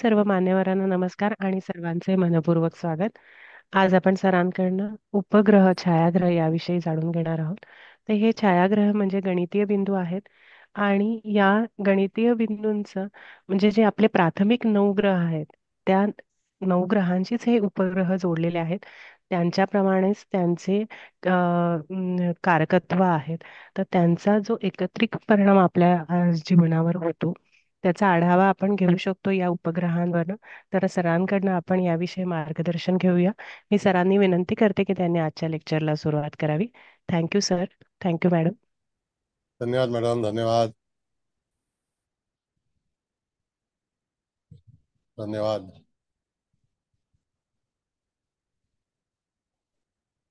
सर्व मान्यवरांना नमस्कार आणि सर्वांचे मनपूर्वक स्वागत. आज आपण सरांकडनं उपग्रह छायाग्रह याविषयी जाणून घेणार आहोत. तर हे छायाग्रह म्हणजे गणितीय बिंदू आहेत आणि या गणितीय बिंदूंचं म्हणजे जे आपले प्राथमिक नऊ ग्रह आहेत त्या नऊ ग्रहांशीच हे उपग्रह जोडलेले आहेत. त्यांच्याप्रमाणेच त्यांचे कारकत्व आहेत. तर त्यांचा जो एकत्रित परिणाम आपल्या जीवनावर होतो त्याचा आढावा आपण घेऊ शकतो या उपग्रहांवर. तर सरांकडनं आपण याविषयी मार्गदर्शन घेऊया. मी सरांनी विनंती करते की त्यांनी आजच्या लेक्चरला सुरुवात करावी. Thank you sir. Thank you madam. धन्यवाद मॅडम. धन्यवाद. धन्यवाद.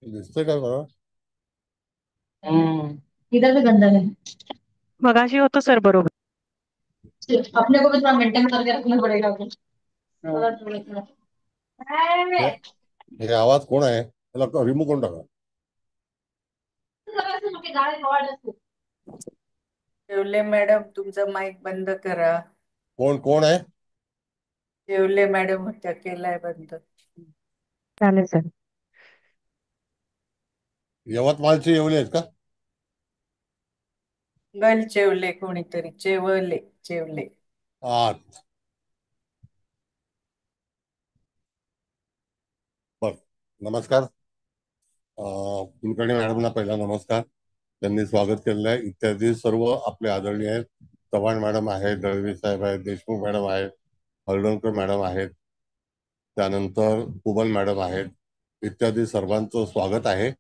दिसतंय का बरं? इधर भी गंदा है। मगाशी होतं सर बरोबर. अपने को भी थोड़ा मेंटेन करके रखना पड़ेगा कुछ। हे हे आवाज कोण आहे? त्याला रिमूव्ह करून टाका. येवले मॅडम तुमचा माईक बंद करा. कोण कोण आहे? येवले मॅडम होत्या, केलाय बंद. चालेल सर. यवतमाळचे येवले आहेत का? गल चेवले कोणीतरी, चेवले चेवले. आत. बर. नमस्कार. कुलकर्णी मॅडमना पहिला नमस्कार. त्यांनी स्वागत केलेलं आहे. इत्यादी सर्व आपले आदरणीय आहेत. चव्हाण मॅडम आहेत, दळवी साहेब आहेत, देशमुख मॅडम आहेत, हळदणकर मॅडम आहेत, त्यानंतर कुबल मॅडम आहेत, इत्यादी सर्वांचं स्वागत आहे.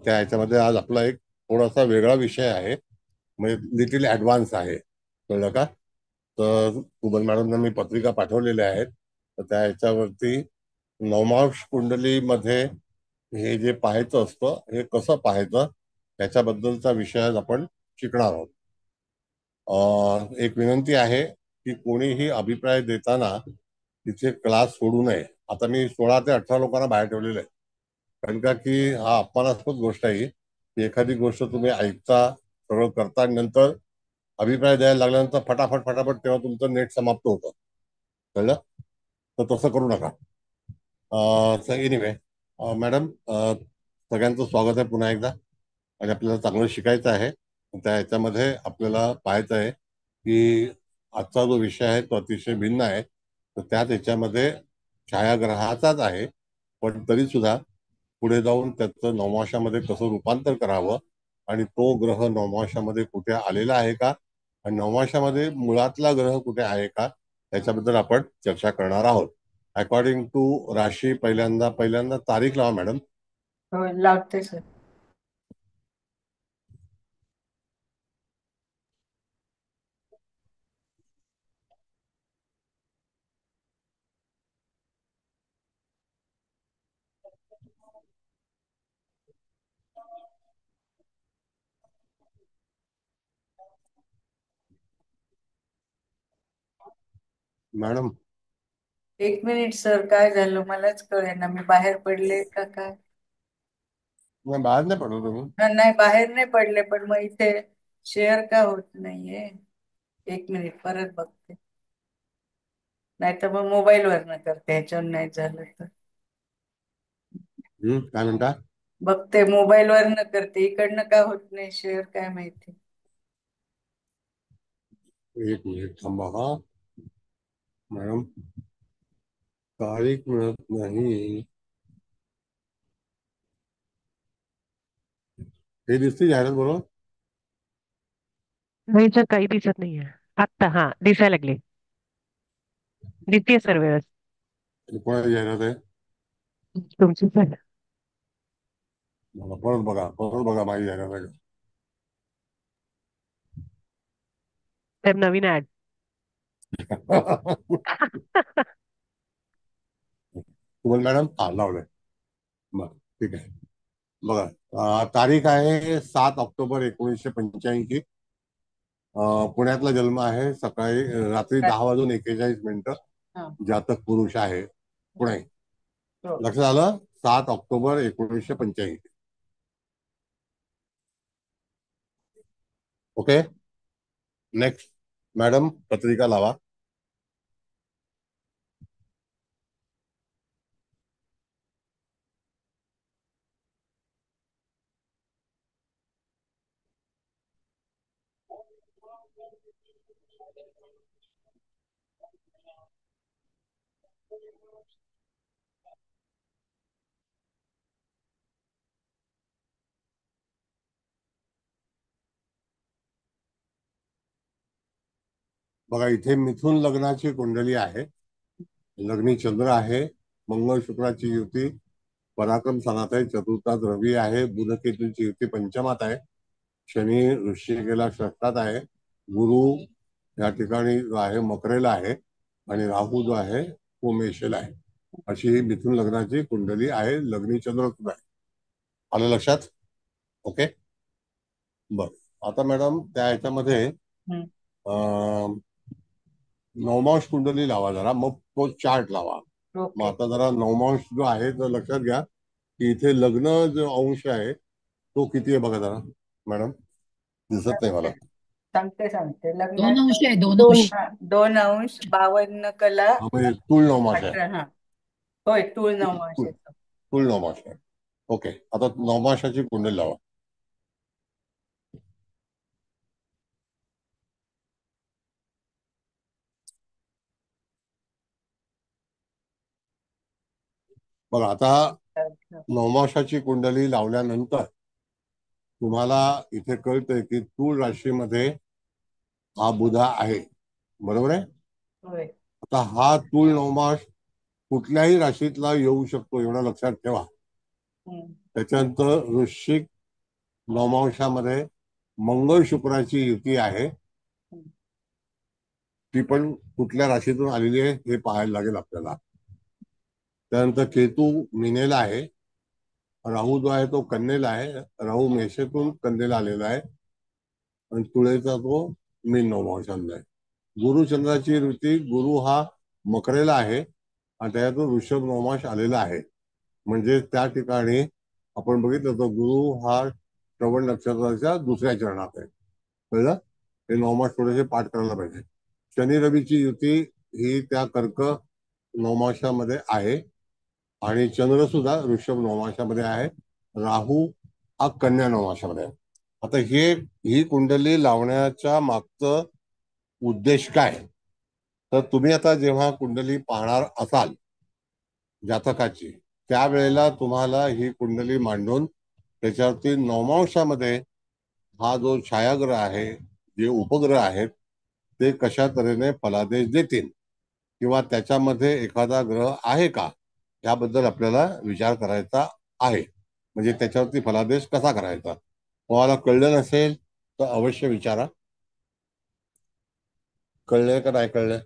त्या ह्याच्यामध्ये आज आपला एक थोडासा वेगळा विषय आहे, म्हणजे लिटिल ॲडव्हान्स आहे, कळलं का? तर कुबल मॅडमना मी पत्रिका पाठवलेल्या आहेत. तर त्या ह्याच्यावरती नवमांश कुंडलीमध्ये हे जे पाहायचं असतं हे कसं पाहायचं याच्याबद्दलचा विषय आज आपण शिकणार आहोत. एक विनंती आहे की कोणीही अभिप्राय देताना तिथे क्लास सोडू नये. आता मी 16 ते 18 लोकांना बाहेर ठेवलेलं आहे, कारण का की हा अपमानास्पद गोष्ट आहे की एखादी गोष्ट तुम्ही ऐकता, सगळं करता आणि नंतर अभिप्राय द्यायला लागल्यानंतर फटाफट फटाफट तेव्हा तुमचं नेट समाप्त होतं, कळलं? तर तसं करू नका. एनिवे मॅडम, सगळ्यांचं स्वागत आहे पुन्हा एकदा. आणि आपल्याला चांगलं शिकायचं आहे. त्या ह्याच्यामध्ये आपल्याला पाहायचं आहे की आजचा जो विषय आहे तो अतिशय भिन्न आहे. तर त्याच ह्याच्यामध्ये छायाग्रहाचाच आहे, पण तरी सुद्धा पुढे जाऊन त्याचं नवमाशामध्ये कसं रूपांतर करावं आणि तो ग्रह नवमाशामध्ये कुठे आलेला आहे का आणि नवमाशामध्ये मुळातला ग्रह कुठे आहे का त्याच्याबद्दल आपण चर्चा करणार आहोत. अकॉर्डिंग टू राशी पहिल्यांदा तारीख लावा मॅडम. हो, लावते सर. मॅडम, एक मिनिट सर, काय झालं मलाच कळेना, मी बाहेर पडले का काय? नाही बाहेर नाही पडलो तुम्ही. नाही, बाहेर नाही पडले, पण मग इथे शेअर का होत नाहीये? एक मिनिट, परत बघते. नाही तर मग मोबाईल वरनं करते, ह्याच्यावर नाही झालं तर. काय म्हणता? बघते, मोबाईल वरनं करते, इकडनं का होत नाही शेअर काय माहिती. एक मिनिट थांबा. हा मॅडम, तारीख मिळत नाही. हे दिसते जाहिरात बरोबर? नाही सर, काही दिसत नाहीये. आत्ता हा दिसायला लागले. दिसतीये सर व्यवस्थित. कोणाची जाहिरात आहे? तुमची सर. परत बघा माझी जाहिरात आहे. तर नवीन ऍड. कुबल मॅडम, हा लावलंय. बरं, ठीक आहे. बघा, तारीख आहे 7 ऑक्टोबर 1985. पुण्यातला जन्म आहे. सकाळी रात्री 10:41. हा. जातक पुरुष आहे, पुणे. हो. लक्षात आलं? 7 ऑक्टोबर 1985. ओके. नेक्स्ट मॅडम, पत्रिका लावा. बघा, इथे मिथुन लग्नाची कुंडली आहे, लग्नी चंद्र आहे, मंगळ शुक्राची युती पराक्रम स्थानात आहे, चतुर्थात रवी आहे, बुध केतूची युती पंचमात आहे, शनी वृश्चिकेला षष्ठात आहे, गुरु या ठिकाणी जो आहे मकरेला आहे आणि राहू जो आहे तो मेषेला आहे. अशी ही मिथुन लग्नाची कुंडली आहे, लग्नी चंद्र सुद्धा आहे. आलं लक्षात? ओके, बर. आता मॅडम त्या ह्याच्यामध्ये नवमांश कुंडली लावा जरा, मग तो चार्ट लावा. मग आता जरा नवमांश जो आहे तो लक्षात घ्या की इथे लग्न जो अंश आहे तो किती आहे बघा जरा मॅडम, दिसत नाही मला. सांगते लग्न 2 अंश आहे, 2 दोन. अंश. 2 अंश 52 कला हा, म्हणजे तूळ नवमाश आहे. 18. होय, तूळ नवमांश तूळ येतो. तूळ नवमाश आहे. ओके, आता नवमाशाची कुंडली लावा. बघा, आता नवमाशाची कुंडली लावल्यानंतर तुम्हाला इथे कळतंय की तूळ राशीमध्ये हा बुधा आहे, बरोबर आहे. होय. आता हा तूळ नवमाश कुठल्याही राशीतला येऊ शकतो, एवढं लक्षात ठेवा. त्याच्यानंतर वृश्चिक नवमांशामध्ये मंगळ शुक्राची युती आहे, ती पण कुठल्या राशीतून आलेली आहे हे पाहायला लागेल आपल्याला. त्यानंतर केतू मीनेला आहे, राहू जो आहे तो कन्येला आहे, राहू मेषेतून कन्येला आलेला आहे आणि तुळेचा तो मीन नवमांशाला आहे. गुरुचंद्राची युती, गुरु हा मकरेला आहे आणि त्याच्यातून वृषभ नवमांश आलेला आहे. म्हणजे त्या ठिकाणी आपण बघितलं तर गुरु हा श्रवण नक्षत्राच्या दुसऱ्या चरणात आहे. कळलं? हे नवमास थोडेसे पाठ करायला पाहिजे. शनी रवीची युती ही त्या कर्क नवमाशामध्ये आहे आणि चंद्र सुद्धा वृषभ नवमाशामध्ये आहे, राहू हा कन्या नवमाशामध्ये आहे. आता ही कुंडली लावण्याच्या मागचं उद्देश काय, तर तुम्ही आता जेव्हा कुंडली पाहणार असाल जातकाची, त्यावेळेला तुम्हाला ही कुंडली मांडून त्याच्यावरती नवमांशामध्ये हा जो छायाग्रह आहे, जे उपग्रह आहेत ते कशा तऱ्हेने फलादेश देतील किंवा त्याच्यामध्ये एखादा ग्रह आहे का याबद्दल आपल्याला विचार करायचा आहे. म्हणजे त्याच्यावरती फलादेश कसा करायचा. तुम्हाला कळलं नसेल तर अवश्य विचारा. कळलंय का नाही कळलंय?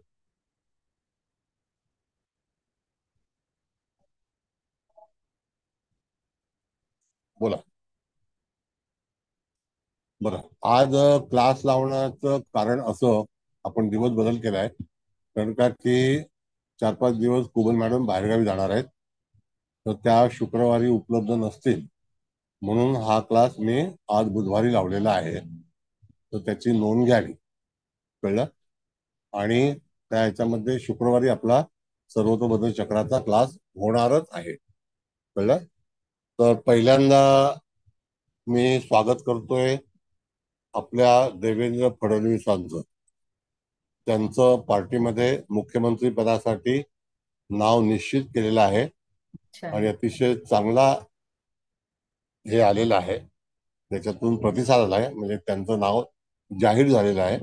बोला. बरं, आज क्लास लावण्याचं कारण असं, आपण दिवस बदल केलाय कारण का की 4-5 दिवस कुबल मॅडम बाहेरगावी जाणार आहेत, तर त्या शुक्रवारी उपलब्ध नसतील म्हणून हा क्लास मी आज बुधवारी लावलेला आहे, तर त्याची नोंद घ्यावी. कळलं? आणि त्या ह्याच्यामध्ये शुक्रवारी आपला सर्वतोबद्दल चक्राचा क्लास होणारच आहे. कळलं? तर पहिल्यांदा मी स्वागत करतोय आपल्या देवेंद्र फडणवीसांचं. त्यांचं पार्टीमध्ये मुख्यमंत्री पदासाठी नाव निश्चित केलेलं आहे आणि अतिशय चांगला हे आलेलं आहे, त्याच्यातून प्रतिसाद आला आहे, म्हणजे त्यांचं नाव जाहीर झालेलं आहे.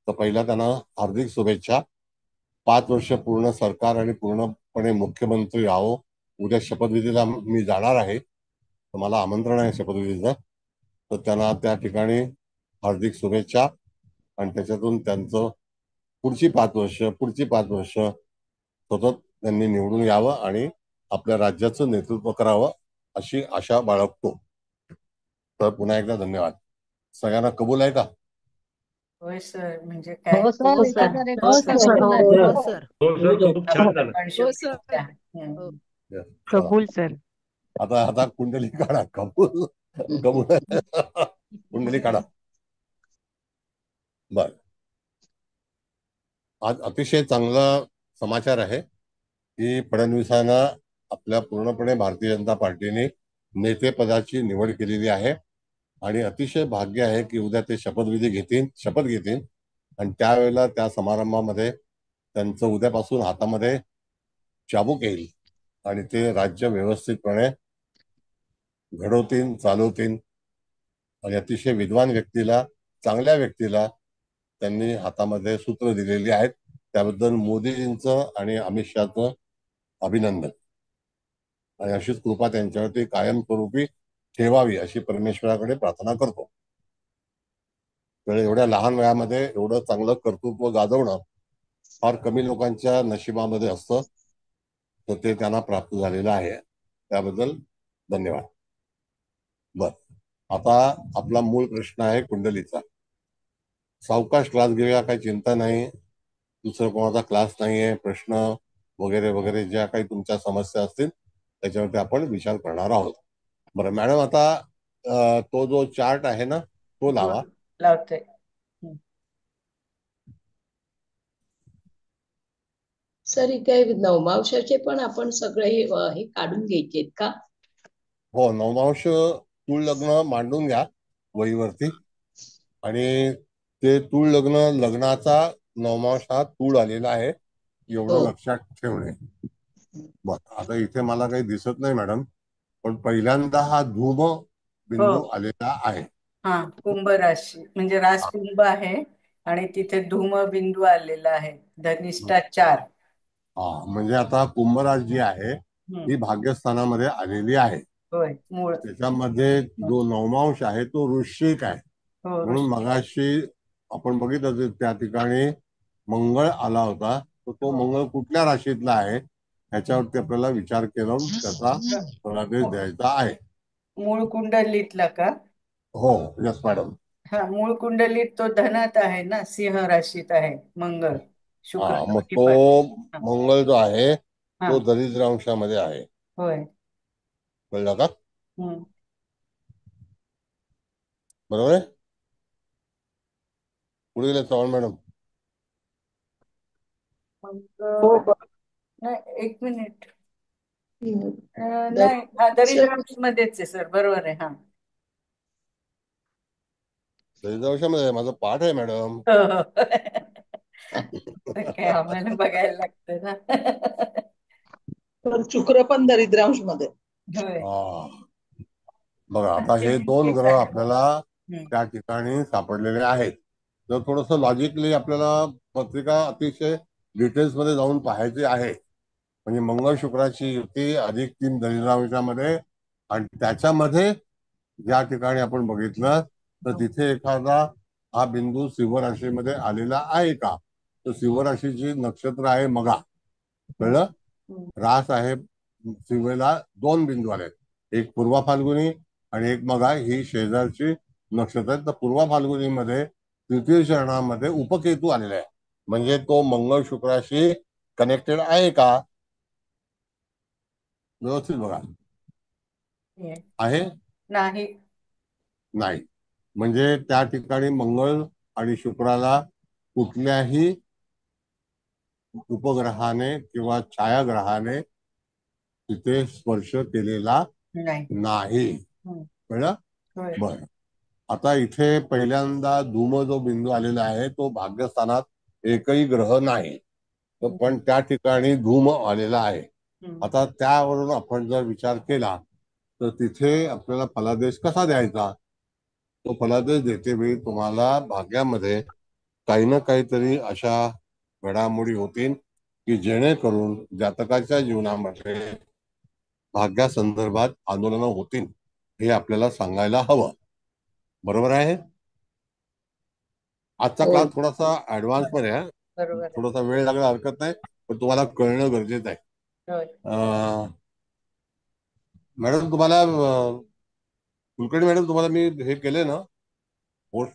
तर पहिला त्यांना हार्दिक शुभेच्छा. 5 वर्ष पूर्ण सरकार आणि पूर्णपणे मुख्यमंत्री राहो. उद्या शपथविधीला मी जाणार आहे, तर मला आमंत्रण आहे शपथविधीचं, तर त्यांना त्या ठिकाणी हार्दिक शुभेच्छा. आणि त्याच्यातून त्यांचं पुढची 5 वर्ष सतत त्यांनी निवडून यावं आणि आपल्या राज्याचं नेतृत्व करावं अशी आशा बाळगतो. तर पुन्हा एकदा धन्यवाद. सगळ्यांना कबूल आहे का? होय सर, म्हणजे काय. हो सर, हो एक सर. हजार एक हो टक्का सर. कबूल आहे. हो हो सर. सर. खूप छान झालं. हो सर. हो. कबूल सर. आता आता कुंडली काढा. कबूल कबूल कुंडली काढा. बर, आज अतिशय चांगला समाचार आहे की फडणवीसांना आपल्या पूर्णपणे भारतीय जनता पार्टीने नेतेपदाची निवड केलेली आहे आणि अतिशय भाग्य आहे की उद्या ते शपथ घेतील. आणि त्यावेळेला त्या समारंभामध्ये त्यांचं उद्यापासून हातामध्ये चाबूक येईल आणि ते राज्य व्यवस्थितपणे घडवतील, चालवतील आणि अतिशय विद्वान व्यक्तीला, चांगल्या व्यक्तीला त्यांनी हातामध्ये सूत्र दिलेली आहेत. त्याबद्दल मोदीजींचं आणि अमित शहाचं अभिनंदन. आणि अशीच कृपा त्यांच्यावरती कायमस्वरूपी ठेवावी अशी परमेश्वराकडे प्रार्थना करतो. तर एवढ्या लहान वयामध्ये एवढं चांगलं कर्तृत्व गाजवणं फार कमी लोकांच्या नशिबामध्ये असतं, तर ते त्यांना प्राप्त झालेलं आहे. त्याबद्दल धन्यवाद. बर, आता आपला मूळ प्रश्न आहे कुंडलीचा. सावकाश क्लास घेऊया, काही चिंता नाही. दुसरा कोणाचा क्लास नाहीये. प्रश्न वगैरे वगैरे ज्या काही तुमच्या समस्या असतील त्याच्यावरती आपण विचार करणार आहोत. बरं मॅडम, आता तो जो चार्ट आहे ना तो लावा. लावते. सर हे काही नवमावशाचे पण आपण सगळे हे काढून घ्यायचे का? हो, नवमांश तूळ लग्न मांडून घ्या वहीवरती. आणि ते तूळ लग्नाचा नवमांश हा तूळ आलेला आहे, एवढं हो. लक्षात ठेवणे. बरं, आता इथे मला काही दिसत नाही मॅडम, पण पहिल्यांदा हा धूम बिंदू आलेला आहे. हा, कुंभ राशी म्हणजे रास कुंभ आहे आणि तिथे धूम बिंदू आलेला आहे. धनिष्ठा 4. हा, म्हणजे आता कुंभ राशी जी आहे ती भाग्यस्थानामध्ये आलेली आहे. होय, मूळ. त्याच्यामध्ये जो नवमांश आहे तो वृश्चिक आहे. हो, म्हणून मगाशी आपण बघितलं त्या ठिकाणी मंगळ आला होता, तर तो मंगळ कुठल्या राशीतला आहे ह्याच्यावरती आपल्याला विचार करून त्याचा फलादेश द्यायचा आहे. मूळ कुंडलीतला का? हो, यस मॅडम. हा, मूळ कुंडलीत तो धनात आहे ना, सिंह राशीत आहे मंगळ. शुक्र हा, मग तो हा. मंगळ जो आहे हा, तो दरिद्र अंशामध्ये आहे. होय. कळलं का? हम्म. बरोबर आहे. पुढे गेले चव्हाण मॅडम. मग नाही, एक मिनिट. नाही, हा सर दरिद्र अंशमध्येच आहे सर, बरोबर आहे. हा, दरिद्र अंशामध्ये आहे. माझा पाठ आहे मॅडम. हो, हो. काय आम्हाला बघायला लागतं ना. तर शुक्र पण दरिद्रांश मध्ये. होय. बघा, आता ते हे दोन नेमकेच ग्रह आहे. आपल्याला त्या ठिकाणी सापडलेले आहेत. जर थोडस लॉजिकली आपल्याला पत्रिका अतिशय डिटेल्स मध्ये जाऊन पाहायची आहे. म्हणजे मंगळ शुक्राची युती अधिक 3 दरिद्रांशामध्ये, आणि त्याच्यामध्ये ज्या ठिकाणी आपण बघितलं तर तिथे एखादा हा बिंदू सिंह राशीमध्ये आलेला आहे का? तर सिंह राशीची नक्षत्र आहे मघा. कळलं? रास आहे सिंहला 2 बिंदू आले, एक पूर्वा फाल्गुनी आणि एक मघा. ही शेजारची नक्षत्र आहेत. तर पूर्वा फाल्गुनी मध्ये तृतीय चरणामध्ये उपकेतू आलेला आहे. म्हणजे तो मंगळ शुक्राशी कनेक्टेड आहे का? व्यवस्थित बघा. आहे? नाही. नाही. म्हणजे त्या ठिकाणी मंगळ आणि शुक्राला कुठल्याही उपग्रहाने किंवा छायाग्रहाने तिथे स्पर्श केलेला नाही. कळलं? बर, आता इथे पहिल्यांदा धूम जो बिंदू आलेला आहे तो भाग्यस्थानात एकही ग्रह नाही, पण त्या ठिकाणी धूम आलेला आहे. आता त्यावरून आपण जर विचार केला तर तिथे आपल्याला फलादेश कसा द्यायचा? तो फलादेश देते वेळी तुम्हाला भाग्यामध्ये काही ना काहीतरी अशा घडामोडी होतील की जेणेकरून जातकाच्या जीवनामध्ये भाग्यासंदर्भात आंदोलनं होतील, हे आपल्याला सांगायला हवं. बरोबर आहे? आजचा क्लास थोडासा ऍडव्हान्स मध्ये आहे, थोडासा वेळ लागला हरकत नाही, पण तुम्हाला कळणं गरजेचं आहे. मॅडम तुम्हाला कुलकर्णी मॅडम, तुम्हाला मी हे केले ना होस्ट?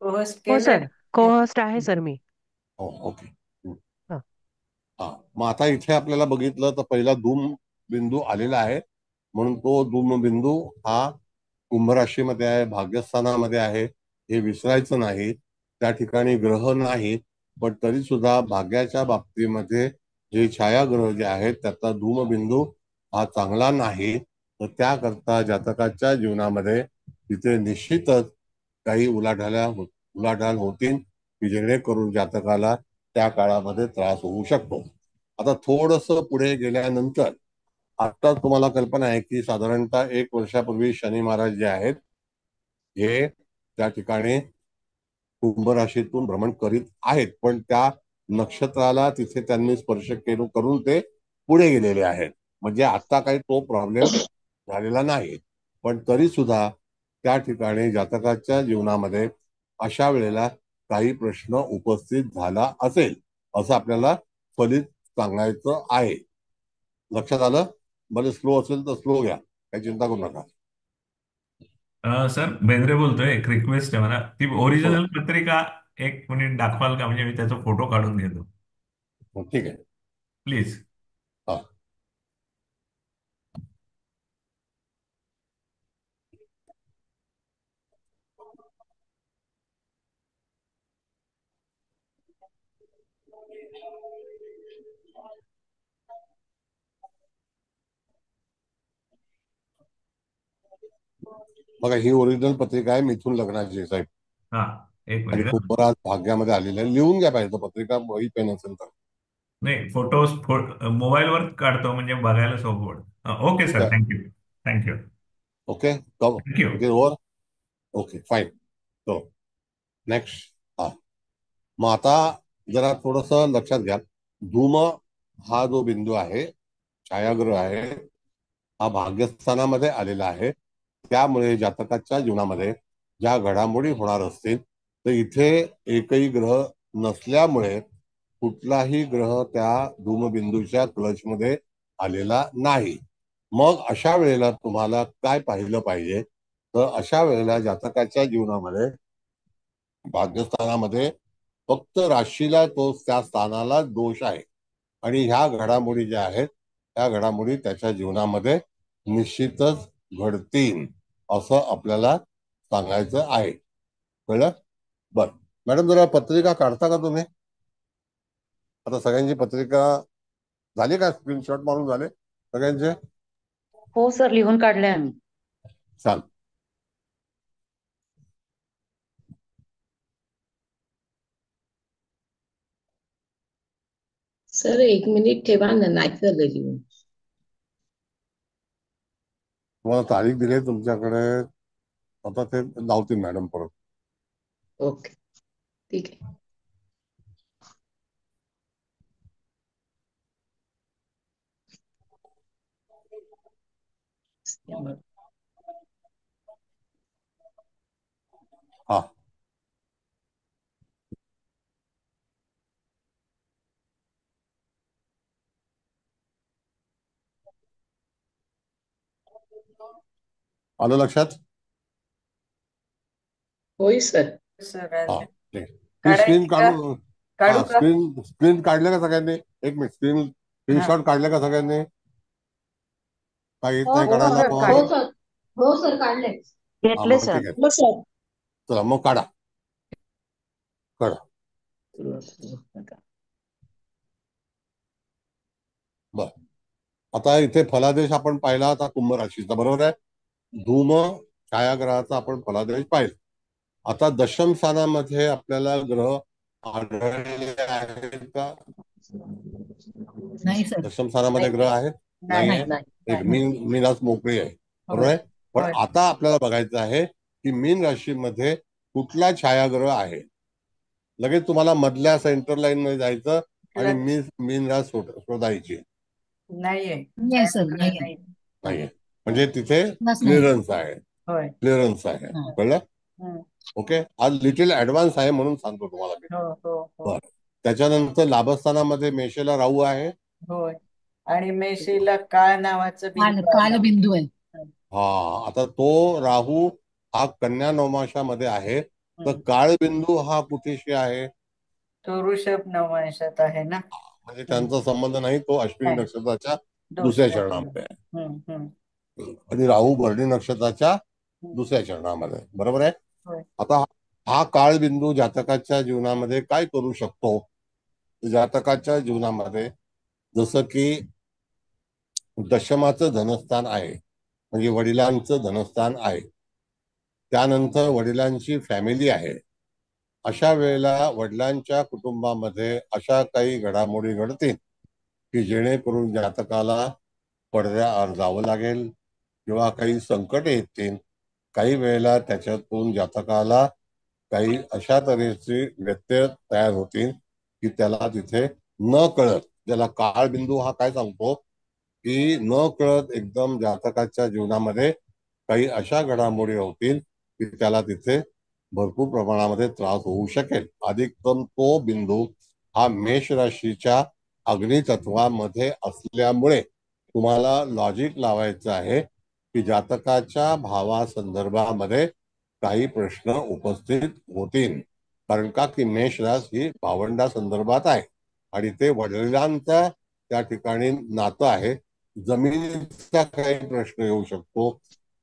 हो सर, को होस्ट आहे सर मी. हो, ओके. हा. हा, मग आता इथे आपल्याला बघितलं तर पहिला धूम बिंदू आलेला आहे. म्हणून तो धूम बिंदू हा कुंभ राशीमध्ये आहे, भाग्यस्थानामध्ये आहे, हे विसरायचं नाही. त्या ठिकाणी ग्रह नाही, पण तरी सुद्धा भाग्याच्या बाबतीमध्ये जे छायाग्रह जे आहेत त्याचा धूम बिंदू हा चांगला नाही. तर त्याकरता जातकाच्या जीवनामध्ये तिथे निश्चितच काही उलाढाल होतील की जेणेकरून जातकाला त्या काळामध्ये त्रास होऊ शकतो. आता थोडस पुढे गेल्यानंतर आता तुम्हाला कल्पना आहे की साधारणतः 1 वर्षापूर्वी शनी महाराज जे आहेत हे त्या ठिकाणी कुंभ राशीतून भ्रमण करीत आहेत, पण त्या नक्षत्राला तिथे त्यांनी स्पर्श करून ते पुढे गेलेले आहेत. म्हणजे आता काही तो प्रॉब्लेम झालेला नाही, पण तरी सुद्धा त्या ठिकाणी जातकाच्या जीवनामध्ये अशा वेळेला काही प्रश्न उपस्थित झाला असेल असं आपल्याला फलित सांगायचं आहे. लक्षात आलं? भले स्लो असेल तर स्लो घ्या, काही चिंता करू नका. सर बेंद्रे बोलतोय. एक रिक्वेस्ट आहे मला, ती बोला. ओरिजिनल पत्रिका 1 मिनिट दाखवाल का? म्हणजे मी त्याचा फोटो काढून घेतो ठीक आहे. प्लीज. हा, बघा ही ओरिजिनल पत्रिका आहे मिथुन लग्नाची साहेब. हा, एक आणि मिनिट. खूप बराच भाग्यामध्ये आलेलं आहे. लिहून घ्या पाहिजे पत्रिका, वही पेन असेल तर. नाही, फोटोज मोबाईलवर काढतो म्हणजे बघायला सोपं पडतं. ओके ठीक सर, आहे. Thank you. Thank you. Okay, come thank you. It is over. Okay fine. चलो नेक्स्ट. हा, मग आता जरा थोडस लक्षात घ्या. धूम हा जो बिंदू आहे, छायाग्रह आहे, हा भाग्यस्थानामध्ये आलेला आहे. त्यामुळे जातकाच्या जीवनामध्ये ज्या घडामोडी होणार असतील तर इथे एकही ग्रह नसल्यामुळे कुठलाही ग्रह त्या धूमबिंदूच्या क्लचमध्ये आलेला नाही. मग अशा वेळेला तुम्हाला काय पाहिलं पाहिजे? तर अशा वेळेला जातकाच्या जीवनामध्ये भाग्यस्थानामध्ये फक्त राशीला तो त्या स्थानाला दोष आहे. आणि ह्या घडामोडी ज्या आहेत त्या घडामोडी त्याच्या जीवनामध्ये निश्चितच घडतील असं आपल्याला सांगायचं आहे. कळलं? बर मॅडम, जरा पत्रिका काढता का तुम्ही? आता सगळ्यांची पत्रिका झाली का? स्क्रीनशॉट मारून झाले सगळ्यांचे? हो सर, लिहून काढले आम्ही. चाल. सर 1 मिनिट ठेवा ना, नाही झालं लिहून. तुम्हाला तारीख दिली तुमच्याकडे, आता ते लावतील मॅडम परत. ओके, ठीक आहे. हा, आलं लक्षात? होय सर. सर हा, आले. ठीक. ही काढायची स्क्रीन का? काढून. काढू हा, का? स्क्रीन स्क्रीन काढले का सगळ्यांनी? एक मिनिट, हा. स्क्रीनशॉट काढले का सगळ्यांनी? काही येत हो नाही हो काढायला सर, मग? हो काढले. सर. हो सर, काढले. हा, घेतले मग सर. ठीक आहे. हो सर. चला मग काढा. काढा. बर, आता इथे फलादेश आपण पाहिला आता कुंभ राशीचा, बरोबर आहे? धूम छायाग्रहाचा आपण फलादेश पाहिला. आता दशम स्थानामध्ये आपल्याला ग्रह आढळलेले आहेत का? नाही सर. दशम स्थानामध्ये नाही ग्रह आहेत? नाही नाहीये. नाही. नाही. एक नाही. मीनाच मोकळी आहे, बरोबर होय आहे? पण होय. आता आपल्याला बघायचं आहे की मीन राशीमध्ये कुठला छायाग्रह आहे. लगेच तुम्हाला मधल्या सेंटर लाईन मध्ये जायचं आणि क्लच मीन रास शोधायची. नाहीये. नाही सर, छायाग्रह नाही. नाही. नाहीये, म्हणजे तिथे बस नाही. क्लिअरन्स आहे. होय. क्लिअरन्स आहे, हा. कळलं? हम्म. ओके, आज लिटिल ऍडव्हान्स आहे म्हणून सांगतो तुम्हाला मी. हो हो हो. बर, त्याच्यानंतर लाभस्थानामध्ये मेषेला राहू आहे. होय. आणि मेशीला काळ नावाचं काल बिंदू काल आहे. बिंदू आहे. हा, आता तो राहू हा कन्या नवमाशामध्ये आहे, तर हम्म. काळबिंदू हा कुठेशी आहे? तो ऋषभ नवंशात आहे ना. म्हणजे हम्म. त्यांचा संबंध नाही, तो अश्विनी नाही. नक्षत्राच्या दुसऱ्या दुसऱ्या. चरणामध्ये आहे. हम्म. आणि राहू भरणी नक्षत्राच्या हम्म. दुसऱ्या चरणामध्ये, बरोबर आहे? होय. आता हा काळबिंदू जातकाच्या जीवनामध्ये काय करू शकतो? जातकाच्या जीवनामध्ये जसं की दशमाचं धनस्थान आहे, म्हणजे वडिलांचं धनस्थान आहे. त्यानंतर वडिलांची फॅमिली आहे अशा वेळेला वडिलांच्या कुटुंबामध्ये अशा काही घडामोडी घडतील की जेणेकरून जातकाला पडद्याआड जावं लागेल किंवा काही संकट येतील. काही वेळेला त्याच्यातून जातकाला काही अशा तऱ्हेचे व्यत्यय तयार होतील की त्याला तिथे न कळत, ज्याला काळबिंदू हा काय सांगतो की न कळत एकदम जातकाच्या जीवनामध्ये काही अशा घडामोडी होतील की त्याला तिथे भरपूर प्रमाणामध्ये त्रास होऊ शकेल. अधिकतम तो बिंदू हा मेष राशीच्या अग्नितत्वामध्ये असल्यामुळे तुम्हाला लॉजिक लावायचं आहे की जातकाच्या भावासंदर्भामध्ये काही प्रश्न उपस्थित होतील. कारण का की मेष रास ही भावंडा संदर्भात आहे आणि ते वडिलांचा त्या ठिकाणी नातं आहे. जमिनीचा काही प्रश्न येऊ शकतो,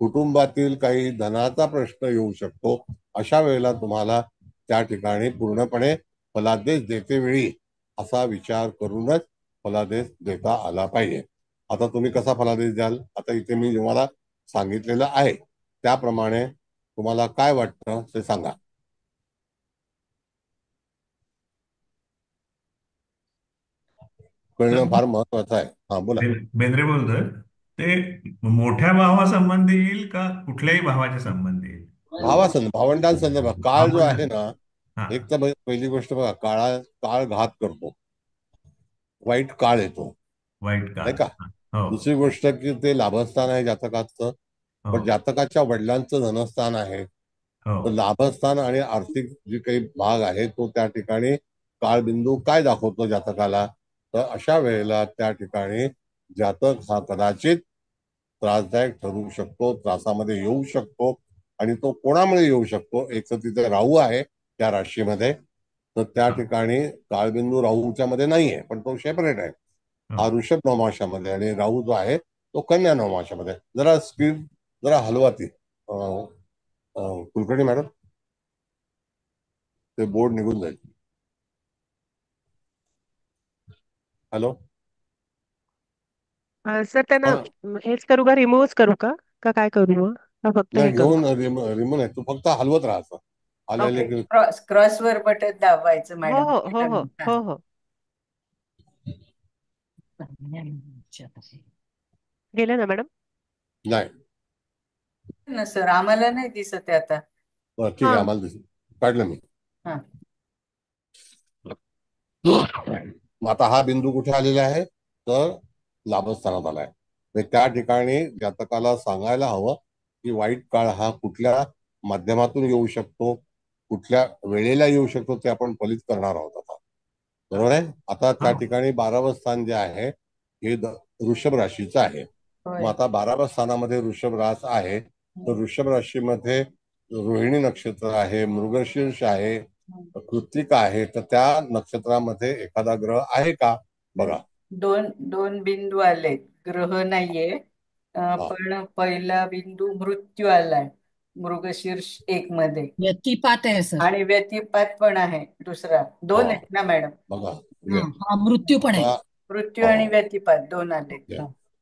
कुटुंबातील काही धनाचा प्रश्न येऊ शकतो. अशा वेळेला तुम्हाला त्या ठिकाणी पूर्णपणे फलादेश देतेवेळी असा विचार करूनच फलादेश देता आला पाहिजे. आता तुम्ही कसा फलादेश द्याल, आता इथे मी तुम्हाला सांगितलेलं आहे त्याप्रमाणे तुम्हाला काय वाटतं ते सांगा. कळणं फार महत्वाचं आहे. हा बोला. बेंद्रे बोलतोय. ते मोठ्या भावासंबंधी येईल का कुठल्याही भावाच्या संबंधी येईल? भावंडांसंदर्भात काळ जो आहे ना, हा, एक तर पहिली गोष्ट बघा, काळ घात करतो, वाईट काळ येतो वाईट नाही काळ. का. हो दुसरी गोष्ट की ते लाभस्थान आहे जातकाचं, हो पण जातकाच्या वडिलांचं धनस्थान आहे. तर हो लाभस्थान आणि आर्थिक जी काही भाग आहे तो त्या ठिकाणी काळबिंदू काय दाखवतो जातकाला, तर अशा वेळेला त्या ठिकाणी जातक हा कदाचित त्रासदायक ठरू शकतो, त्रासामध्ये येऊ शकतो. आणि तो कोणामुळे येऊ शकतो, एक तर तिथे राहू आहे त्या राशीमध्ये, तर त्या ठिकाणी काळबिंदू राहूच्या मध्ये नाहीये पण तो सेपरेट आहे. हा हो. ऋषभ नवमाशामध्ये आणि राहू जो आहे तो कन्या नवमाशामध्ये. जरा स्क्रीन जरा हलवा ती कुलकर्णी मॅडम, ते बोर्ड निघून जाईल. हॅलो. सर त्यांना हेच करू का, रिमूव्हच करू का का काय करू मग, का फक्त नाही हे करू? घेऊन रिमून आहे, तू फक्त हलवत राहायचं. आलेले ओके, क्रॉसवर बटन दाबायचं हो मॅडम. हो हो हो हो हो. गेलं ना मॅडम? नाही. ना सर, आम्हाला नाही दिसत आहे आता. बरं ठीक आहे, हा आम्हाला दिसेल, काढलं मी. हा. मग आता हा बिंदू कुठे आलेला आहे, तर लाभस्थानात आलाय. त्या ठिकाणी जातकाला सांगायला हवं की वाईट काळ हा कुठल्या माध्यमातून येऊ शकतो, कुठल्या वेळेला येऊ शकतो, ते आपण फलित करणार आहोत आता. बरोबर आहे. आता त्या हो. ठिकाणी 12वं स्थान जे आहे हे वृषभ राशीचं आहे. मग आता 12व्या स्थानामध्ये वृषभ रास आहे, तर वृषभ राशीमध्ये रोहिणी नक्षत्र आहे, मृगशीर्ष आहे, कृत्तिका आहे. तर त्या नक्षत्रामध्ये एखादा ग्रह आहे का बघा. दोन दोन बिंदू आले, ग्रह नाहीये. हा. पण पहिला बिंदू मृत्यू आलाय मृगशीर्ष 1 मध्ये, व्यक्तिपात आहे सर. आणि व्यतिपात पण आहे दुसरा. दोन आहेत ना मॅडम? बघा हा, मृत्यू पण आहे. मृत्यू आणि व्यतिपात दोन आले.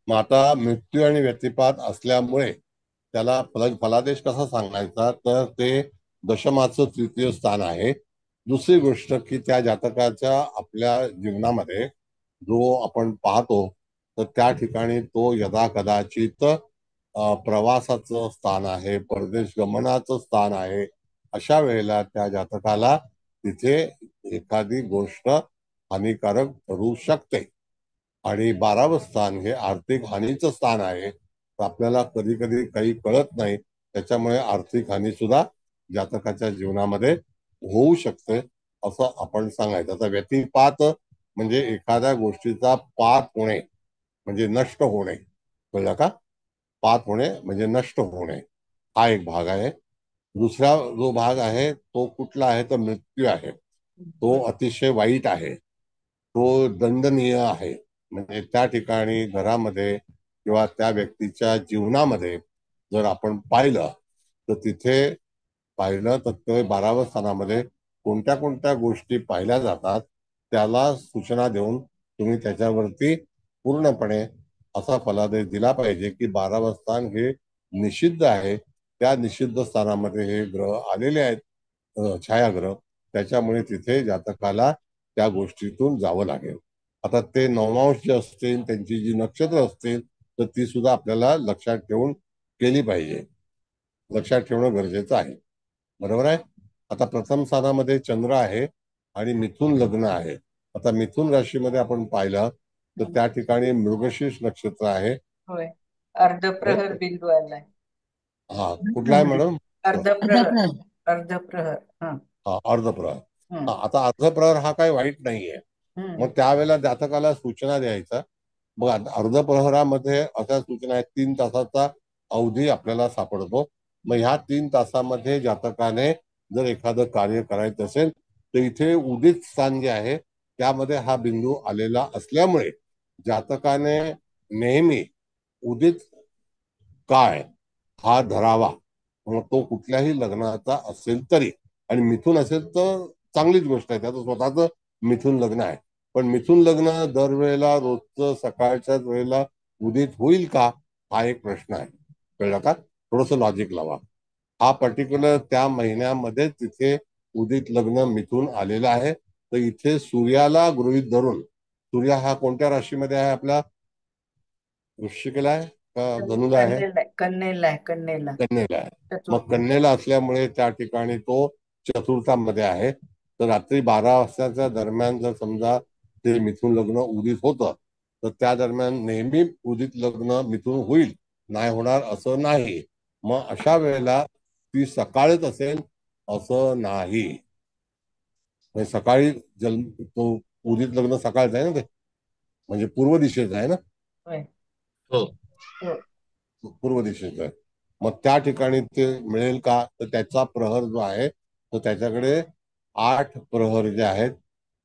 मग आता मृत्यू आणि व्यतिपात असल्यामुळे त्याला फलादेश कसा सांगायचा, तर ते दशमाचं तृतीय स्थान आहे. दुसरी गोष्ट की त्या जातकाच्या आपल्या जीवनामध्ये जो आपण पाहतो, तर त्या ठिकाणी तो यदा कदाचित प्रवासाचं स्थान आहे, परदेश गमनाचं स्थान आहे. अशा वेळेला त्या जातकाला तिथे एखादी गोष्ट हानिकारक ठरू शकते. आणि 12वं स्थान हे आर्थिक हानीचं स्थान आहे. तर आपल्याला कधी कधी काही कळत नाही, त्याच्यामुळे आर्थिक हानी सुद्धा जातकाच्या जीवनामध्ये होऊ शकते असं आपण सांगायचं. आता व्यतिपात म्हणजे एखाद्या गोष्टीचा पात होणे, म्हणजे नष्ट होणे. कळलं का. पात होणे म्हणजे नष्ट होणे, हा एक भाग आहे. दुसरा जो भाग आहे तो कुठला आहे, तर मृत्यू आहे. तो अतिशय वाईट आहे, तो दंडनीय आहे. म्हणजे त्या ठिकाणी घरामध्ये किंवा त्या व्यक्तीच्या जीवनामध्ये जर आपण पाहिलं, तर तिथे पाहिलं तर ते 12व्या स्थानामध्ये कोणत्या कोणत्या गोष्टी पाहिल्या जातात त्याला सूचना देऊन तुम्ही त्याच्यावरती पूर्णपणे असा फलादेश दिला पाहिजे की 12वं स्थान हे निषिद्ध आहे. त्या निषिद्ध स्थानामध्ये हे ग्रह आलेले आहेत, छायाग्रह. त्याच्यामुळे तिथे जातकाला त्या गोष्टीतून जावं लागेल. आता ते नवमांश जे असतील, त्यांची जी नक्षत्र असतील, तर ती सुद्धा आपल्याला लक्षात ठेवून केली पाहिजे. लक्षात ठेवणं गरजेचं आहे. बरोबर आहे. आता प्रथम स्थानामध्ये चंद्र आहे आणि मिथुन लग्न आहे. आता मिथुन राशीमध्ये आपण पाहिलं तर त्या ठिकाणी मृगशीर्ष नक्षत्र आहे. होय, अर्धप्रहर बिंदू आलाय. हा, कुठला आहे मॅडम? अर्धप्रहर. अर्धप्रहर. अर्धप्रहर. हा. हा, अर्धप्रहर. हम्म. आता अर्धप्रहर हा काही वाईट नाहीये. हम्म. मग त्यावेळेला जातकाला सूचना द्यायचा. मग अर्धप्रहरामध्ये अशा सूचना आहेत, 3 तासाचा अवधी आपल्याला सापडतो. मग ह्या 3 तासामध्ये जातकाने जर एखादं कार्य करायचं असेल तर इथे उदित स्थान जे आहे त्यामध्ये हा बिंदू आलेला असल्यामुळे जातकाने नेहमी उदित काळ हा धरावा. मग तो कुठल्याही लग्नाचा असेल तरी. आणि मिथून असेल तर चांगलीच गोष्ट आहे, त्याचं स्वतःच मिथून लग्न आहे. पण मिथून लग्न दरवेळेला रोजचं सकाळच्याच वेळेला उदित होईल का, हा एक प्रश्न आहे. कळलं का? थोडस लॉजिक लावा. हा पर्टिक्युलर त्या महिन्यामध्ये तिथे उदित लग्न मिथून आलेलं आहे. तर इथे सूर्याला गृहीत धरून, सूर्य हा कोणत्या राशीमध्ये आहे आपला? वृश्चिकेला आहे का धनुला आहे? कन्येला आहे. कन्येला. कन्येला आहे. मग कन्येला असल्यामुळे त्या ठिकाणी तो चतुर्थामध्ये आहे. तर रात्री 12 वाजताच्या दरम्यान जर समजा ते मिथून लग्न उदित होतं तर त्या दरम्यान नेहमी उदित लग्न मिथून होईल, नाही होणार असं नाही. मग अशा वेळेला ती सकाळीच असेल असं नाही. म्हणजे सकाळी तो उदित लग्न सकाळचं आहे ना, ते म्हणजे पूर्व दिशेचं आहे ना. हो, पूर्व दिशेचं आहे. मग त्या ठिकाणी ते मिळेल का, तर त्याचा प्रहर जो आहे तो त्याच्याकडे 8 प्रहर जे आहेत,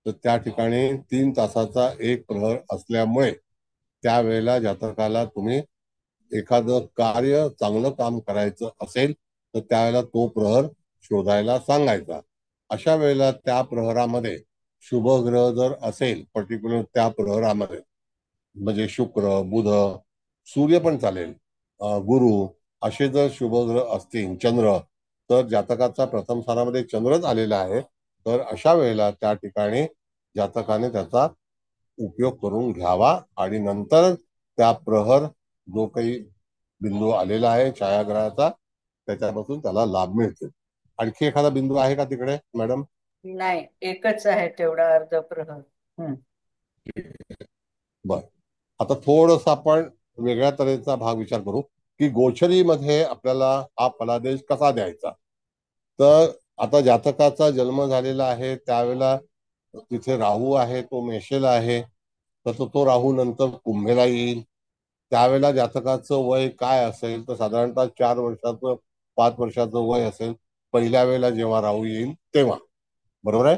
तर त्या ठिकाणी 3 तासाचा एक प्रहर असल्यामुळे त्यावेळेला जातकाला तुम्ही एखादं कार्य चांगलं काम करायचं असेल तर त्यावेळेला तो प्रहर शोधायला सांगायचा. अशा वेळेला त्या प्रहरामध्ये शुभ ग्रह जर असेल पर्टिक्युलर त्या प्रहरामध्ये, म्हणजे शुक्र, बुध, सूर्य पण चालेल, गुरु, असे जर शुभग्रह असतील, चंद्र, तर जातकाचा प्रथम स्थानामध्ये चंद्रच आलेला आहे. तर अशा वेळेला त्या ठिकाणी जातकाने त्याचा उपयोग करून घ्यावा आणि नंतर त्या प्रहर जो काही बिंदू आलेला आहे छायाग्रहाचा त्याच्यापासून त्याला लाभ मिळतील. आणखी एखादा बिंदू आहे का तिकडे मॅडम? नाही, एकच आहे तेवढा अर्धप्रहर. बर, आता थोडस आपण वेगळ्या तऱ्हेचा भाग विचार करू की गोचरीमध्ये आपल्याला हा फलादेश कसा द्यायचा. तर आता जातकाचा जन्म झालेला आहे त्यावेळेला तिथे राहू आहे, तो मेषेला आहे. तर तो राहू नंतर कुंभेला येईल. त्यावेळेला जातकाचं वय काय असेल तर साधारणतः 4 वर्षाचं 5 वर्षाचं वय असेल पहिल्या वेळेला जेव्हा राहू येईल तेव्हा. बरोबर आहे.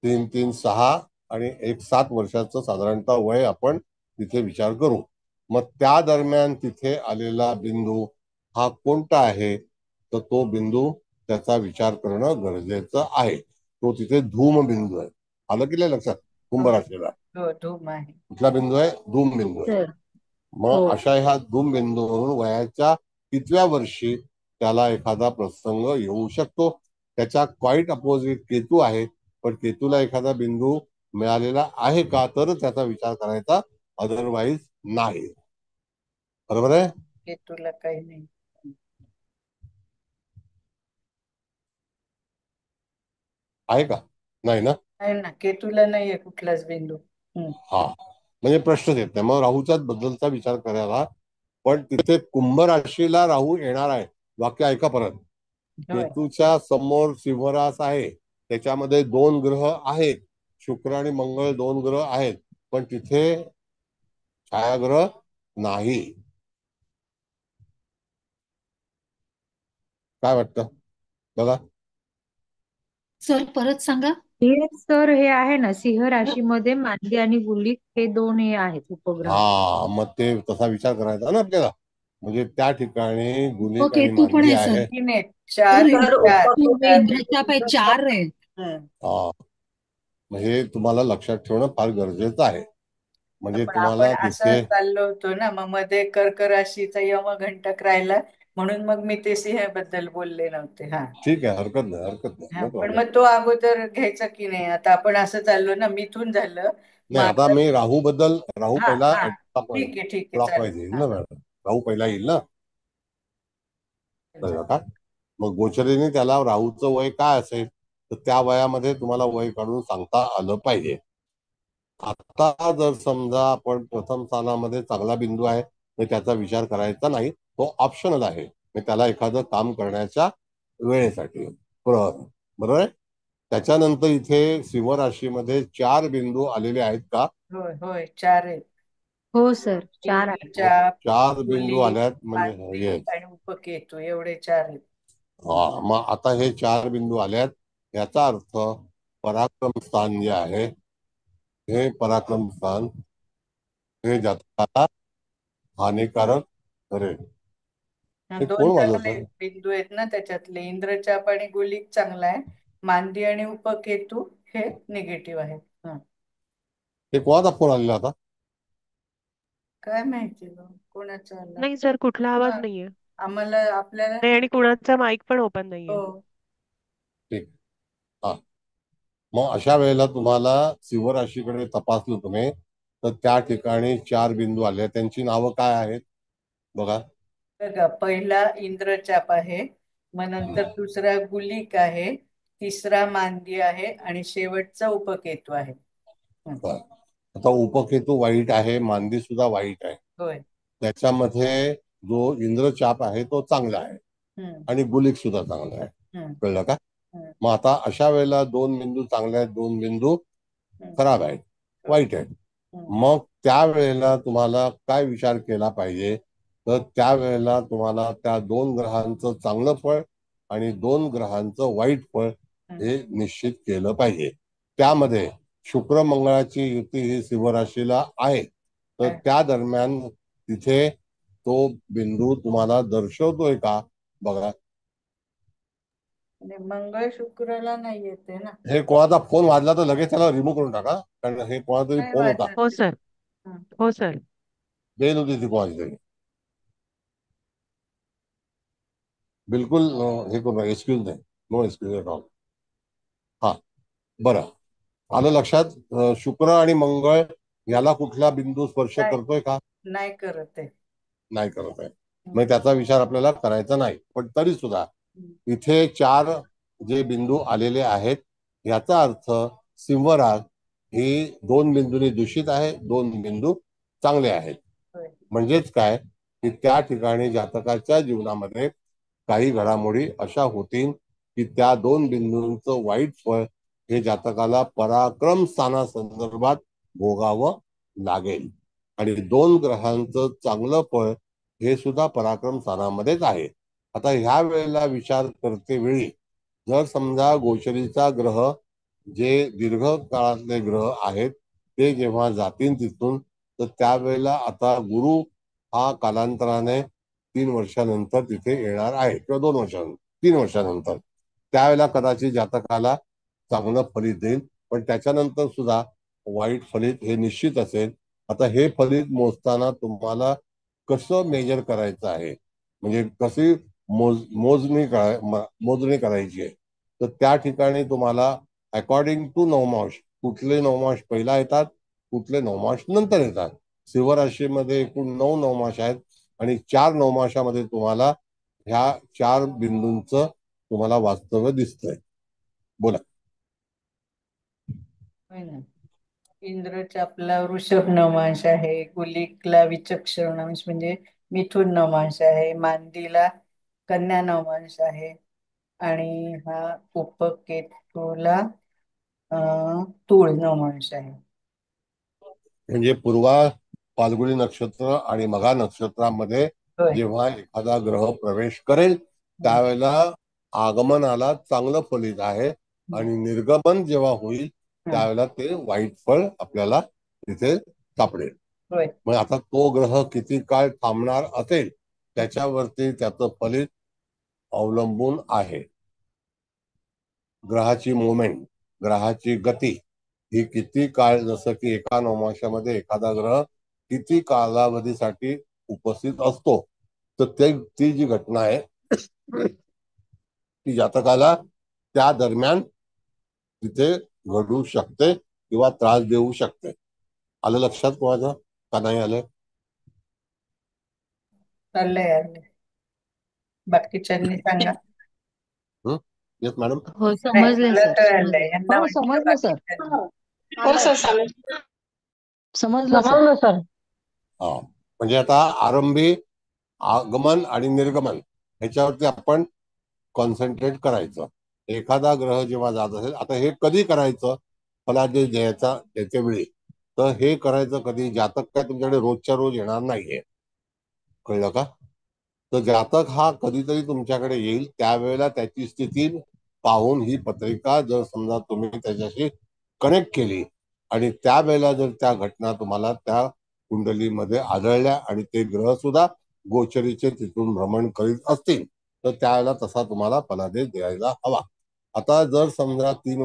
3 3 6 आणि 1 7 वर्षाचं साधारणतः वय आपण तिथे विचार करू. मग त्या दरम्यान तिथे आलेला बिंदू हा कोणता आहे, तर तो बिंदू त्याचा विचार करणं गरजेचं आहे. तो तिथे धूम बिंदू आहे. आलं की नाही लक्षात? कुंभ राशीला धूम आहे. कुठला बिंदू आहे? धूम बिंदू आहे. मग अशा ह्या धूम बिंदूवरून वयाच्या कितव्या वर्षी त्याला एखादा प्रसंग येऊ शकतो. त्याच्या क्वाईट अपोजिट केतू आहे, पण केतूला एखादा बिंदू मिळालेला आहे का तरच त्याचा विचार करायचा, अदरवाईज नाही. बरोबर आहे. केतूला काही नाही आहे का? नाही ना. आहे ना, केतूला नाहीये कुठलाच बिंदू. हा, म्हणजे प्रश्नच येत नाही. मग राहूच्याच बद्दलचा विचार करायला. पण तिथे कुंभ राशीला राहू येणार आहे. वाक्य ऐका परत. केतूच्या समोर सिंहरास आहे, त्याच्यामध्ये 2 ग्रह आहेत, शुक्र आणि मंगळ 2 ग्रह आहेत, पण तिथे छायाग्रह नाही. काय वाटतं बघा? सर परत सांगा. हे सर हे आहे ना सिंह राशीमध्ये मांदी आणि गुल्ली हे 2 हे आहेत उपग्रह. हा, मग ते तसा विचार करायचा ना आपल्याला. म्हणजे त्या ठिकाणी गुलिक आणि केतू पण मांदी आहे सर. आहे. 4 इंद्राच्या पाय 4 आहे. हा, म्हणजे तुम्हाला लक्षात ठेवणं फार गरजेचं आहे. म्हणजे पण तुम्हाला आपण असं तिथे चाललो होतो ना, मग मध्ये कर्क राशीचा यमघंटक राहिला म्हणून मग मी ते सिंहाबद्दल बोलले नव्हते. हा ठीक आहे, हरकत नाही, हरकत नाही, हा नो पण प्रॉब्लेम. मग तो अगोदर घ्यायचा की नाही? आता आपण असं चाललो ना, मिथून झालं मग नाही, आता आता मी राहू हा पहिला हा ठीक आहे क्लॉकवाईज चालेल. येईल हा ना मॅडम, राहू पहिला येईल ना, कळलं चालेल. का? मग गोचरीने त्याला राहूचं वय काय असेल तर त्या वयामध्ये तुम्हाला वय काढून सांगता आलं पाहिजे. आता जर समजा आपण प्रथम स्थानामध्ये चांगला बिंदू आहे तर त्याचा विचार करायचा नाही, तो ऑप्शनल आहे. मग त्याला एखादं काम करण्याच्या वेळेसाठी बरोबर आहे. त्याच्यानंतर इथे सिंह राशीमध्ये 4 बिंदू आलेले आहेत का? होय होय 4 आहेत. हो सर, 4 आहे. मग चाप, 4 बिंदू कुली, आल्यात म्हणजे मांदी येस. आणि उपकेतू एवढे 4 आहेत. हा, मग आता हे 4 बिंदू आल्यात, याचा अर्थ पराक्रम स्थान जे आहे, हे पराक्रम स्थान हे जातकाला हानिकारक ठरेल. हा, हे 2 कोण चांगले वाजवत? बिंदू आहेत ना त्याच्यातले. इंद्रचाप आणि गुलिक चांगला आहे. मांदी आणि उपकेतू हे निगेटिव्ह आहेत. हा हे कोणाचा फोन आलेला आता? काय माहिती बा, कोणाचा आला? नाही सर, कुठला आवाज हा नाहीये. आम्हाला आपल्याला नाही, आणि कुणाचा माईक पण ओपन नाहीये. हो ठीक. हा, मग अशा वेळेला तुम्हाला सिंह राशीकडे तपासलं तुम्ही तर त्या ठिकाणी 4 बिंदू आले, त्यांची नावं काय आहेत बघा. बघा, पहिला इंद्रचाप आहे, मग नंतर दुसरा गुलिक आहे, तिसरा मांदी आहे आणि शेवटचा उपकेतू आहे. बरं. आता उपकेतू वाईट आहे, मांदी सुद्धा वाईट आहे. होय. त्याच्यामध्ये जो इंद्रचाप आहे तो चांगला आहे हम्म आणि गुलिक सुद्धा चांगला आहे, हम्म कळलं का? हम्म मग आता अशा वेळेला 2 बिंदू चांगले आहेत, 2 बिंदू हम्म खराब आहेत, वाईट आहेत. हम्म मग त्यावेळेला तुम्हाला काय विचार केला पाहिजे तर त्यावेळेला तुम्हाला त्या 2 ग्रहांचं चांगलं फळ आणि 2 ग्रहांचं वाईट फळ हे निश्चित केलं पाहिजे. त्यामध्ये शुक्र मंगळाची युती ही सिंह राशीला आहे, तर त्या दरम्यान तिथे तो बिंदू तुम्हाला दर्शवतोय का बघा. आणि मंगळ शुक्रला नाही येते ना. हे कोणाचा फोन वाजला तर लगेच त्याला रिमूव्ह करून टाका, कारण हे कोणाचा तरी नाही फोन होता, वाजत. हो सर. हं. हो सर. बेल होती ती कोणाची तरी. बिलकुल हे करू नका, एक्सक्यूज नाही, नो एक्सक्यूज एट ऑल. हा, बरं, आलं लक्षात. शुक्र आणि मंगळ याला कुठला बिंदू स्पर्श नाही करतोय का? नाही करत आहे. नाही करत आहे. मग त्याचा विचार आपल्याला करायचा नाही. पण तरी सुद्धा इथे 4 जे बिंदू आलेले आहेत, याचा अर्थ सिंह रास ही 2 बिंदूंनी दूषित आहे, 2 बिंदू चांगले आहेत. होय. म्हणजेच काय की त्या ठिकाणी जातकाच्या जीवनामध्ये काही घडामोडी अशा होतील की त्या 2 बिंदूंचं वाईट फळ हे जातकाला पराक्रम स्थानासंदर्भात भोगावं लागेल. आणि 2 ग्रहांचं चांगलं फळ हे सुद्धा पराक्रम स्थानामध्येच आहे. आता ह्या वेळेला विचार करते वेळी जर समजा गोचरीचा ग्रह जे दीर्घ काळातले ग्रह आहेत ते जेव्हा जातील तिथून, तर त्यावेळेला आता गुरु हा कालांतराने 3 वर्षानंतर तिथे येणार आहे, किंवा 2 वर्षानंतर, 3 वर्षानंतर. त्यावेळेला कदाचित जातकाला चांगलं फलित देईल, पण त्याच्यानंतर सुद्धा वाईट फलित हे निश्चित असेल. आता हे फलित मोजताना तुम्हाला कसं मेजर करायचं आहे, म्हणजे कशी मोजणी करायची आहे, तर त्या ठिकाणी तुम्हाला अकॉर्डिंग टू नवमांश, कुठले नवमांश पहिला येतात, कुठले नवमांश नंतर येतात. सिंह राशीमध्ये एकूण 9 नवमांश आहेत आणि 4 नवमांशामध्ये तुम्हाला ह्या 4 बिंदूंचं तुम्हाला वास्तव्य दिसतंय. बोला. होय ना. इंद्रचापला वृषभ नवमांश आहे, गुलिकला विचक्षण नवमांश म्हणजे मिथुन नवमांश आहे, मांदीला कन्या नवमांश आहे आणि हा उपकेतूला तूळ नवमांश आहे. म्हणजे पूर्वा फाल्गुनी नक्षत्र आणि मघा नक्षत्रामध्ये होय. जेव्हा एखादा ग्रह प्रवेश करेल त्यावेळेला आगमनाला चांगलं फलित आहे आणि निर्गमन जेव्हा होईल त्यावेळेला ते वाईट फळ आपल्याला तिथे सापडेल. होय. मग आता तो ग्रह किती काळ थांबणार असेल त्याच्यावरती त्याचं फलित अवलंबून आहे. ग्रहाची मुवमेंट, ग्रहाची गती ही किती काळ, जसं की एका नवमांशामध्ये एखादा ग्रह किती कालावधीसाठी उपस्थित असतो तर ती जी घटना आहे ती जातकाला त्या दरम्यान तिथे घडू शकते किंवा त्रास देऊ शकते. आलं लक्षात कोणाचं का नाही आलं? आलंय. बाकीच्यांनी सांगा. Yes madam. हो, नाही, समजले मला सर, तर समजले. आलंय, यांना हो वाटतं समजलं सर. बाकीच्यांनी. हो सर चालेल. समजलं सर. समजलं सर. हा, म्हणजे आता आरंभी आगमन आणि निर्गमन ह्याच्यावरती आपण कॉन्सन्ट्रेट करायचं. एखादा ग्रह जेव्हा जात असेल, आता हे कधी करायचं फलादेश द्यायच्या वेळी, तर हे करायचं कधी? जातक काय तुमच्याकडे रोजच्या रोज येणार नाहीये, कळलं का? तर जातक हा कधीतरी तुमच्याकडे येईल, त्यावेळेला त्याची स्थिती पाहून ही पत्रिका जर समजा तुम्ही त्याच्याशी कनेक्ट केली आणि त्यावेळेला जर त्या घटना तुम्हाला त्या कुंडलीमध्ये आढळल्या आणि ते ग्रह सुद्धा गोचरीचे तिथून भ्रमण करीत असतील, तर त्यावेळेला तसा तुम्हाला फलादेश द्यायला हवा. आता जर समजा 3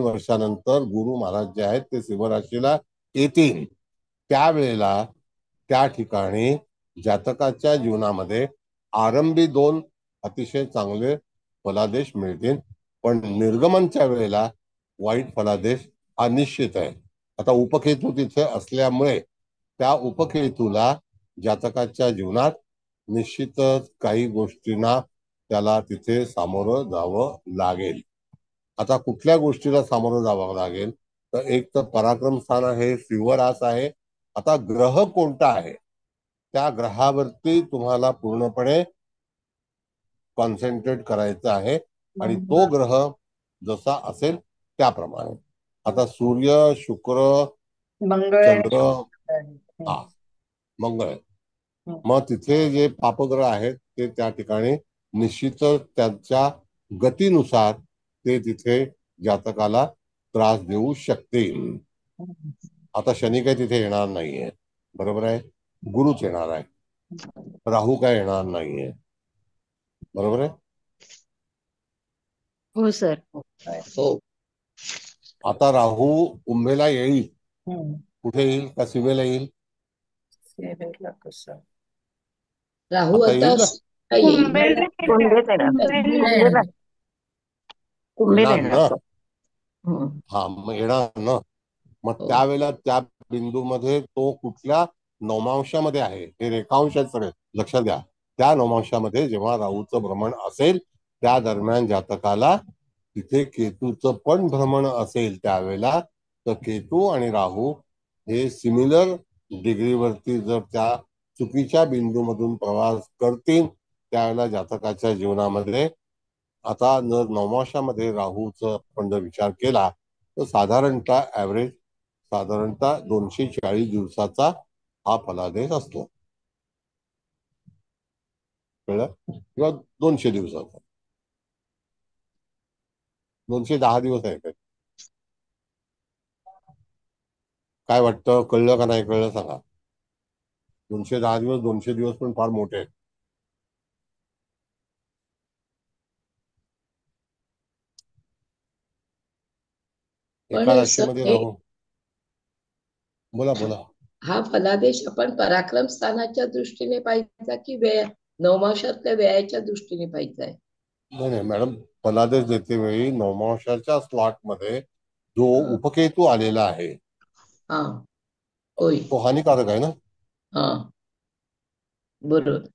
वर्षानंतर गुरु महाराज जे आहेत ते सिंह राशीला येतील, त्यावेळेला त्या ठिकाणी जातकाच्या जीवनामध्ये आरंभी 2 अतिशय चांगले फलादेश मिळतील, पण निर्गमनच्या वेळेला वाईट फलादेश हा निश्चित आहे. आता उपकेतू तिथे असल्यामुळे त्या उपकेतूला जातकाच्या जीवनात निश्चितच काही गोष्टींना त्याला तिथे सामोरं जावं लागेल. आता कुठल्या गोष्टीला सामोरं जावं लागेल? तर एक तर पराक्रम स्थान आहे, सिंह रास आहे. आता ग्रह कोणता आहे त्या ग्रहावरती तुम्हाला पूर्णपणे कॉन्सन्ट्रेट करायचं आहे आणि तो ग्रह जसा असेल त्याप्रमाणे. आता सूर्य, शुक्र, मंगळ चंद्र, आणि हा मंगळ आहे. मग तिथे जे पापग्रह आहेत ते त्या ठिकाणी निश्चितच त्यांच्या गतीनुसार ते तिथे जातकाला त्रास देऊ शकतील. आता शनी काही तिथे येणार नाहीये, बरोबर आहे, गुरुच येणार आहे. राहू काय येणार नाहीये, बरोबर आहे. हो सर. हो. आता राहू कुंभेला येईल, हम्म. कुठे येईल? का सीमेला येईल? सेवेला कसं राहू आता आता येईल ना? येईल. कुंभेला कुंभेत येणार. कुंभेला कुंभेत येणार येणार ना? तो. हम्म. हा, मग येणार ना. मग हो. त्यावेळेला त्या बिंदूमध्ये तो कुठल्या नवमांशामध्ये आहे, हे रेखांश आहेत सगळे, लक्षात द्या. त्या नवमांशामध्ये जेव्हा राहूचं भ्रमण असेल त्या दरम्यान जातकाला तिथे केतूचं पण भ्रमण असेल त्यावेळेला, तर केतू आणि राहू हे सिमिलर डिग्रीवरती जर त्या चुकीच्या बिंदूमधून प्रवास करतील त्यावेळेला जातकाच्या जीवनामध्ये, आता जर नवमांशामध्ये राहूचा आपण जर विचार केला तर साधारणतः ऍव्हरेज 240 दिवसाचा हा फलादेश असतो, कळलं? किंवा 200 दिवसाचा, 210 दिवस आहे काय? काय वाटतं, कळलं का नाही कळलं सांगा? 210 दिवस, 200 दिवस पण फार मोठे आहेत. एका पण सर राशीमध्ये राहू, बोला बोला. हा फलादेश आपण पराक्रम स्थानाच्या दृष्टीने पाहिजे की नवमाशातल्या व्ययाच्या दृष्टीने पाहिजे? नाही नाही मॅडम, फलादेश देते वेळी नवमांशाच्या स्लॉट मध्ये जो उपकेतू आलेला आहे हा, होय. तो हानिकारक आहे ना. हा, बरोबर.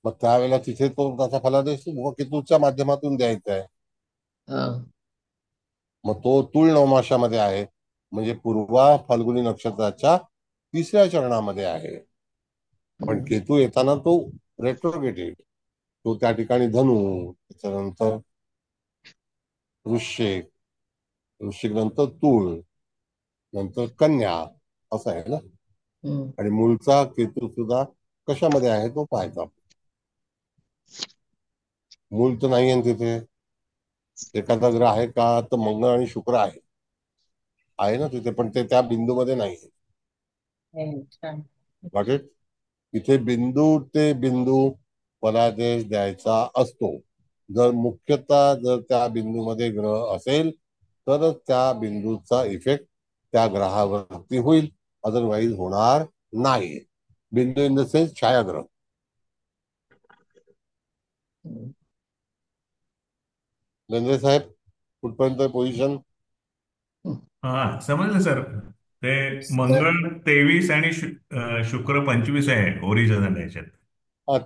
मग त्यावेळेला तिथे तो त्याचा फलादेश उपकेतूच्या माध्यमातून द्यायचा आहे. हा, मग तो तुळ नवमाशामध्ये आहे, म्हणजे पूर्वा फाल्गुनी नक्षत्राच्या 3ऱ्या चरणामध्ये आहे. पण केतू येताना तो रेट्रोगेटेड, तो त्या ठिकाणी धनु, त्याच्यानंतर वृश्चिक, वृश्चिक नंतर तूळ, नंतर कन्या, असं आहे ना. आणि मूळचा केतू सुद्धा कशामध्ये आहे तो पाहायचा. मूळ तर नाही आहे तिथे. एखादा ग्रह आहे का, तर मंगळ आणि शुक्र आहे ना तिथे, पण ते त्या बिंदूमध्ये नाही. Got it? इथे बिंदू ते बिंदू फलादेश द्यायचा असतो. जर मुख्यतः जर त्या बिंदूमध्ये ग्रह असेल तर त्या बिंदूचा इफेक्ट त्या ग्रहावरती होईल, अदरवाईज होणार नाही. बिंदू इन द सेन्स छायाग्रह. लेंद्रे साहेब, कुठपर्यंत पोझिशन? हा, समजलं सर. ते सर, मंगळ 23 आणि शुक्र 25 आहे ओरिजिनल याच्यात.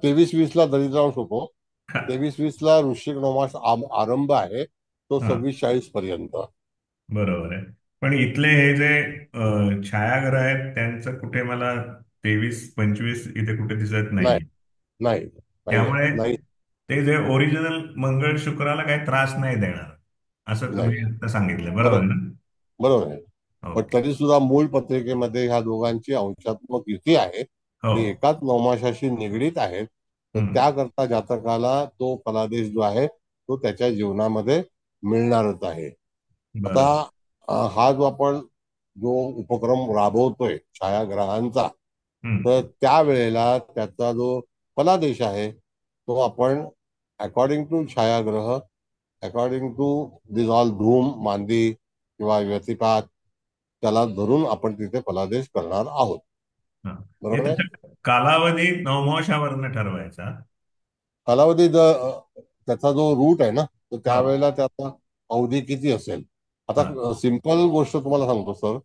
23-20 दरिद्रांश होतो. 23-20 वृश्चिक नवमास आरंभ आहे, तो हा, 26-40 पर्यंत. बरोबर आहे. पण इथले हे जे छायाग्रह आहेत त्यांचं कुठे मला 23-25 इथे कुठे दिसत नाही, नाही. नाही, नाही आहे, त्यामुळे नाही, ते जे ओरिजिनल मंगळ शुक्राला काही त्रास नाही देणार असं नाही. तुम्ही आता सांगितलं, बरोबर बरोबर, आहे ना? बरोबर आहे. पण ओके. तरी सुद्धा मूळ पत्रिकेमध्ये ह्या दोघांची अंशात्मक युती आहे हो. आणि एकाच नवमाशाशी निगडीत आहेत. तर हम्म. त्याकरता जातकाला तो फलादेश जो आहे तो त्याच्या जीवनामध्ये मिळणारच आहे. आता बरोबर. हा जो आपण जो उपक्रम राबवतोय छायाग्रहांचा, हम्म. तर त्यावेळेला त्याचा जो फलादेश आहे तो आपण अकॉर्डिंग टू छायाग्रह, अकॉर्डिंग टू दिस ऑल धूम, मांदी किंवा व्यतिपात, त्याला धरून आपण तिथे फलादेश करणार आहोत. हा. हे बरोबर आहे. त्याचा कालावधी नवमाशावरनं ठरवायचा. कालावधी त्याचा जो रूट आहे ना, तर हो. त्यावेळेला त्याचा अवधी किती असेल. हा. आता सिंपल गोष्ट तुम्हाला सांगतो सर,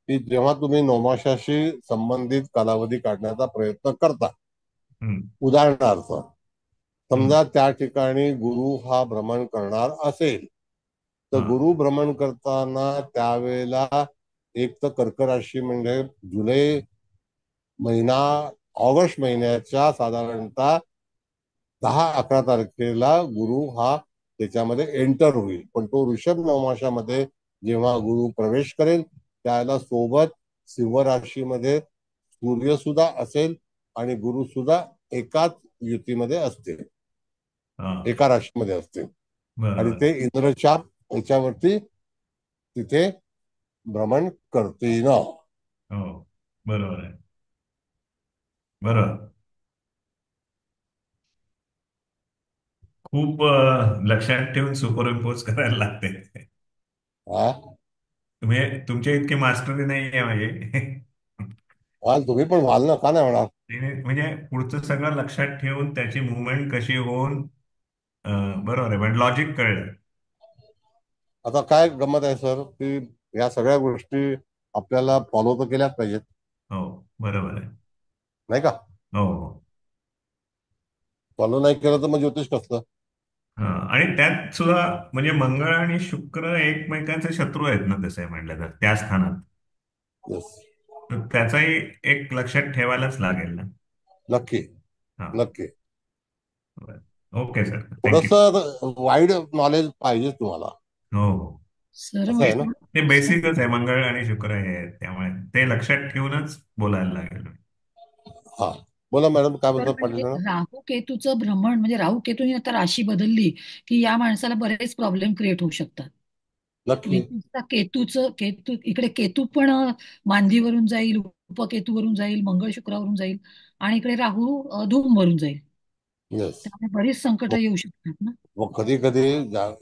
की जेव्हा तुम्ही नवमाशाशी संबंधित कालावधी काढण्याचा प्रयत्न करता, हम्म. उदाहरणार्थ हम्म. समजा त्या ठिकाणी गुरु हा भ्रमण करणार असेल, तर हा. गुरु भ्रमण करताना त्यावेळेला एक तर कर्क राशी म्हणजे जुलै महिना, ऑगस्ट महिन्याच्या साधारणतः 10-11 तारखेला गुरु हा त्याच्यामध्ये एंटर होईल. पण तो ऋषभ नवमाशामध्ये जेव्हा गुरु प्रवेश करेल त्याला सोबत सिंह राशीमध्ये सूर्य सुद्धा असेल आणि गुरु सुद्धा एकाच युतीमध्ये असतील, हा. एका राशीमध्ये असतील आणि बरोबर. ते इंद्रचाप याच्यावरती तिथे भ्रमण करतील. हो, बरोबर आहे. बरोबर. खूप लक्षात ठेवून सुपरइम्पोज करायला लागते. हा, तुमच्या इतके मास्टरी नाही आहे माझे. व्हाल तुम्ही पण, व्हाल ना, का नाही होणार. म्हणजे पुढचं सगळं लक्षात ठेवून त्याची मुवमेंट कशी होऊन बरोबर आहे, पण लॉजिक कळलं. आता काय गंमत आहे सर, की या सगळ्या गोष्टी आपल्याला फॉलो तर केल्याच पाहिजेत, हो, बरोबर आहे. नाही का. हो, हो. फॉलो नाही केलं तर मग ज्योतिष कसलं. हा, आणि त्यात सुद्धा म्हणजे मंगळ आणि शुक्र एकमेकांचे शत्रू आहेत ना, तसे म्हटलं तर त्या स्थानात. येस, तर त्याचाही एक लक्षात ठेवायलाच लागेल ना. नक्की, हा. नक्की. बरं. Okay sir, thank you. थोडस वाईड नॉलेज पाहिजे तुम्हाला, हो, हो. सर असं आहे ना. ते बेसिकच आहे, मंगळ आणि शुक्र हे आहेत, त्यामुळे ते लक्षात ठेवूनच बोलायला लागेल. हा, बोला मॅडम, काय तर बोलतात पाटील म्हणजे मॅडम. राहू केतूचं भ्रमण म्हणजे राहू केतूने आता राशी बदलली की या माणसाला बरेच प्रॉब्लेम क्रिएट होऊ शकतात. नक्की. विशेषतः केतू इकडे केतू पण मांदीवरून जाईल, उपकेतूवरून जाईल, मंगळ शुक्रावरून जाईल आणि इकडे राहू धूमवरून जाईल. येस. त्यामुळे बरीच संकट येऊ शकतात ना. मग कधी कधी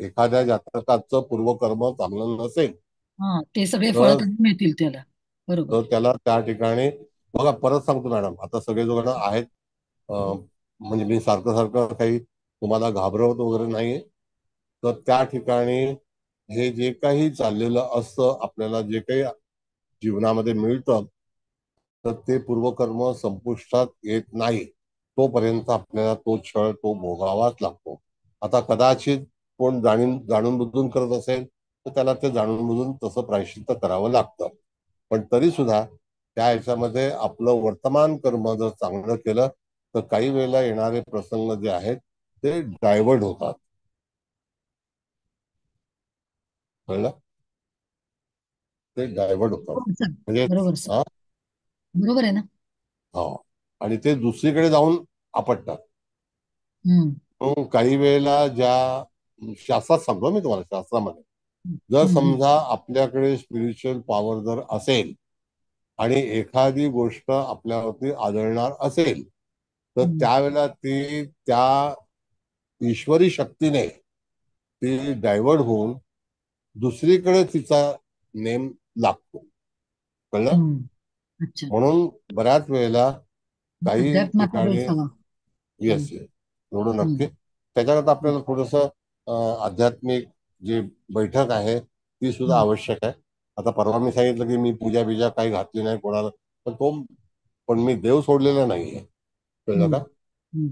एखाद्या जातकाचं पूर्वकर्म चांगलं नसेल हा, ते सगळे फळ तर मिळतील त्याला. बरोबर. तर त्याला त्या ठिकाणी, बघा परत सांगतो मॅडम, आता सगळेजण आहेत, म्हणजे मी सारखं सारखं काही तुम्हाला घाबरवत वगैरे नाहीये. तर त्या ठिकाणी हे जे काही चाललेलं असतं, आपल्याला जे काही जीवनामध्ये मिळतं, तर ते पूर्वकर्म संपुष्टात येत नाही तोपर्यंत आपल्याला तो छळ तो भोगावाच लागतो. आता कदाचित कोण जाणून बुजून करत असेल तर त्याला ते जाणून बुजून तसं प्रायश्चित्त करावं लागतं. पण तरी सुद्धा त्या ह्याच्यामध्ये आपलं वर्तमान कर्म जर चांगलं केलं तर काही वेळेला येणारे प्रसंग जे आहेत ते डायव्हर्ट होतात. कळलं, ते डायव्हर्ट होतात बरोबर सर. म्हणजे. बरोबर सर. हा, बरोबर आहे ना. हा, आणि ते दुसरीकडे जाऊन आपटतात. हम्म. मग काही वेळेला ज्या शास्त्रात सांगतो मी तुम्हाला, शास्त्रामध्ये जर हम्म. हम्म. समजा आपल्याकडे स्पिरिच्युअल पॉवर जर असेल आणि एखादी गोष्ट आपल्यावरती आदळणार असेल तर हम्म. त्यावेळेला ती त्या ईश्वरी शक्तीने ती डायव्हर्ट होऊन दुसरीकडे तिचा नेम लागतो. कळलं. हम्म. अच्छा. म्हणून बऱ्याच वेळेला काही अध्यात्माचा ठिकाणी हवा. येस येस एवढं हम्म. नक्की. त्याच्याकरता आपल्याला थोडस आध्यात्मिक जी बैठक आहे ती सुद्धा हम्म. आवश्यक आहे. आता परवा मी सांगितलं की मी पूजा बिजा काही घातली नाही कोणाला, पण मी देव सोडलेला नाहीये. कळलं हम्म. का? हम्म.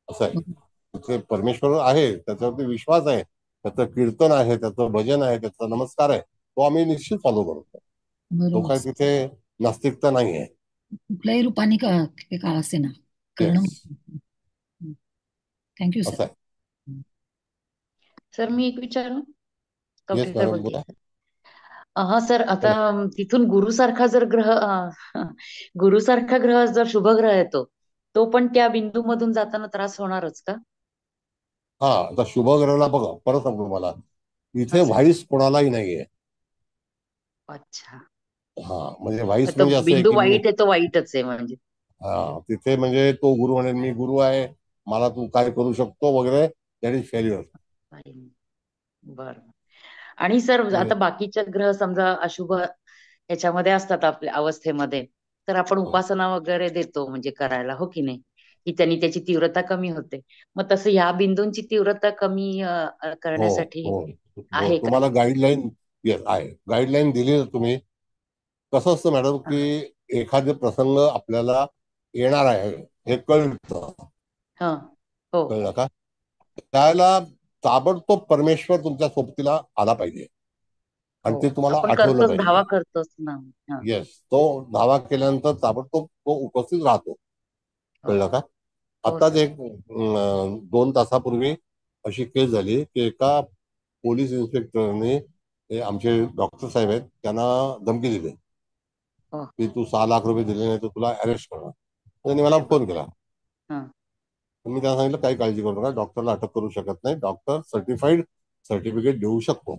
असं आहे. बरोबर. तिथे परमेश्वर आहे, त्याच्यावरती विश्वास आहे, त्याचं कीर्तन आहे, त्याचं भजन आहे, त्याचा नमस्कार आहे, तो आम्ही निश्चित फॉलो करतो. तो बरोबर. काय तिथे नास्तिकता नाही आहे. कुठल्याही रूपाने का असे ना येस, करणं. Thank you sir. असं आहे. सर मी एक विचारू? येस कवठेकर मॅडम, बोलते. बोला. हा सर, आता बोला. तिथून गुरुसारखा जर ग्रह गुरुसारखा ग्रह जर शुभ ग्रह येतो, तो पण त्या बिंदू मधून जाताना त्रास होणारच का? हा, आता शुभ ग्रहाला बघा, परत सांगतो तुम्हाला, हा इथे सर. व्हाईस कोणालाही नाहीये. अच्छा. हा, म्हणजे व्हाईस तो म्हणजे असं आहे बिंदू की मी, वाईट आहे, तो वाईटच आहे म्हणजे. हा तिथे म्हणजे तो गुरु म्हणेल मी गुरु आहे, मला तू काय करू शकतो वगैरे, दॅट इज फेल्युअर. बर. आणि सर आता बाकीचे ग्रह समजा अशुभ याच्यामध्ये असतात आपल्या अवस्थेमध्ये, तर आपण उपासना वगैरे देतो म्हणजे करायला, हो की नाही, की त्यांनी त्याची तीव्रता कमी होते. मग तसं ह्या बिंदूंची तीव्रता कमी हो करण्यासाठी हो हो, आहे का? तुम्हाला गाईडलाईन, येस आहे, गाईडलाईन दिली ना तुम्ही. कसं असतं मॅडम की एखादे प्रसंग आपल्याला येणार आहे हे कळतं. हा. हो. कळलं का? त्याला ताबडतोब परमेश्वर तुमच्या सोबतीला आला पाहिजे आणि हो, ते तुम्हाला आपण आठवलं करतोच, पाहिजे. धावा करतोच ना. हा. येस, तो धावा केल्यानंतर ताबडतोब तो उपस्थित राहतो. हो. कळलं का? हो आताच सर. एक 2 तासापूर्वी अशी केस झाली की एका पोलीस इन्स्पेक्टरने, हे आमचे डॉक्टर साहेब आहेत, त्यांना धमकी दिली हो. की तू 6 लाख रुपये दिले नाही तर तुला अरेस्ट करणार. त्यांनी मला अरे बाप. फोन केला. हा. तर मी त्यांना सांगितलं काही काळजी करू नका, डॉक्टरला अटक करू शकत नाही, डॉक्टर सर्टिफाईड सर्टिफिकेट देऊ शकतो.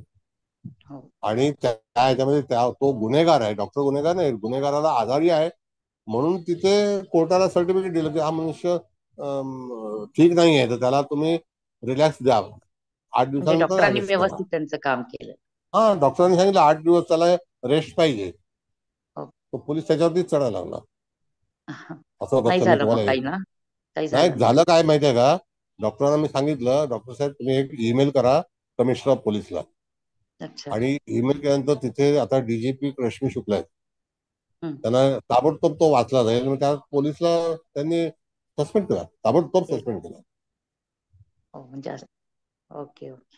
हो. आणि त्या ह्याच्यामध्ये तो गुन्हेगार आहे, डॉक्टर गुन्हेगार नाही, गुन्हेगाराला आजारी आहे म्हणून तिथे कोर्टाला सर्टिफिकेट दिलं की हा मनुष्य ठीक नाही आहे, तर त्याला तुम्ही रिलॅक्स द्या, 8 दिवसानंतर म्हणजे डॉक्टरांनी अरेस्ट करा. व्यवस्थित त्यांचं काम केलं. हा, डॉक्टरांनी सांगितलं 8 दिवस त्याला रेस्ट पाहिजे. हो. तो पोलीस त्याच्यावरतीच चढायला लागला. असं होत नाही असतं, मी झालं मग तुम्हाला काही ना, काही नाही झालं नाही. झालं काय माहितीये का, डॉक्टरांना मी सांगितलं डॉक्टर साहेब तुम्ही एक ईमेल करा कमिशनर ऑफ पोलीसला. अच्छा. आणि ईमेल केल्यानंतर तिथे आता डीजीपी रश्मी शुक्ला आहेत, हम्म. त्यांना ताबडतोब तो वाचला जाईल. मग त्या पोलीसला त्यांनी सस्पेंड केला, ताबडतोब केलं. सस्पेंड केला. हो म्हणजे ओके ओके,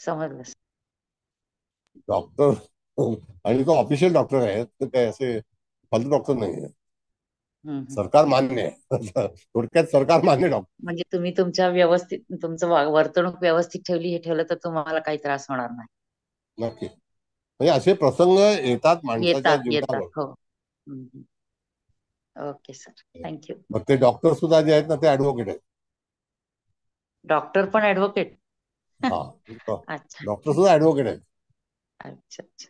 समजलं sir. डॉक्टर आणि तो ऑफिशियल डॉक्टर आहे, तर काय असे फालतू डॉक्टर नाही आहे. हम्म. सरकार मान्य आहे. थोडक्यात सरकार मान्य डॉक्टर. म्हणजे तुम्ही तुमच्या व्यवस्थित तुमचं वर्तणूक व्यवस्थित ठेवली, हे ठेवलं तर तुम्हाला काही त्रास होणार नाही. नक्की, म्हणजे असे प्रसंग येतात माणसाच्या येतात येतात. जीवनावर. हो. हम्म. Okay sir, thank you. मग ते डॉक्टर सुद्धा जे आहेत ना, ते ऍडव्होकेट आहेत. डॉक्टर पण ऍडव्होकेट? हा, अच्छा डॉक्टर सुद्धा ऍडव्होकेट आहेत. अच्छा अच्छा.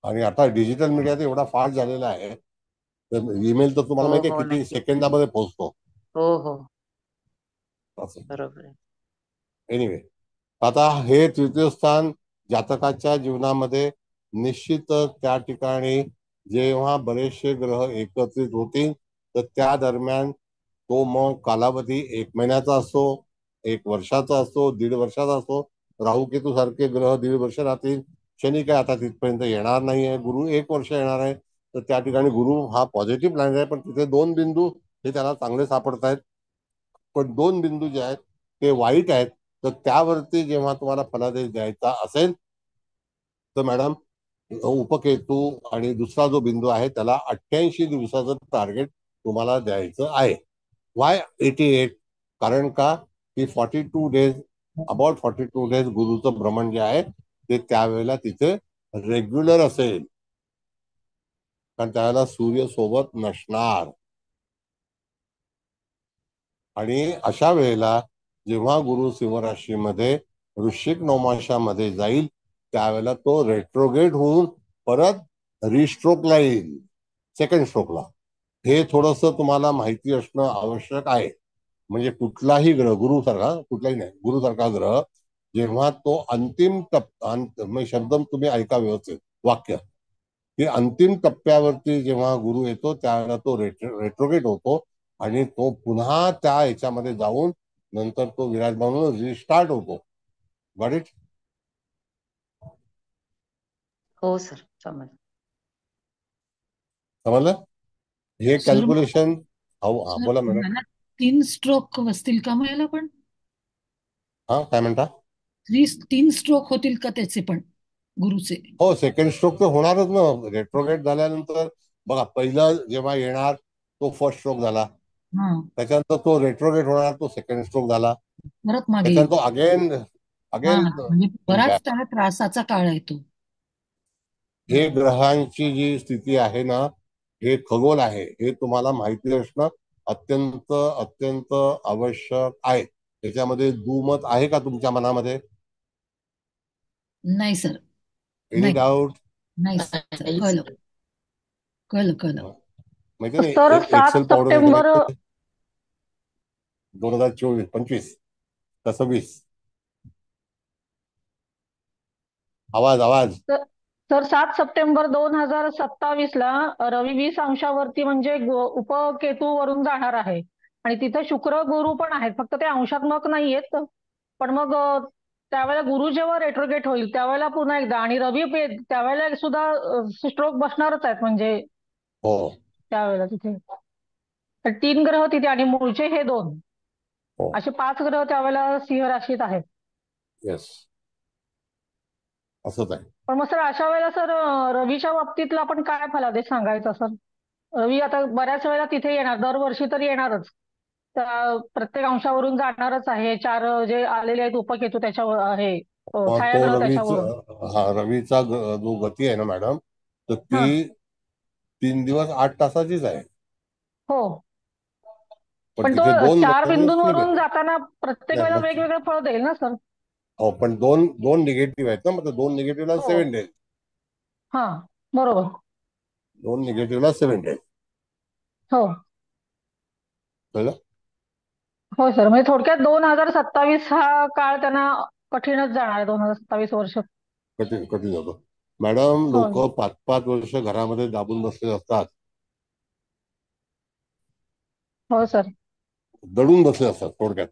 आणि आता डिजिटल मीडिया तर एवढा फास्ट झालेला आहे, तर ईमेल तर तुम्हाला हो माहिती आहे हो, किती नक्की. सेकंदामध्ये पोहोचतो. हो हो, असं बरोबर आहे. एनिवे, आता हे तृतीय स्थान जातकाच्या जीवनामध्ये निश्चितच त्या ठिकाणी जेव्हा बरेचसे ग्रह एकत्रित होतील तर त्या दरम्यान तो मग कालावधी 1 महिन्याचा असो, 1 वर्षाचा असो, 1.5 वर्षाचा असो. राहू केतू सारखे ग्रह 1.5 वर्ष राहतील. शनी काय आता तिथपर्यंत येणार नाहीये, गुरु 1 वर्ष येणार आहे. तर त्या ठिकाणी गुरु हा पॉझिटिव्ह प्लॅनेट आहे, पण तिथे 2 बिंदू हे त्याला चांगले सापडत आहेत. पण 2 बिंदू जे आहेत ते वाईट आहेत. तर त्यावरती जेव्हा तुम्हाला फलादेश द्यायचा असेल तर मॅडम, उपकेतू आणि दुसरा जो बिंदू आहे त्याला 88 दिवसाचं टार्गेट तुम्हाला द्यायचं आहे. वाय 88? कारण का की 42 डेज, अबाउट 42 डेज गुरुचं भ्रमण जे आहे ते त्यावेळेला तिथे रेग्युलर असेल, कारण त्यावेळेला सूर्य सोबत नसणार. आणि अशा वेळेला जेव्हा गुरु सिंह राशीमध्ये वृश्चिक नवमाशामध्ये जाईल त्यावेळेला तो रेट्रोगेट होऊन परत रिस्ट्रोकला येईल, सेकंड स्ट्रोकला. हे थोडस तुम्हाला माहिती असणं आवश्यक आहे. म्हणजे कुठलाही ग्रह, गुरुसारखा कुठलाही नाही, गुरुसारखा ग्रह जेव्हा तो अंतिम म्हणजे शब्द तुम्ही ऐका व्यवस्थित, वाक्य की अंतिम टप्प्यावरती जेव्हा गुरु येतो त्यावेळेला तो रेट्रोगेट होतो आणि तो पुन्हा त्या ह्याच्यामध्ये जाऊन नंतर तो विराजमान होऊन रिस्टार्ट होतो. Got it? हो सर, समज. समजलं? हे सर कॅल्क्युलेशन. हा सर बोला मॅडम. मला 3 स्ट्रोक बसतील का मग याला पण? हा काय म्हणता? 3 स्ट्रोक होतील का त्याचे पण गुरुचे? हो, सेकंड स्ट्रोक तर होणारच ना. रेट्रोगेट झाल्यानंतर बघा, पहिला जेव्हा येणार तो फर्स्ट स्ट्रोक झाला, हा, त्याच्यानंतर तो रेट्रोगेट होणार, तो सेकंड स्ट्रोक झाला, परत मागे येईल. त्याच्यानंतर अगेन हा, अगेन म्हणजे बराच त्याला त्रासाचा काळ आहे तो. हे ग्रहांची जी स्थिती आहे ना, हे खगोल आहे, हे तुम्हाला माहिती असणं अत्यंत अत्यंत आवश्यक आहे. त्याच्यामध्ये दुमत आहे का तुमच्या मनामध्ये? नाही सर, एनी नाही डाऊट? नाही सर, नाही कळलं सर. कळलं कळलं. माहिती नाही, सर सात एक्सेल पावडर वगैरे सप्टेंबर माहिती? 2024-25 का 26? आवाज आवाज. सर 7 सप्टेंबर 2027 ला रवी 20 अंशावरती म्हणजे उपकेतू वरून जाणार आहे आणि तिथे शुक्र गुरु पण आहेत, फक्त ते अंशात्मक नाहीयेत. पण मग त्यावेळेला गुरु जेव्हा रेट्रोगेट होईल त्यावेळेला पुन्हा एकदा आणि रवी त्यावेळेला सुद्धा स्ट्रोक बसणारच आहेत म्हणजे हो त्यावेळेला तिथे तर 3 ग्रह तिथे आणि मूळचे हे 2 हो. असे 5 ग्रह त्यावेळेला सिंह राशीत आहेत. येस, असंच आहे. पण मग सर अशा वेळेला सर रवीच्या बाबतीतला आपण काय फलादेश सांगायचा सर? रवी आता बऱ्याच वेळेला तिथे येणार, दरवर्षी तर येणारच, प्रत्येक अंशावरून जाणारच आहे. 4 जे आलेले आहेत उपकेतू त्याच्यावर आहे, पण तो छायाग्रह त्याच्यावरून. रवीचा जो गती आहे ना मॅडम, तर हा, ती 3 दिवस 8 तासाचीच आहे. हो. पण पण तो तिथे 2 4 मायनस फ्लिप बिंदूंवरून येते. जाताना प्रत्येक वेळेला वेगवेगळं फळ देईल ना सर? हो, पण दोन दोन निगेटिव्ह आहेत ना, मग 2 निगेटिव्हला हो, 7 days. हा, बरोबर. 2 निगेटिव्हला 7 days. हो कळलं? हो सर, म्हणजे थोडक्यात 2027 हा काळ त्यांना कठीणच जाणार आहे, 2027 वर्ष. कठीण कठीण होतं मॅडम. हो लोक 5-5 वर्ष घरामध्ये दाबून बसले असतात, हो सर. दडून बसले असतात थोडक्यात.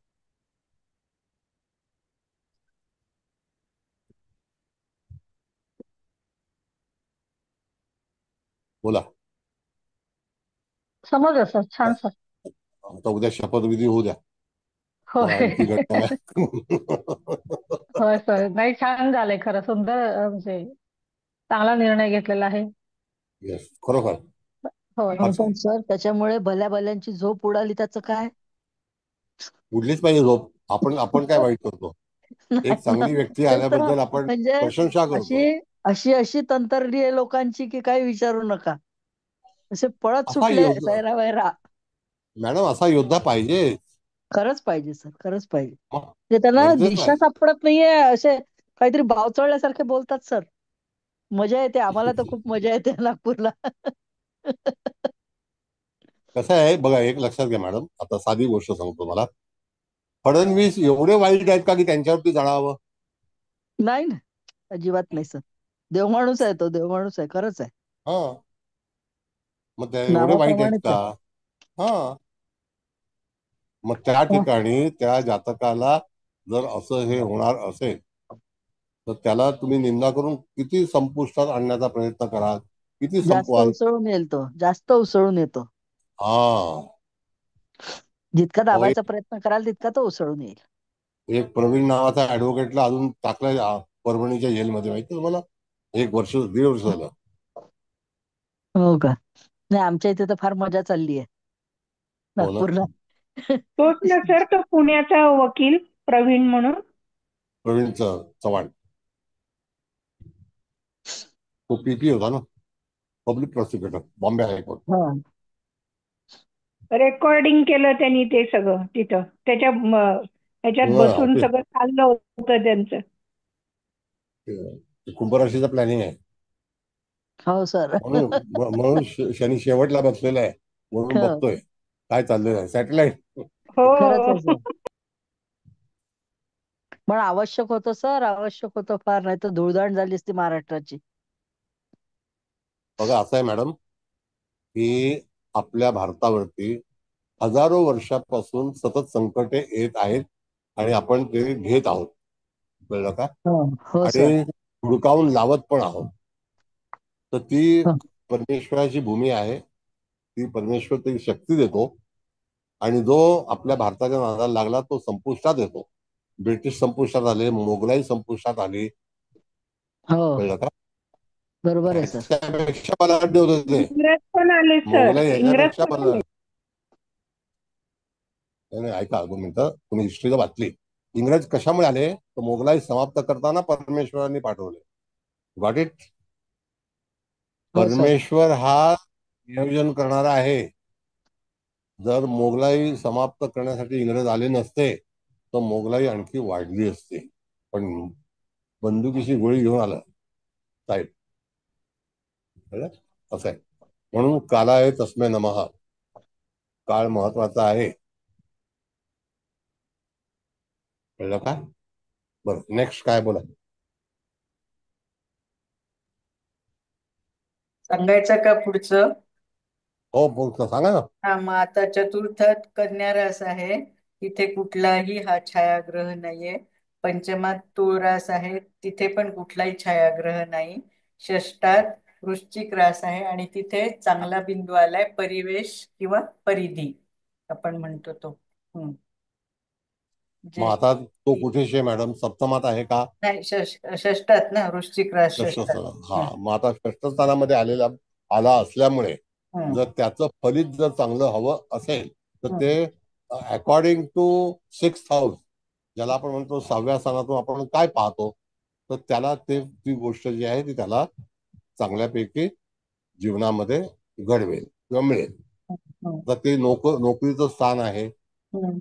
बोला. समजलं सर, छान सर. आता उद्या शपथविधी होऊ द्या, जरा होय. आणखी घट्ट नाही. होय सर, नाही छान झालंय खरं, सुंदर म्हणजे चांगला निर्णय घेतलेला आहे. येस, खरोखर होय. हो, हाच आहे. पण सर त्याच्यामुळे भल्या भल्यांची झोप उडाली त्याचं काय? उडलीच पाहिजे झोप. आपण आपण काय वाईट करतो? एक नाही ना, चांगली व्यक्ती तेच तर आल्याबद्दल आपण म्हणजे प्रशंसा अशी करतो. अशी अशी तंत्रज्ञ आहे लोकांची की काही विचारू नका. असे पळत असा सुटले योद्धा सैरा वैरा. मॅडम, असा योद्धा पाहिजे. खरंच पाहिजे सर, खरंच पाहिजे. मग म्हणजे त्यांना गरजेचं दिशा आहे. सापडत नाहीये, असे काहीतरी बावचळल्यासारखे बोलतात सर. मजा येते, आम्हाला तर खूप मजा येते नागपूरला. कसं आहे बघा, एक लक्षात घ्या मॅडम, आता साधी गोष्ट सांगतो मला. फडणवीस एवढे वाईट आहेत का की त्यांच्यावरती जाणावं? नाही ना, अजिबात नाही सर. देवमाणूस आहे तो, देवमाणूस आहे, खरंच आहे. हा, मग ते एवढे वाईट आहेत नावाप्रमाणेच का? आहे. हा, मग त्या हो. ठिकाणी त्या जातकाला जर असं हे होणार असेल तर त्याला तुम्ही निंदा करून किती संपुष्टात आणण्याचा प्रयत्न कराल, किती जास्त संपवाल? उसळून येईल तो, जास्त उसळून येतो. हा. जितका अहो, दाबायचा प्रयत्न कराल तितका तो उसळून येईल. एक प्रवीण नावाचा ऍडव्होकेटला अजून टाकलाय परभणीच्या जेलमध्ये, माहिती तुम्हाला? 1 वर्ष 1.5 वर्ष झालं. हो का? नाही, आमच्या इथे तर फार मजा चालली आहे हो ना. नागपूरला. तोच ना सर, तो पुण्याचा वकील प्रवीण म्हणून. प्रवीण चव्हाण, तो पीपी होता ना, पब्लिक प्रोसिक्युटर, बॉम्बे हायकोर्ट. हा. रेकॉर्डिंग केलं त्यांनी ते सगळं तिथं त्याच्या ह्याच्यात बसून ऑफिस सगळं चाललं होतं त्यांचं. कुंभराशीचं प्लॅनिंग आहे. हो सर. म्हणून शनी शेवटला बसलेला आहे, म्हणून हो, बघतोय काय चाललेलं आहे. सॅटेलाइट. खरंच हो आहे सर. पण आवश्यक होतं सर, आवश्यक होतं फार, नाही तर धुळदाण झाली असती महाराष्ट्राची. बघा असं आहे मॅडम की आपल्या भारतावरती हजारो वर्षापासून सतत संकटे येत आहेत आणि आपण ते घेत आहोत, कळलं का? हो हो सर. आणि हुडकावून लावत पण आहोत. तर ती हो परमेश्वराची भूमी आहे, ती परमेश्वर ती शक्ती देतो आणि जो आपल्या भारताच्या नादाला लागला तो संपुष्टात येतो. ब्रिटिश संपुष्टात आले, मोगलाई संपुष्टात आली, हो, कळलं का? बरोबर आहे सर. ह्याच्यापेक्षा बलाढ्य होते ते. इंग्रज पण आले सर, मोगलाई इंग्रज ह्याच्यापेक्षा पण बलाढ्य. आले. नाही नाही, ऐका 2 मिनिटं, तुम्ही हिस्ट्रीला वाचली. इंग्रज कशामुळे आले? तर मोगलाई समाप्त करताना परमेश्वरांनी पाठवले. Got it? हो सर. परमेश्वर हा नियोजन करणारा आहे. जर मोगलाई समाप्त करण्यासाठी इंग्रज आले नसते तर मोगलाई आणखी वाढली असते. पण बंदुकीची गोळी घेऊन आलं साहेब, कळलं? असं आहे. म्हणून कालाय तस्मै नमः. काळ महत्वाचा आहे, कळलं का? बरं, नेक्स्ट काय बोला. सांगायचं का पुढचं? हो बोलतो, सांगा ना. हा, मग आता चतुर्थात कन्या रास आहे, तिथे कुठलाही हा छायाग्रह नाहीये. पंचमात तुळ रास आहे, तिथे पण कुठलाही छायाग्रह नाही. षष्टात वृश्चिक रास आहे आणि तिथे चांगला बिंदू आलाय, परिवेश किंवा परिधी आपण म्हणतो तो. मग जे आता तो कुठे मॅडम, सप्तमात आहे का? नाही, षष्टात ना, वृश्चिक रास षष्ठ षष्टात. स्थान. हा, मग आता षष्ठ स्थानामध्ये आला असल्यामुळे हम्म, जर त्याचं फलित जर चांगलं हवं असेल तर हम्म, ते अकॉर्डिंग टू 6th हाऊस, ज्याला आपण म्हणतो 6व्या स्थानातून आपण काय पाहतो, तर त्याला ती गोष्ट जी आहे ती त्याला चांगल्यापैकी जीवनामध्ये घडवेल किंवा मिळेल. हम्म, तर ते नोकरीचं स्थान आहे, हम्म.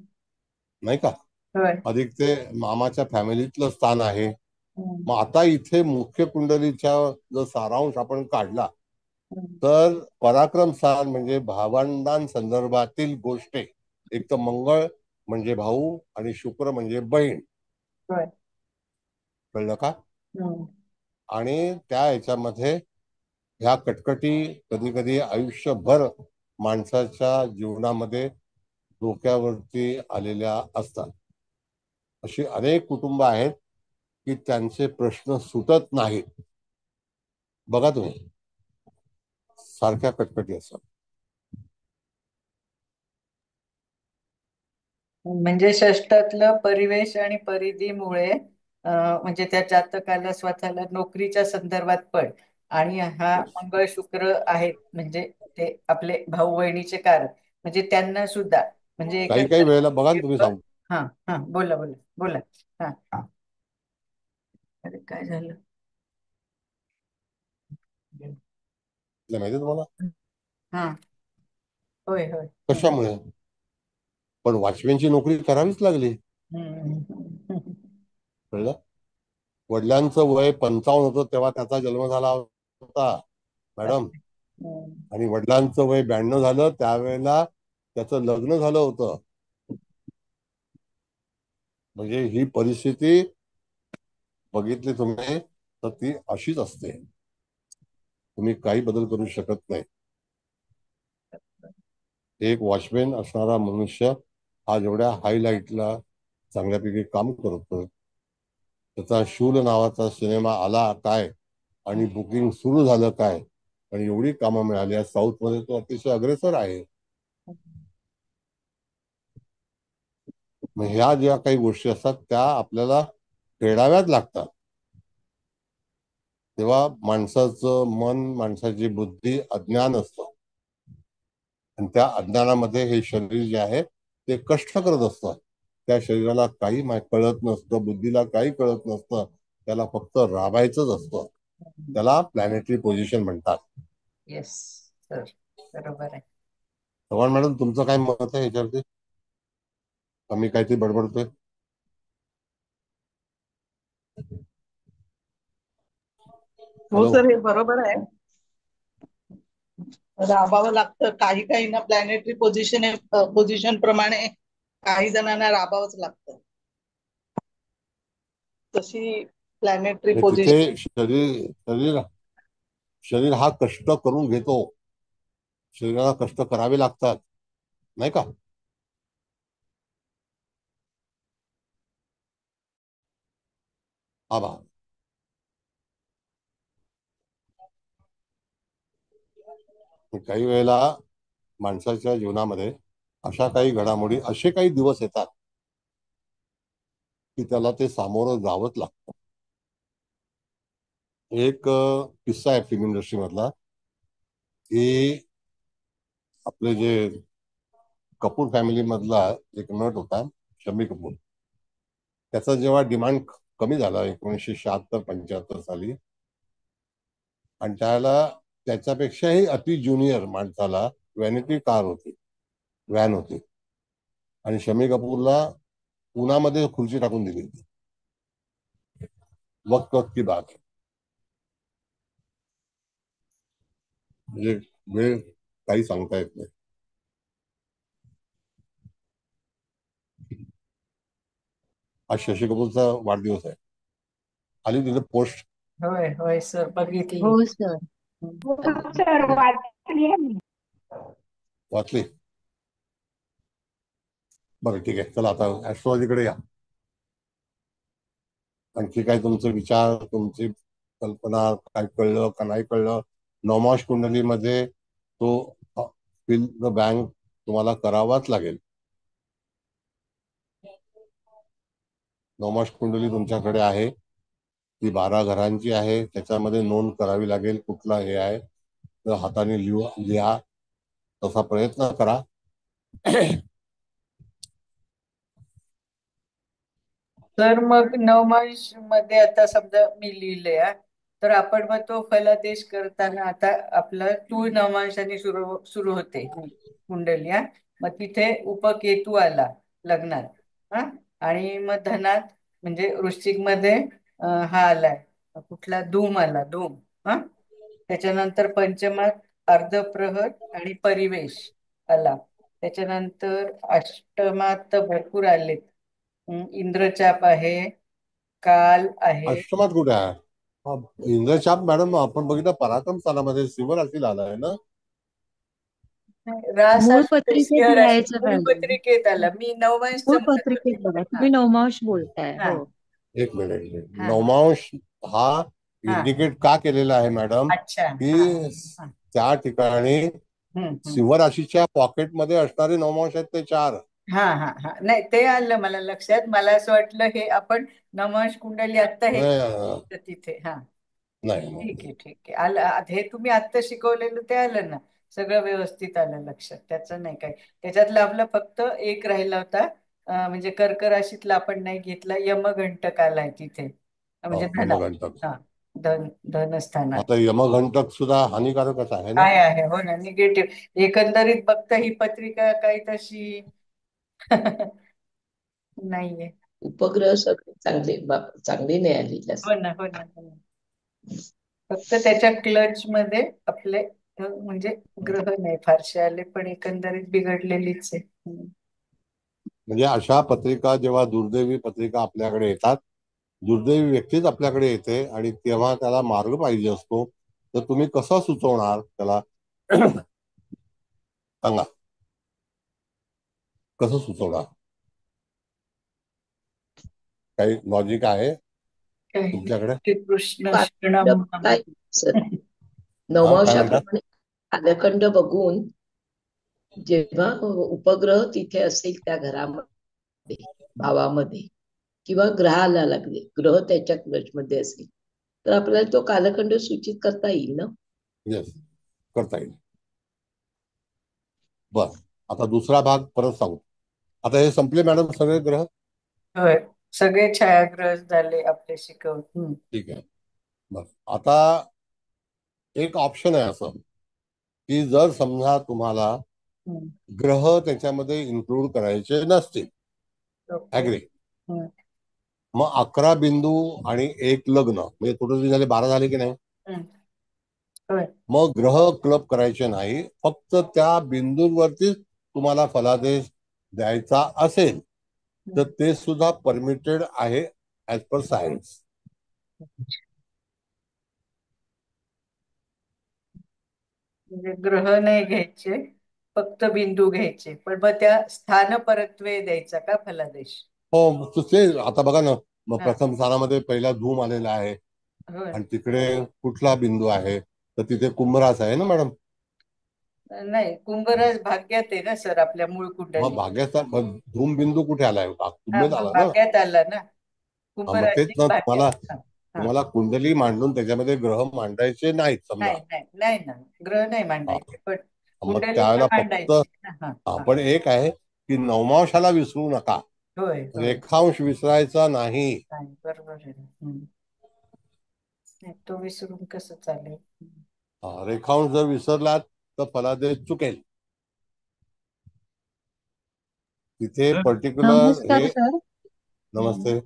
नाही का? होय. अधिक ते मामाच्या फॅमिलीतलं स्थान आहे. हम्म, मग आता इथे मुख्य कुंडलीचा जर सारांश आपण काढला हम्म. तर पराक्रम स्थान म्हणजे भावंडांसंदर्भातील गोष्टी. एक तर मंगळ म्हणजे भाऊ आणि शुक्र म्हणजे बहीण, होय. कळलं का? हम्म, आणि त्या ह्याच्यामध्ये ह्या कटकटी कधी कधी आयुष्यभर माणसाच्या जीवनामध्ये डोक्यावरती आलेल्या असतात. अशी अनेक कुटुंब आहेत की त्यांचे प्रश्न सुटत नाहीत. बघा तुम्ही, सारख्या कटकटी असतात. म्हणजे षष्टातलं परिवेश आणि परिधीमुळे म्हणजे त्या जातकाला स्वतःला नोकरीच्या संदर्भात पण, आणि हा मंगळ शुक्र आहेत म्हणजे ते आपले भाऊ बहिणीचे कारक, म्हणजे त्यांना सुद्धा म्हणजे काही काही वेळेला बघा ना, तुम्ही एकंदर. सांगतो हा हा, बोला बोला बोला. हा, अरे काय झालं? माहिती आहे तुम्हाला हा, होय होय. कशामुळे? पण वॉचमॅनची नोकरी करावीच लागली, हम्म. कळलं? वडिलांचं वय 55 होतं तेव्हा त्याचा जन्म झाला होता मॅडम, हम्म. आणि वडिलांचं वय 92 झालं त्यावेळेला त्याचं लग्न झालं होतं. म्हणजे ही परिस्थिती बघितली तुम्ही तर ती अशीच असते, तुम्ही काही बदल करू शकत नाही. एक वॉचमॅन असणारा मनुष्य हा जेवढ्या हायलाईटला चांगल्यापैकी काम करतो, त्याचा शूल नावाचा सिनेमा आला काय आणि बुकिंग सुरू झालं काय आणि एवढी कामं मिळाली, साऊथ मध्ये तो अतिशय अग्रेसर आहे. मग ह्या ज्या काही गोष्टी असतात त्या आपल्याला फेडाव्याच लागतात. तेव्हा माणसाचं मन, माणसाची बुद्धी अज्ञान असतं आणि त्या अज्ञानामध्ये हे शरीर जे आहे ते कष्ट करत असतं. त्या शरीराला काही कळत नसतं, बुद्धीला काही कळत नसतं, त्याला फक्त राबायचंच असतं. त्याला प्लॅनेटरी पोझिशन म्हणतात. येस सर, बरोबर आहे. चव्हाण मॅडम, तुमचं काय मत आहे याच्यावरती? आम्ही काहीतरी बडबडतोय? हो हॅलो. सर, हे बरोबर आहे. राबावं लागतं. काही काही ना प्लॅनेटरी पोझिशन प्रमाणे काही जणांना राबावंच लागतं. तशी प्लॅनेटरी तिथे पोझिशन शरीर शरीर हा कष्ट करून घेतो, शरीराला कष्ट करावे लागतात, नाही का? हा भाग काही वेळेला माणसाच्या जीवनामध्ये अशा काही घडामोडी, असे काही दिवस येतात की त्याला ते सामोरं जावंच लागतं. एक किस्सा आहे फिल्म इंडस्ट्री मधला, की आपले जे कपूर फॅमिली मधला एक नट होता शम्मी कपूर, त्याचा जेव्हा डिमांड कमी झाला 1976-75 साली, आणि त्याला त्याच्यापेक्षाही अति ज्युनियर माणसाला व्हॅनिटी कार होती, व्हॅन होती, आणि शम्मी कपूरला उन्हामध्ये खुर्ची टाकून दिली होती. वक्त वक्त की बात है. म्हणजे वेळ काही सांगता येत नाही. आज शशी कपूरचा वाढदिवस आहे. आली तिथे पोस्ट? होय होय सर, बघितली. हो सर. हो सर, वाचली आहे मी. वाचली? बरं ठीक आहे, चला आता ऍस्ट्रॉलॉजीकडे या. आणखी काय तुमचे विचार, तुमची कल्पना, काय कळलं का नाही कळलं? नवमाश कुंडलीमध्ये तो फिल द बँक तुम्हाला करावाच लागेल. नवमाश कुंडली तुमच्याकडे आहे, ती 12 घरांची आहे, त्याच्यामध्ये नोंद करावी लागेल कुठला हे आहे, तर हाताने लिहा, तसा प्रयत्न करा. तर मग नवमाश मध्ये आता समजा मी लिहिले, तर आपण मग तो फलादेश करताना आता आपलं तूळ नवमांशाने सुरू होते कुंडली. मग तिथे उपकेतू आला लग्नात, आणि मग धनात म्हणजे वृश्चिक मध्ये हा आलाय कुठला, धूम आला, धूम. त्याच्यानंतर पंचमात अर्धप्रहर आणि परिवेश आला. त्याच्यानंतर अष्टमात तर भरपूर आलेत. इंद्रचाप आहे, काल आहे. अष्टमात कुठे आहे? इंद्रचाप मॅडम आपण बघितलं पराक्रम स्थानामध्ये सिंह राशीला आलाय ना. रास मूळ असू दे, पत्रिकेत सिंह राशी लिहायचं मूळ पाहिजे. पत्रिकेत आला, मी नवमांशच मूळ म्हणत होते. पत्रिकेत बघा, हा तुम्ही नवमांश बोलताय. हा हो. एक मिनिट. हा नवमांश हा हा इंडिकेट का केलेला आहे मॅडम, अच्छा. हा की हा त्या ठिकाणी हम्म. सिंह राशीच्या पॉकेटमध्ये असणारे नवमांश आहेत ते 4. हा हा हा नाही, ते आलं मला लक्षात. मला असं वाटलं हे आपण नवमांश कुंडली आत्ता हे नाही तिथे. हा नाही. ठीक आहे ठीक आहे, आलं हे तुम्ही आत्ता शिकवलेलं, ते आलं ना सगळं व्यवस्थित आलं लक्षात, त्याचं नाही काय. त्याच्यातलं आपलं फक्त एक राहिला होता, म्हणजे कर्क राशीतला आपण नाही घेतला, यमघंटक आलाय तिथे, म्हणजे धनात. यमघंटक. हा धनस्थानात आता यमघंटक सुद्धा हानिकारकच आहे ना. आहे. हो ना, निगेटिव्ह. एकंदरीत बघता ही पत्रिका काही तशी नाहीये. उपग्रह सगळे चांगली नाही आली जास्त. हो ना हो ना हो ना. फक्त त्याच्या क्लच मध्ये आपले म्हणजे ग्रह नाही फारसे आले, पण एकंदरीत बिघडलेलीच आहे. म्हणजे अशा पत्रिका जेव्हा दुर्दैवी पत्रिका आपल्याकडे येतात, दुर्दैवी व्यक्तीच आपल्याकडे येते, आणि तेव्हा त्याला मार्ग पाहिजे असतो, तर तुम्ही कसं सुचवणार त्याला? सांगा, कसं सुचवणार? काही लॉजिक आहे तुमच्याकडे? कृष्ण कालखंड शरणम. काय सर, हा, काय म्हणतात? नवमांशाप्रमाणे कालखंड बघून जेव्हा उपग्रह तिथे असेल त्या घरामध्ये, भावामध्ये, किंवा ग्रहाला लागले, ग्रह त्याच्या क्लच मध्ये असेल, तर आपल्याला तो कालखंड सूचित करता येईल ना. येस, करता येईल. बर, आता दुसरा भाग परत सांगू. आता हे संपले मॅडम सगळे ग्रह? होय, सगळे छायाग्रह झाले आपले शिकवून. ठीक आहे. बर, आता एक ऑप्शन आहे असं, की जर समजा तुम्हाला ग्रह त्याच्यामध्ये इन्क्लूड करायचे नसतील, ऍग्री, मग 11 बिंदू आणि 1 लग्न म्हणजे टोटल झाले 12 झाले की नाही? मग ग्रह क्लब करायचे नाही, फक्त त्या बिंदूंवरतीच तुम्हाला फलादेश द्यायचा असेल तर ते सुद्धा परमिटेड आहे ऍज पर सायन्स. म्हणजे ग्रह नाही घ्यायचे, फक्त बिंदू घ्यायचे, पण मग त्या स्थान परत्वे द्यायचा का फलादेश? हो ते आता बघा ना, मग हा, प्रथम स्थानामध्ये पहिला धूम आलेला आहे होय. आणि तिकडे कुठला बिंदू आहे, तर तिथे कुंभरास आहे ना मॅडम. नाही, कुंभराज भाग्यात आहे ना सर, आपल्या मूळ मग कुंडली. भाग्याचा मग धूम बिंदू कुठे आलाय, हा, कुंभेत मग आला ना. भाग्यात आला ना, हा मग तेच कुंभराशी ना, भाग्यात. तुम्हाला हा, हा. तुम्हाला कुंडली मांडून त्याच्यामध्ये ग्रह मांडायचे नाहीत समजा. नाही नाही नाही ना, ग्रह नाही हा, मांडायचे, पण मग कुंडली तर त्यावेळेला फक्त मांडायची ना. हा, हा. आपण एक आहे की नवमांशाला विसरू नका, होय होय. रेखांश विसरायचा नाही. नाही, बरोबर आहे. नाही, तो विसरून कसं चालेल? रेखांश जर विसरलात तर फलादेश चुकेल. तिथे तर पर्टिक्युलर नमस्कार हे. सर. नमस्ते.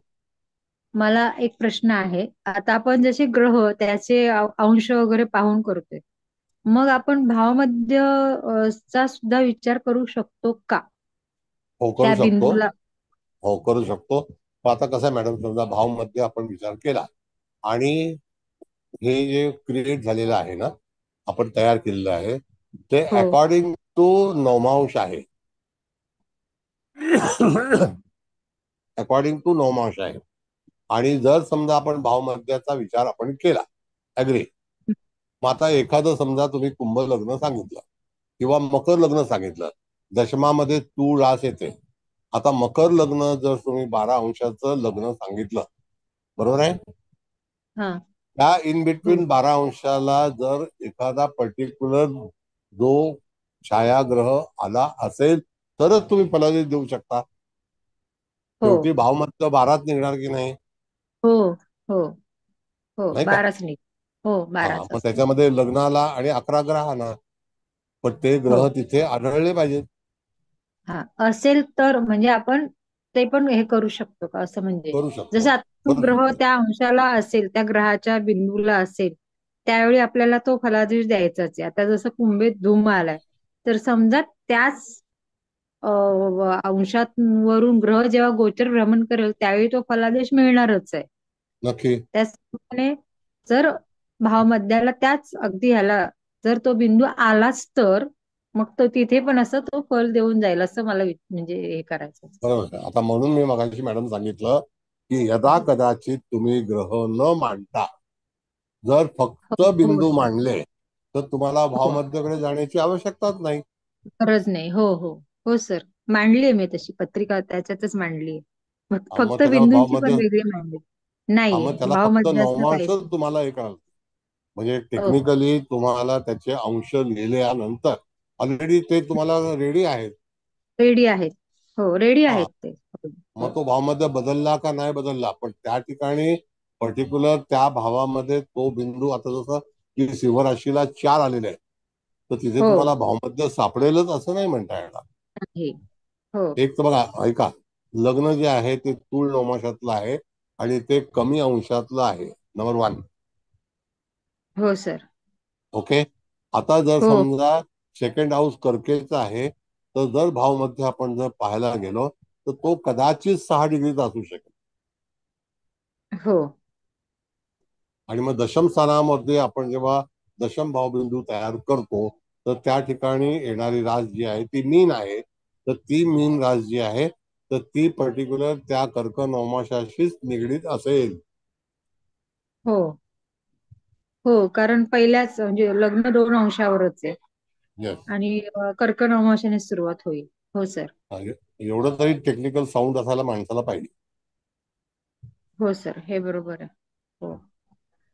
मला एक प्रश्न आहे. आता आपण जसे ग्रह त्याचे अंश वगैरे पाहून करतोय, मग आपण भावमध्य चा सुद्धा विचार करू शकतो का हो करू त्या शकतो. बिंदूला? हो करू शकतो. पण आता कसं आहे मॅडम, समजा भाव मध्ये आपण विचार केला आणि हे जे क्रिएट झालेलं आहे ना, आपण तयार केलेलं आहे, ते हो अकॉर्डिंग टू नवमांश आहे. अकॉर्डिंग टू नवमांश आहे. आणि जर समजा आपण भावमध्याचा विचार आपण केला, अग्री, मग आता एखादं समजा तुम्ही कुंभ लग्न सांगितलं किंवा मकर लग्न सांगितलं, दशमामध्ये तूळ रास येते. आता मकर लग्न जर तुम्ही 12 अंशाचं लग्न सांगितलं, बरोबर आहे, हा त्या इन हो बिटवीन 12 अंशाला जर एखादा पर्टिक्युलर जो छायाग्रह आला असेल तरच तुम्ही फलादेश देऊ शकता. हो शेवटी भावमत्य 12च निघणार की नाही, हो हो हो नाही का. 12च नाही. हो हा 12च मग असते. त्याच्यामध्ये लग्नाला आणि 11 ग्रहांना, पण ते हो ग्रह तिथे आढळले पाहिजेत. हा असेल तर म्हणजे आपण ते पण हे करू शकतो का, असं म्हणजे करू शकतो. जसं आता तो करू ग्रह शकतो. त्या अंशाला असेल, त्या ग्रहाच्या बिंदूला असेल, त्यावेळी आपल्याला तो फलादेश द्यायचाच आहे. आता जसं कुंभेत धूम आलाय, तर समजा त्याच अंशात वरून ग्रह जेव्हा गोचर भ्रमण करेल त्यावेळी तो फलादेश मिळणारच आहे. नक्की. त्याचप्रमाणे जर भावमध्याला त्याच अगदी ह्याला जर तो बिंदू आलाच तर मग तो तिथे पण असं तो फल देऊन जाईल, असं मला म्हणजे हे करायचं. बरोबर आहे. आता म्हणून मी मगाशी मॅडम सांगितलं की यदा कदाचित तुम्ही ग्रह न मांडता जर फक्त हो हो बिंदू सर. मांडले तर तुम्हाला हो भावमध्यकडे जाण्याची आवश्यकताच नाही. गरज नाही. हो हो हो सर, मांडलीये मी तशी पत्रिका, त्याच्यातच मांडलीये. मग फक्त त्याला बिंदूंची पण भावमध्ये, वेगळी मांडली नाहीये, मग त्याला फक्त भावमध्य असं काहीच नवमांशच नाही. तुम्हाला हे कराल. म्हणजे हो टेक्निकली तुम्हाला त्याचे अंश लिहिल्यानंतर ऑलरेडी ते तुम्हाला रेडी आहेत. रेडी आहेत. हो रेडी हा आहेत ते. हो मग हो तो भावमध्ये बदलला का नाही बदलला, पण त्या ठिकाणी पर्टिक्युलर त्या भावामध्ये तो बिंदू, आता जसं की सिंह राशीला 4 आलेले आहे, तर तिथे हो तुम्हाला भावमध्य सापडेलच असं नाही म्हणता येणार. आहे. हो एक तर बघा, ऐका, लग्न जे आहे ते तूळ नवमाशातलं आहे आणि ते कमी अंशातलं आहे, नंबर 1. हो सर. ओके. आता जर हो समजा सेकंड हाऊस कर्केचा आहे, तर जर भावमध्ये आपण जर पाहायला गेलो तर तो कदाचित 6 डिग्रीचा असू शकेल. हो आणि मग दशम स्थानामध्ये आपण जेव्हा दशम भावबिंदू तयार करतो तर त्या ठिकाणी येणारी रास जी आहे ती मीन आहे. तर ती मीन रास जी आहे तर ती पर्टिक्युलर त्या कर्क नवमाशाशीच निगडीत असेल. हो हो कारण पहिल्याच म्हणजे लग्न 2 अंशावरच आहे येस. आणि कर्क नवमाशाने सुरुवात होईल. हो सर. एवढं तरी टेक्निकल साऊंड असायला माणसाला पाहिजे. हो सर, हे बरोबर आहे. हो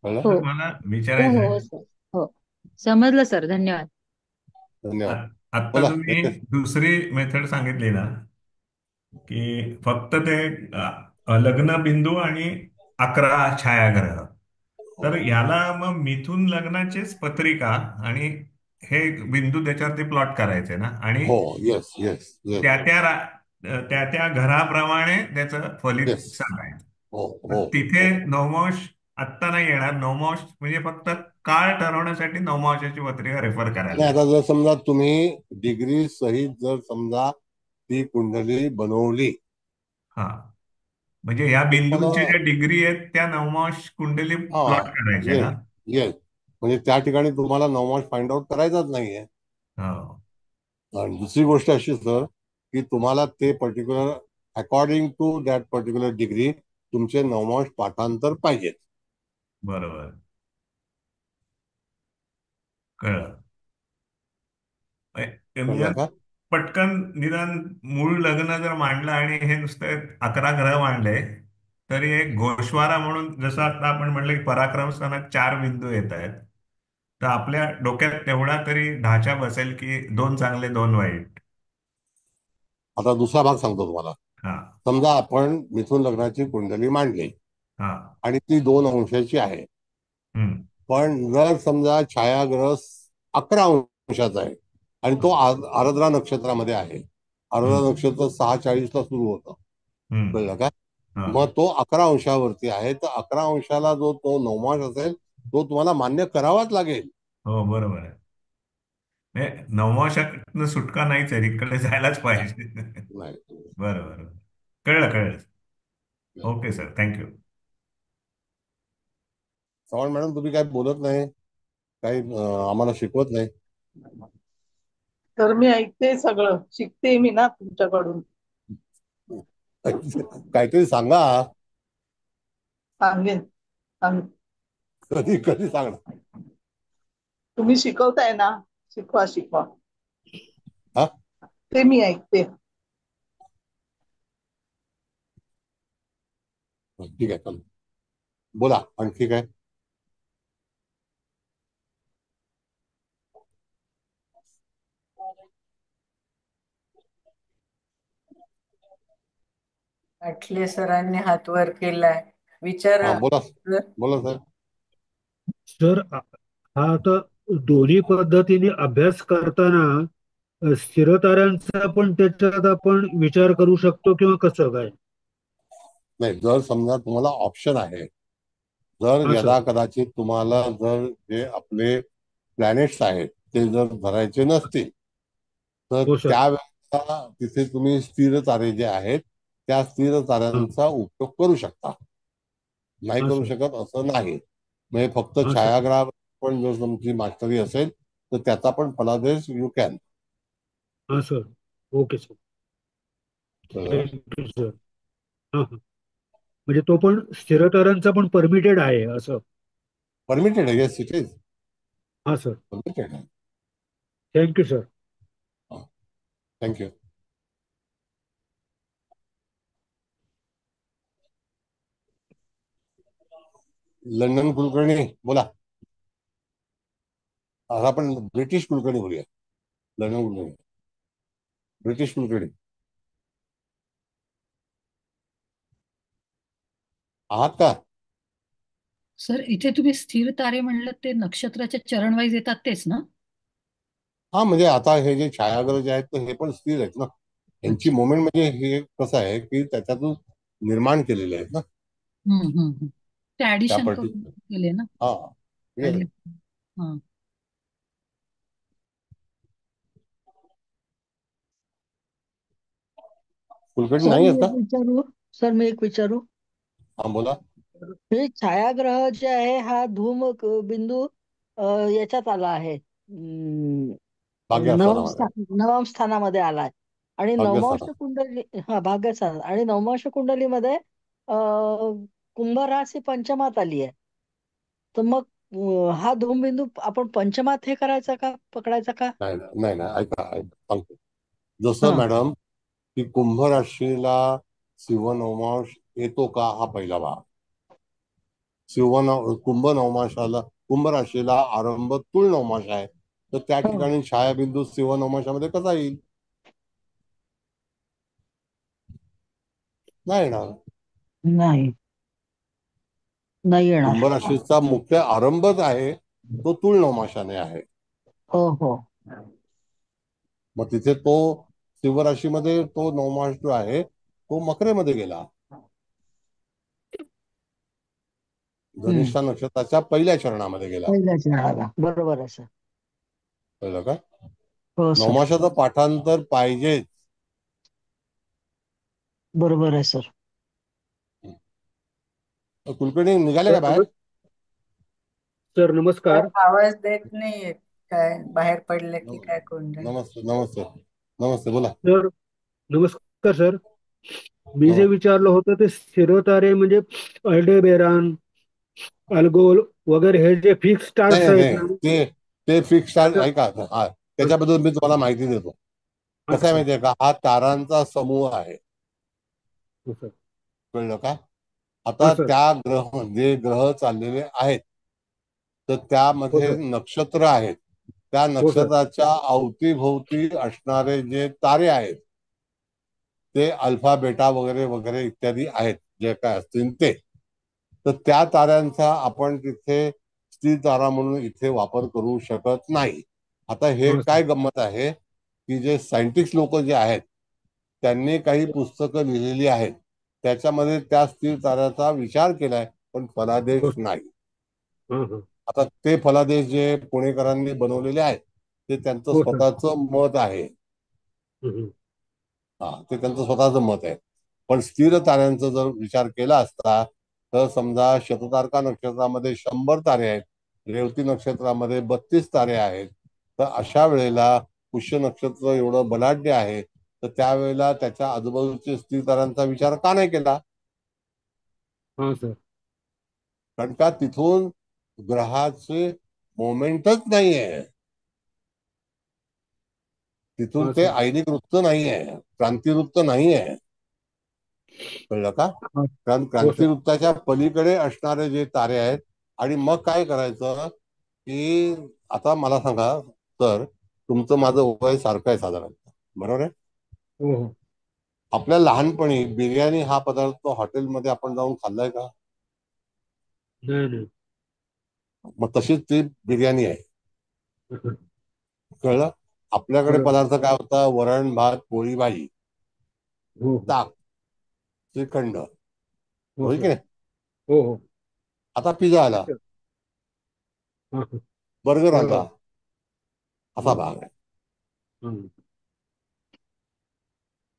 कळलं. हो तर मला हो विचारायचं हो आहे, हो सर. हो समजलं सर, धन्यवाद. धन्यवाद. आत्ता बोला. तुम्ही दुसरी मेथड सांगितली ना, की फक्त ते लग्न बिंदू आणि 11 छायाग्रह. तर याला मग मिथून लग्नाचीच पत्रिका आणि हे बिंदू त्याच्यावरती प्लॉट करायचे ना, आणि हो. येस येस येस त्या त्या त्या त्या घराप्रमाणे त्याचं फलित येस. सांगायचं. हो मग हो तिथे हो. नवमांश आत्ता नाही येणार. नवमांश म्हणजे फक्त काळ ठरवण्यासाठी नवमांशाची पत्रिका रेफर करायला आणि लागेल. आता जर समजा तुम्ही डिग्री सहित जर समजा ती कुंडली बनवली हा, म्हणजे ह्या तर तुम्हाला, बिंदूंच्या ज्या डिग्री आहेत त्या नवमांश कुंडली हा, प्लॉट करायच्या येस का? येस, म्हणजे त्या ठिकाणी तुम्हाला नवमास फाइंड आउट करायचाच नाहीये. हो आणि दुसरी गोष्ट अशी सर, की तुम्हाला ते particular according to that particular degree तुमचे नवमास पाठांतर पाहिजेत. बरोबर, कळलं. कळलं म्हणजे का? पटकन निदान मूळ लग्न जर मांडलं आणि हे नुसते 11 ग्रह मांडले, तरी एक गोषवारा म्हणून जसं आता आपण म्हटलं की पराक्रम स्थानात 4 बिंदू येत आहेत, तर आपल्या डोक्यात तेवढा तरी ढाचा बसेल की 2 चांगले 2 वाईट. आता दुसरा भाग सांगतो तुम्हाला. हा समजा आपण मिथुन लग्नाची कुंडली मांडली हा आणि ती 2 अंशाची आहे, हम्म पण जर समजा छायाग्रह 11 अंशाचा आहे आणि तो आर्द्रा नक्षत्रामध्ये आहे. आर्द्रा हम्म नक्षत्र 6:40 सुरू होतं. हम्म कळलं का? हा मग तो 11 अंशावरती आहे, तर 11 अंशाला जो तो नवमास असेल तो तुम्हाला मान्य करावाच लागेल. हो बरोबर आहे. नवमाशातनं सुटका नाहीच आहे, इकडे जायलाच नाही पाहिजे. नाही बरं बरं, कळलं कळलं. नाही. Okay sir, thank you. Chavan madam, तुम्ही काय बोलत नाही, काही आम्हाला शिकवत नाही. तर मी ऐकते सगळं, शिकते मी ना तुमच्याकडून. काहीतरी सांगा. सांगेन सांग. कधी कधी सांगणार? तुम्ही शिकवताय ना, शिकवा शिकवा. हा, ते मी ऐकते. ठीक आहे, चालेल. बोला आणखी काय. आठले सरांनी हात वर केलाय, हा, विचारा. बोला बोला सर. सर हा आता दोन्ही पद्धतीने अभ्यास करताना स्थिरताऱ्यांचा पण त्याच्यात आपण विचार करू शकतो किंवा कसं काय? नाही, जर समजा तुम्हाला ऑप्शन आहे, जर हा सर. यदा कदाचित तुम्हाला जर जे आपले प्लॅनेट्स आहेत ते जर धरायचे नसतील, तर हो सर. त्यावेळेला तिथे तुम्ही स्थिर तारे जे आहेत त्या स्थिर हा ताऱ्यांचा उपयोग करू शकता. नाही हा करू सर. शकत असं नाही. म्हणजे फक्त हा सर. छायाग्रह पण जर तुमची मास्टरी असेल तर त्याचा पण फलादेश यू कॅन. हा sir. Okay sir. Thank you sir. हा हा. म्हणजे तो पण स्थिरतारांचा पण परमिटेड आहे असं. परमिटेड आहे. येस, इट इज हा सर. परमिटेड आहे. Thank you sir. Thank you. London Kulkarni बोला. आता आपण ब्रिटिश कुलकर्णी बोलूया. लंडन कुलकर्णी, ब्रिटिश कुलकर्णी आहात का? सर इथे तुम्ही स्थिर तारे म्हणलं ते नक्षत्राच्या चरण वाईज येतात तेच ना? हा, म्हणजे आता हे जे छायाग्रह जे आहेत तर हे पण स्थिर आहेत ना. यांची अच्छा. मोमेंट म्हणजे हे कसं आहे की त्याच्यातून निर्माण केलेले आहेत ना ते त्या ऍडिशन करून पर्टिक्युलर. केले ना? हा, yes. Add- हा. कुलकर्णी सर नाही मी आहेत का? एक विचारू सर मी एक विचारू हा, बोला. हे छायाग्रह जे आहे हा बिंदू याच्यात आला आहे, भाग्यस्थानामध्ये. नवम स्थानामध्ये आलाय. आणि नवमांश भाग्यस्थान. कुंडली, हा भाग्यस्थान, आणि नवमांश कुंडलीमध्ये कुंभ राशी पंचमात आली आहे. तर मग हा धूमबिंदू आपण पंचमात हे करायचा का, पकडायचा का? नाही नाही नाही नाही, ऐका ऐका सांगतो. जसं हा मॅडम की कुंभ राशीला शिवनवमांश येतो का, हा पहिला भाग. कुंभ नवमाशाला, कुंभ राशीला आरंभ तुळ नवमाश आहे, तर त्या हा. ठिकाणी छायाबिंदू शिव नवमाशामध्ये कसा येईल? नाही येणार. नाही, नाही कुंभ येणार. राशीचा मुख्य आरंभच आहे तो तुळ नवमाशाने आहे. हो हो. मग तिथे तो शिव राशीमध्ये तो नवमास जो आहे तो मकरेमध्ये गेला, हम्म. धनिष्ठा नक्षत्राच्या पहिल्या चरणामध्ये गेला. पहिल्याच वेळाला बरोबर आहे सर. कळलं का? हो सर. नवमाशाचं पाठांतर पाहिजेच. बरोबर आहे सर. कुलकर्णी निघाले का बाहेर? सर नमस्कार. आवाज देत नाहीये, काय बाहेर पडलं की काय कोंडलं? नमस्ते नमस्ते नमस्ते, बोला. सर नमस्कार सर. मी जे नमस्ते. विचारलं होतं ते स्थिरतारे म्हणजे अल्डेबेरान, अल्गोल वगैरे हे जे फिक्स नाही स्टार्स नाही आहेत नाही, ना. ते ते फिक्स स्टार त्याचं- ऐका. हा, त्याच्याबद्दल मी तुम्हाला माहिती देतो. कसं आहे अच्छा. माहितीये का, हा तारांचा समूह आहे. हो सर. कळलं का? हा आता सर. त्या जे ग्रह चाललेले आहेत, तर हो त्यामध्ये सर. नक्षत्र आहेत. त्या हो सर. नक्षत्राच्या अवतीभोवती असणारे जे तारे आहेत, ते अल्फा बेटा वगैरे वगैरे इत्यादी आहेत, जे काय असतील ते. तर त्या ताऱ्यांचा आपण तिथे स्थिर तारा म्हणून इथे वापर करू शकत नाही. आता हे हो सर. काय गंमत आहे, की जे सायंटिस्ट लोक जे आहेत, त्यांनी काही पुस्तकं लिहिलेली आहेत. त्याच्यामध्ये त्या स्थिर ताऱ्याचा विचार केलाय, पण हो फलादेश सर. नाही. हा हा. आता ते फलादेश जे पुणेकरांनी बनवलेले आहेत, ते त्यांचं हो सर. स्वतःचं मत आहे. हम्म. हा, ते त्यांचं स्वतःचं मत आहे. पण स्थिर ताऱ्यांचा जर विचार केला असता, तर समजा शततारका नक्षत्रामध्ये 100 तारे आहेत, रेवती नक्षत्रामध्ये 32 तारे आहेत. तर अशा वेळेला पुष्य नक्षत्र एवढं बलाढ्य आहे, तर त्यावेळेला त्याच्या आजूबाजूच्या स्थिर ताऱ्यांचा विचार का नाही केला? हा सर. कारण का तिथून ग्रहाचे मोमेंटच नाहीये. तिथून हा ते सर. आयनिक वृत्त नाहीये, क्रांतिवृत्त नाहीये. कळलं का? हा. कारण हो सर. क्रांतिवृत्ताच्या पलीकडे असणारे जे तारे आहेत. आणि मग काय करायचं, की आता मला सांगा, तर तुमचं माझं वय सारखं आहे साधारण, बरोबर आहे? हो हो. आपल्या लहानपणी बिर्याणी हा पदार्थ हॉटेलमध्ये आपण जाऊन खाल्लाय का? नाही नाही. मग तशीच ती बिर्याणी आहे. हम्म. कळलं? आपल्याकडे बरोबर. पदार्थ काय होता? वरण भात पोळी भाजी, हो हो. ताक, श्रीखंड, हो होय की सर. नाही? हो हो. आता पिझ्झा आला, अच्छा. हा हा. बर्गर आला, बरोबर. असा हम्म. भाग आहे. हम्म.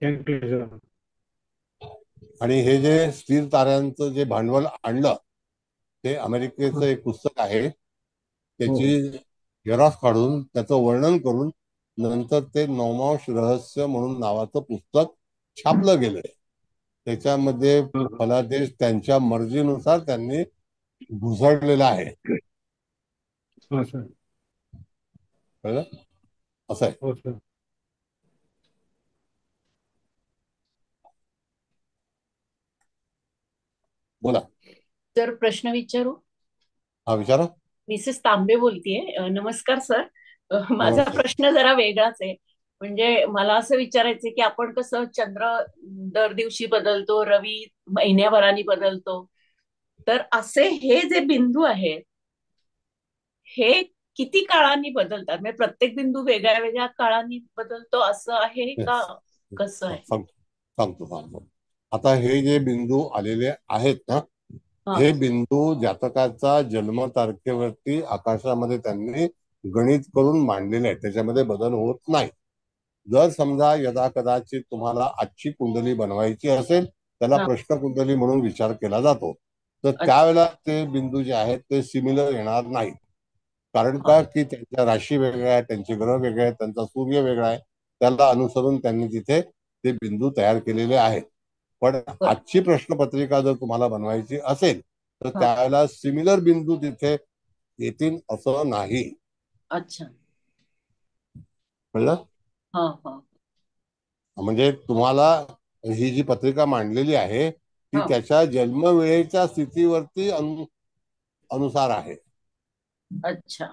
Thank you sir. आणि हे जे स्थिर ताऱ्यांचं जे भांडवल आणलं, ते अमेरिकेचं एक पुस्तक आहे. हो त्याची हो. झेरॉक्स काढून त्याचं वर्णन करून नंतर ते नवमांश रहस्य म्हणून नावाचं पुस्तक छापलं गेलंय. त्याच्यामध्ये हा हा. फलादेश त्यांच्या मर्जीनुसार त्यांनी घुसडलेला आहे. हा सर. कळलं? असं आहे. हो सर. बोला. सर प्रश्न विचारू? हा, विचारा. मिसेस तांबे बोलतीये. नमस्कार सर. माझा नमस्ते. प्रश्न जरा वेगळाच आहे. म्हणजे मला असं विचारायचं की आपण कसं चंद्र दर दिवशी बदलतो, रवी महिन्याभराने बदलतो, तर असे हे जे बिंदू आहेत हे किती काळांनी बदलतात? म्हणजे प्रत्येक बिंदू वेगळ्या वेगळ्या काळांनी बदलतो असं आहे का? Yes. कसं आहे? सांगतो. आता हे जे बिंदू आलेले आहेत ना, हा हे बिंदू जातकाचा जन्मतारखेवरती आकाशामध्ये त्यांनी गणित करून मांडलेले आहेत. त्याच्यामध्ये बदल होत नाही. जर समजा यदा कदाचित तुम्हाला आजची कुंडली बनवायची असेल, त्याला हा. प्रश्न कुंडली म्हणून विचार केला जातो. तर अच्छा. त्यावेळेला ते बिंदू जे आहेत ते सिमिलर येणार नाहीत. कारण हा. का, की त्यांच्या राशी वेगळ्या आहेत, त्यांचे ग्रह वेगळे आहेत, त्यांचा सूर्य वेगळा आहे. त्याला अनुसरून त्यांनी तिथे ते बिंदू तयार केलेले आहेत. पण बर. आजची प्रश्नपत्रिका जर तुम्हाला बनवायची असेल, तर हा. त्यावेळेला सिमिलर बिंदू तिथे येतील असं नाही. अच्छा. कळलं? हा हा. म्हणजे तुम्हाला ही जी पत्रिका मांडलेली आहे, ती हा. त्याच्या जन्मवेळेच्या स्थितीवरती अनुसार आहे. अच्छा.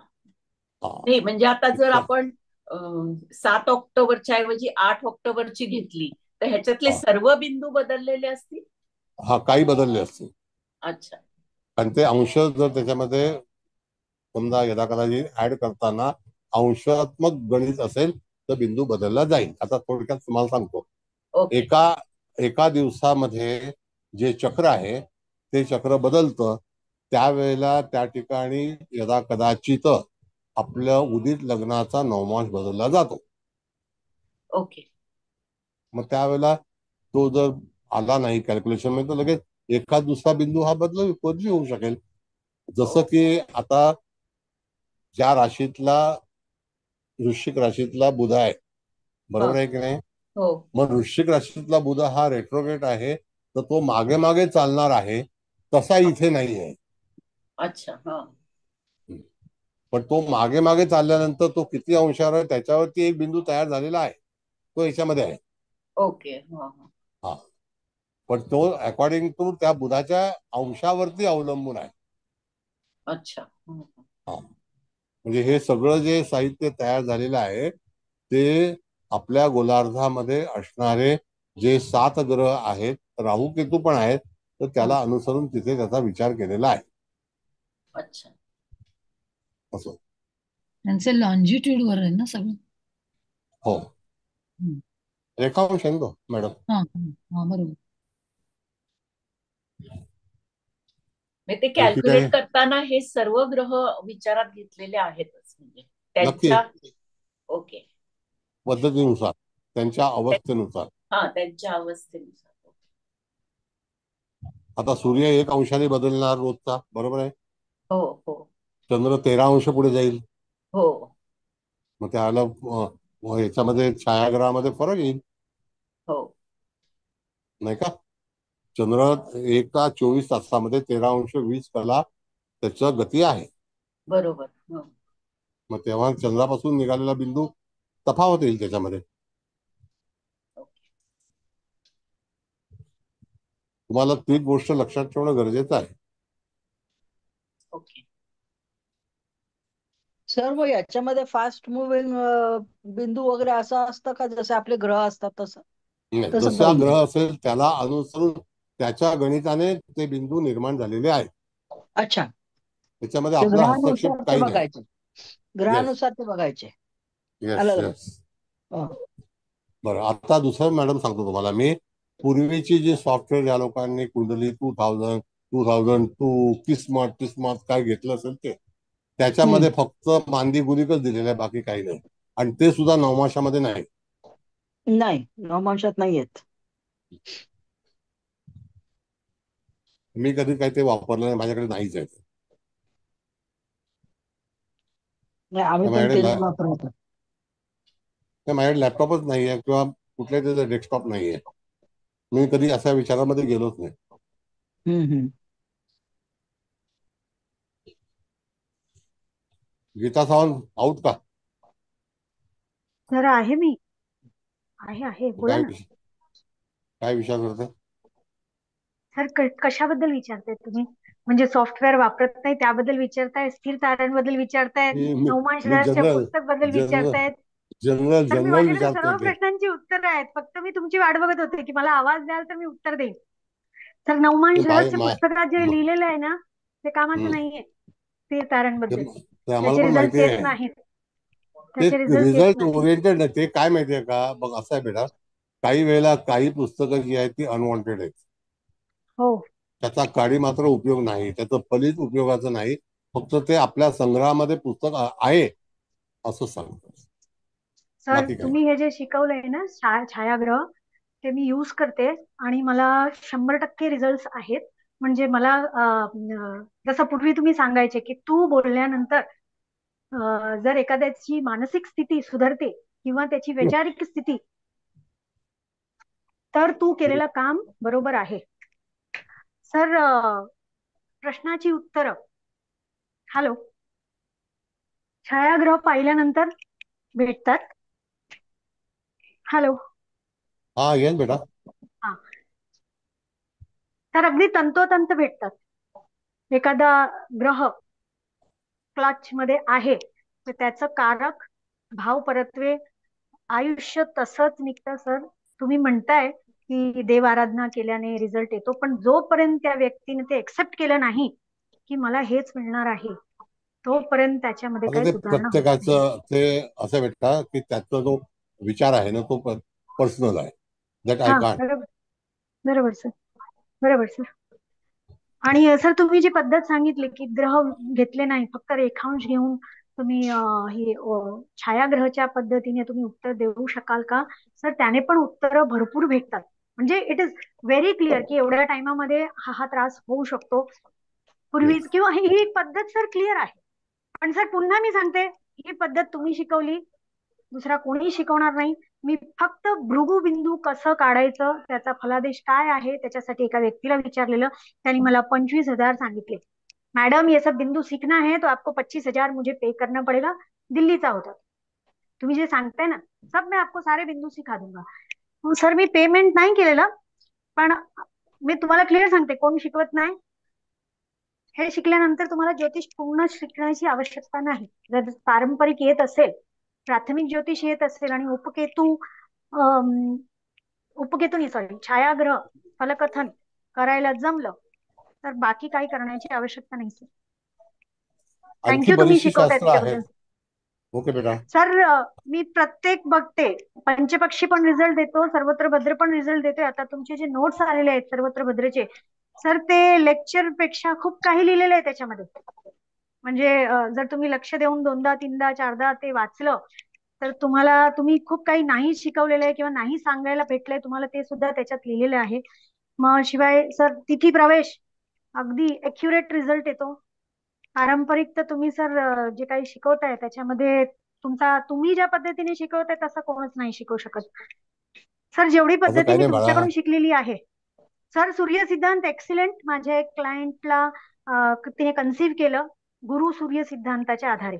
हा. नाही म्हणजे आता जर आपण 7 ऑक्टोबरच्या ऐवजी 8 ऑक्टोबरची घेतली तर ह्याच्यातले हा, सर्व बिंदू बदललेले असतील? हा, काही बदलले असतील. अच्छा. आणि ते अंश जर त्याच्यामध्ये समजा यदा कदाचित ऍड करताना अंशात्मक गणित असेल, तर बिंदू बदलला जाईल. आता थोडक्यात तुम्हाला सांगतो. ओके. एका दिवसामध्ये जे चक्र आहे ते चक्र बदलतं. त्यावेळेला त्या ठिकाणी यदा कदाचित आपल्या उदित लग्नाचा नवमांश बदलला जातो. ओके. मग त्यावेळेला तो जर आला नाही कॅल्क्युलेशन मध्ये, तर लगेच एखाद दुसरा बिंदू हा बदलू होऊ शकेल. जसं ओके. की आता ज्या राशीतला वृश्चिक राशीतला बुध आहे, हा बरोबर आहे की नाही? हो मग वृश्चिक राशीतला बुध हा रेट्रोग्रेड आहे, तर तो मागे मागे चालणार आहे, तसा इथे नाही आहे. अच्छा हा पण तो मागे मागे चालल्यानंतर तो किती अंशावर आहे त्याच्यावरती एक बिंदू तयार झालेला आहे, तो याच्यामध्ये आहे. ओके हा हा हा, पण तो अकॉर्डिंग टू त्या बुधाच्या अंशावरती अवलंबून आहे. अच्छा हा, म्हणजे हे सगळं जे साहित्य तयार झालेलं आहे ते आपल्या गोलार्धामध्ये असणारे जे 7 ग्रह आहेत, राहू केतू पण आहेत, तर त्याला अनुसरून तिथे त्याचा विचार केलेला आहे. अच्छा असं. त्यांचे लॉन्जिट्यूड वर आहे ना सगळं. हो, हम्म. रेखांश आहे ना तो, मॅडम. हा हा बरोबर. म्हणजे ते आणखी काय? कॅल्क्युलेट करताना हे सर्व ग्रह विचारात घेतलेले आहेतच, म्हणजे नक्की, त्यांच्या ओके पद्धतीनुसार, त्यांच्या अवस्थेनुसार. हा त्यांच्या अवस्थेनुसार. आता सूर्य 1 अंशाने बदलणार रोजचा, बरोबर आहे? हो हो चंद्र 13 अंश पुढे जाईल. हो मग त्याला याच्यामध्ये छायाग्रहामध्ये फरक येईल, हो नाही का? चंद्र एका 24 तासामध्ये 13 अंश 20 कला त्याचं गती आहे. बरोबर हो. मग तेव्हा चंद्रापासून निघालेला बिंदू तफावत येईल त्याच्यामध्ये. तुम्हाला ती गोष्ट लक्षात ठेवणं गरजेचं आहे. ओके सर, मग याच्यामध्ये फास्ट मुव्हिंग बिंदू वगैरे असं असतं का, जसे आपले ग्रह असतात तसं? नाही, तसं जसा काही नाही. ग्रह असेल त्याला अनुसरून त्याच्या गणिताने ते बिंदू निर्माण झालेले आहेत. अच्छा, त्याच्यामध्ये ते आपला हस्तक्षेप ग्रहानुसार ते काही नाही. बघायचे. येस ग्रहानुसार ते बघायचे. येस आलं येस. लक्षात. बरं, आता दुसरं मॅडम सांगतो तुम्हाला मी. पूर्वीची जी सॉफ्टवेअर या लोकांनी कुंडली 2000 2002 किस्मत काय घेतलं असेल ते, त्याच्यामध्ये फक्त मांदी गुरिकच दिलेलं आहे, बाकी काही नाही. आणि ते सुद्धा नवमाशामध्ये नाही. नाही, नवमांशात नाही येत. मी कधी काही ते वापरलं नाही, माझ्याकडे नाहीच आहे ते. नाही, आम्ही पण माझ्याकडे तेच वापरतो. माझ्याकडे लॅपटॉपच नाही आहे किंवा कुठल्याही त्याचं डेस्कटॉप नाही आहे. मी कधी अशा विचारामध्ये गेलोच नाही. हम्म. गीता सावंत आउट का? सर आहे, मी आहे बोला काय ना. काय विचार करते? सर कशाबद्दल विचारताय तुम्ही? म्हणजे सॉफ्टवेअर वापरत नाही त्याबद्दल विचारताय, स्थिर ताऱ्यांबद्दल विचारतायत, मी मी नवमांश मी रहस्य जनरल पुस्तक बद्दल जनरल विचारतायत? जनरल तर मी जनरल माझ्याकडे विचारतोय सर्व ते. प्रश्नांची उत्तरं आहेत, फक्त मी तुमची वाट बघत होते की मला आवाज द्याल तर मी उत्तर देईन. तर ते नवमांश माय रहस्य माय पुस्तकात जे म- लिहिलेलं आहे ना, ते कामाचं हम्म. नाहीये. स्थिर ताऱ्यांबद्दल ते आम्हाला त्याचे पण रिझल्ट माहिती येत आहे. नाहीत. ते त्याचे रिझल्ट येत रिझल्ट नाहीत. ओरिएंटेड नाही. ते काय माहितीये का, बघ असं आहे बेटा, काही वेळेला काही पुस्तकं जी आहेत ती अनवॉन्टेड आहेत. हो त्याचा काडी मात्र उपयोग नाही, त्याचं फलित उपयोगाचं नाही. फक्त ते आपल्या संग्रहामध्ये पुस्तक आहे असं सांगतो, सर, बाकी काही तुम्ही हे जे शिकवलंय ना छायाग्रह, ते मी यूज करते आणि मला 100% रिझल्ट आहेत. म्हणजे मला जसं पूर्वी तुम्ही सांगायचे की तू बोलल्यानंतर जर एखाद्याची मानसिक स्थिती सुधारते किंवा त्याची वैचारिक स्थिती, तर तू केलेलं काम बरोबर आहे. सर, प्रश्नाची उत्तरं. हॅलो, छायाग्रह पाहिल्यानंतर भेटतात. हॅलो. हा येस बेटा. हा, तर अगदी तंतोतंत भेटतात. एखादा ग्रह क्लच मध्ये आहे तर त्याचं कारक, भाव परत्वे, आयुष्य तसंच निघतं. सर, तुम्ही म्हणताय की देव आराधना केल्याने रिझल्ट येतो, पण जोपर्यंत त्या व्यक्तीने ते एक्सेप्ट केलं नाही की मला हेच मिळणार आहे, तोपर्यंत त्याच्यामध्ये आता काही ते सुधारणा होत नाही. प्रत्येकाचं ते असं बेटा की त्याचा जो विचार आहे ना तो पर्सनल आहे. दॅट आय हा, कांट. बरोबर बरोबर सर, बरोबर सर. आणि सर, तुम्ही जी पद्धत सांगितली की ग्रह घेतले नाही, फक्त रेखांश घेऊन तुम्ही ही छायाग्रहच्या पद्धतीने तुम्ही उत्तर देऊ शकाल का? सर, त्याने पण उत्तरं भरपूर भेटतात. म्हणजे इट इज व्हेरी क्लिअर की एवढ्या टाइमामध्ये हा त्रास होऊ शकतो पूर्वी, येस किंवा ही एक पद्धत सर क्लिअर आहे. पण सर पुन्हा मी सांगते, ही पद्धत तुम्ही शिकवली, दुसरा कोणी शिकवणार नाही. मी फक्त भृगू बिंदू कसं काढायचं, त्याचा फलादेश काय आहे, त्याच्यासाठी एका व्यक्तीला विचारलेलं. त्यांनी मला 25,000 सांगितले. मैडम ये सब बिंदु सीखना है तो आपको 25,000 मुझे पे करना पड़ेगा. दिल्लीचा होता. तुम्ही जे सांगताय ना, सब मैं आपको सारे बिंदू सिखा दूंगा. सर मी पेमेंट नाही केलेलं, पण मी तुम्हाला क्लिअर सांगते, कोण शिकवत नाही. हे शिकल्यानंतर तुम्हाला ज्योतिष पूर्ण शिकण्याची आवश्यकता नाही. जर पारंपरिक येत असेल, प्राथमिक ज्योतिष येत असेल आणि उपकेतू नाही सॉरी छायाग्रह फलकथन करायला जमलं, तर बाकी काही करण्याची आवश्यकता नाही सर. आणखी थँक्यू तुम्ही बरीचशी शिकवताय शास्त्र आहेत. त्याच्याबद्दल. ओके बेटा. सर मी प्रत्येक बघते, पंचपक्षी पण रिझल्ट देतो, सर्वत्र भद्र पण रिझल्ट देते. आता तुमचे जे नोट्स आलेले आहेत सर्वत्र भद्रचे, सर ते लेक्चर पेक्षा खूप काही लिहिलेलं आहे त्याच्यामध्ये. म्हणजे जर तुम्ही लक्ष देऊन 2दा 3दा 4दा ते वाचलं, तर तुम्ही खूप काही नाही शिकवलेलं आहे किंवा नाही सांगायला भेटलंय तुम्हाला, ते सुद्धा त्याच्यात लिहिलेलं आहे. मग शिवाय सर तिथी प्रवेश अगदी एक्युरेट रिझल्ट येतो. पारंपरिक तर तुम्ही सर जे काही शिकवताय त्याच्यामध्ये तुम्ही ज्या पद्धतीने शिकवताय तसं कोणच नाही शिकवू शकत सर. जेवढी असं पद्धती काही मी नाही बाळा. तुमच्याकडून शिकलेली आहे सर, सूर्य सिद्धांत एक्सिलेंट. माझ्या एक क्लायंटला तिने कन्सिव्ह केलं गुरु सूर्य सिद्धांताच्या आधारे.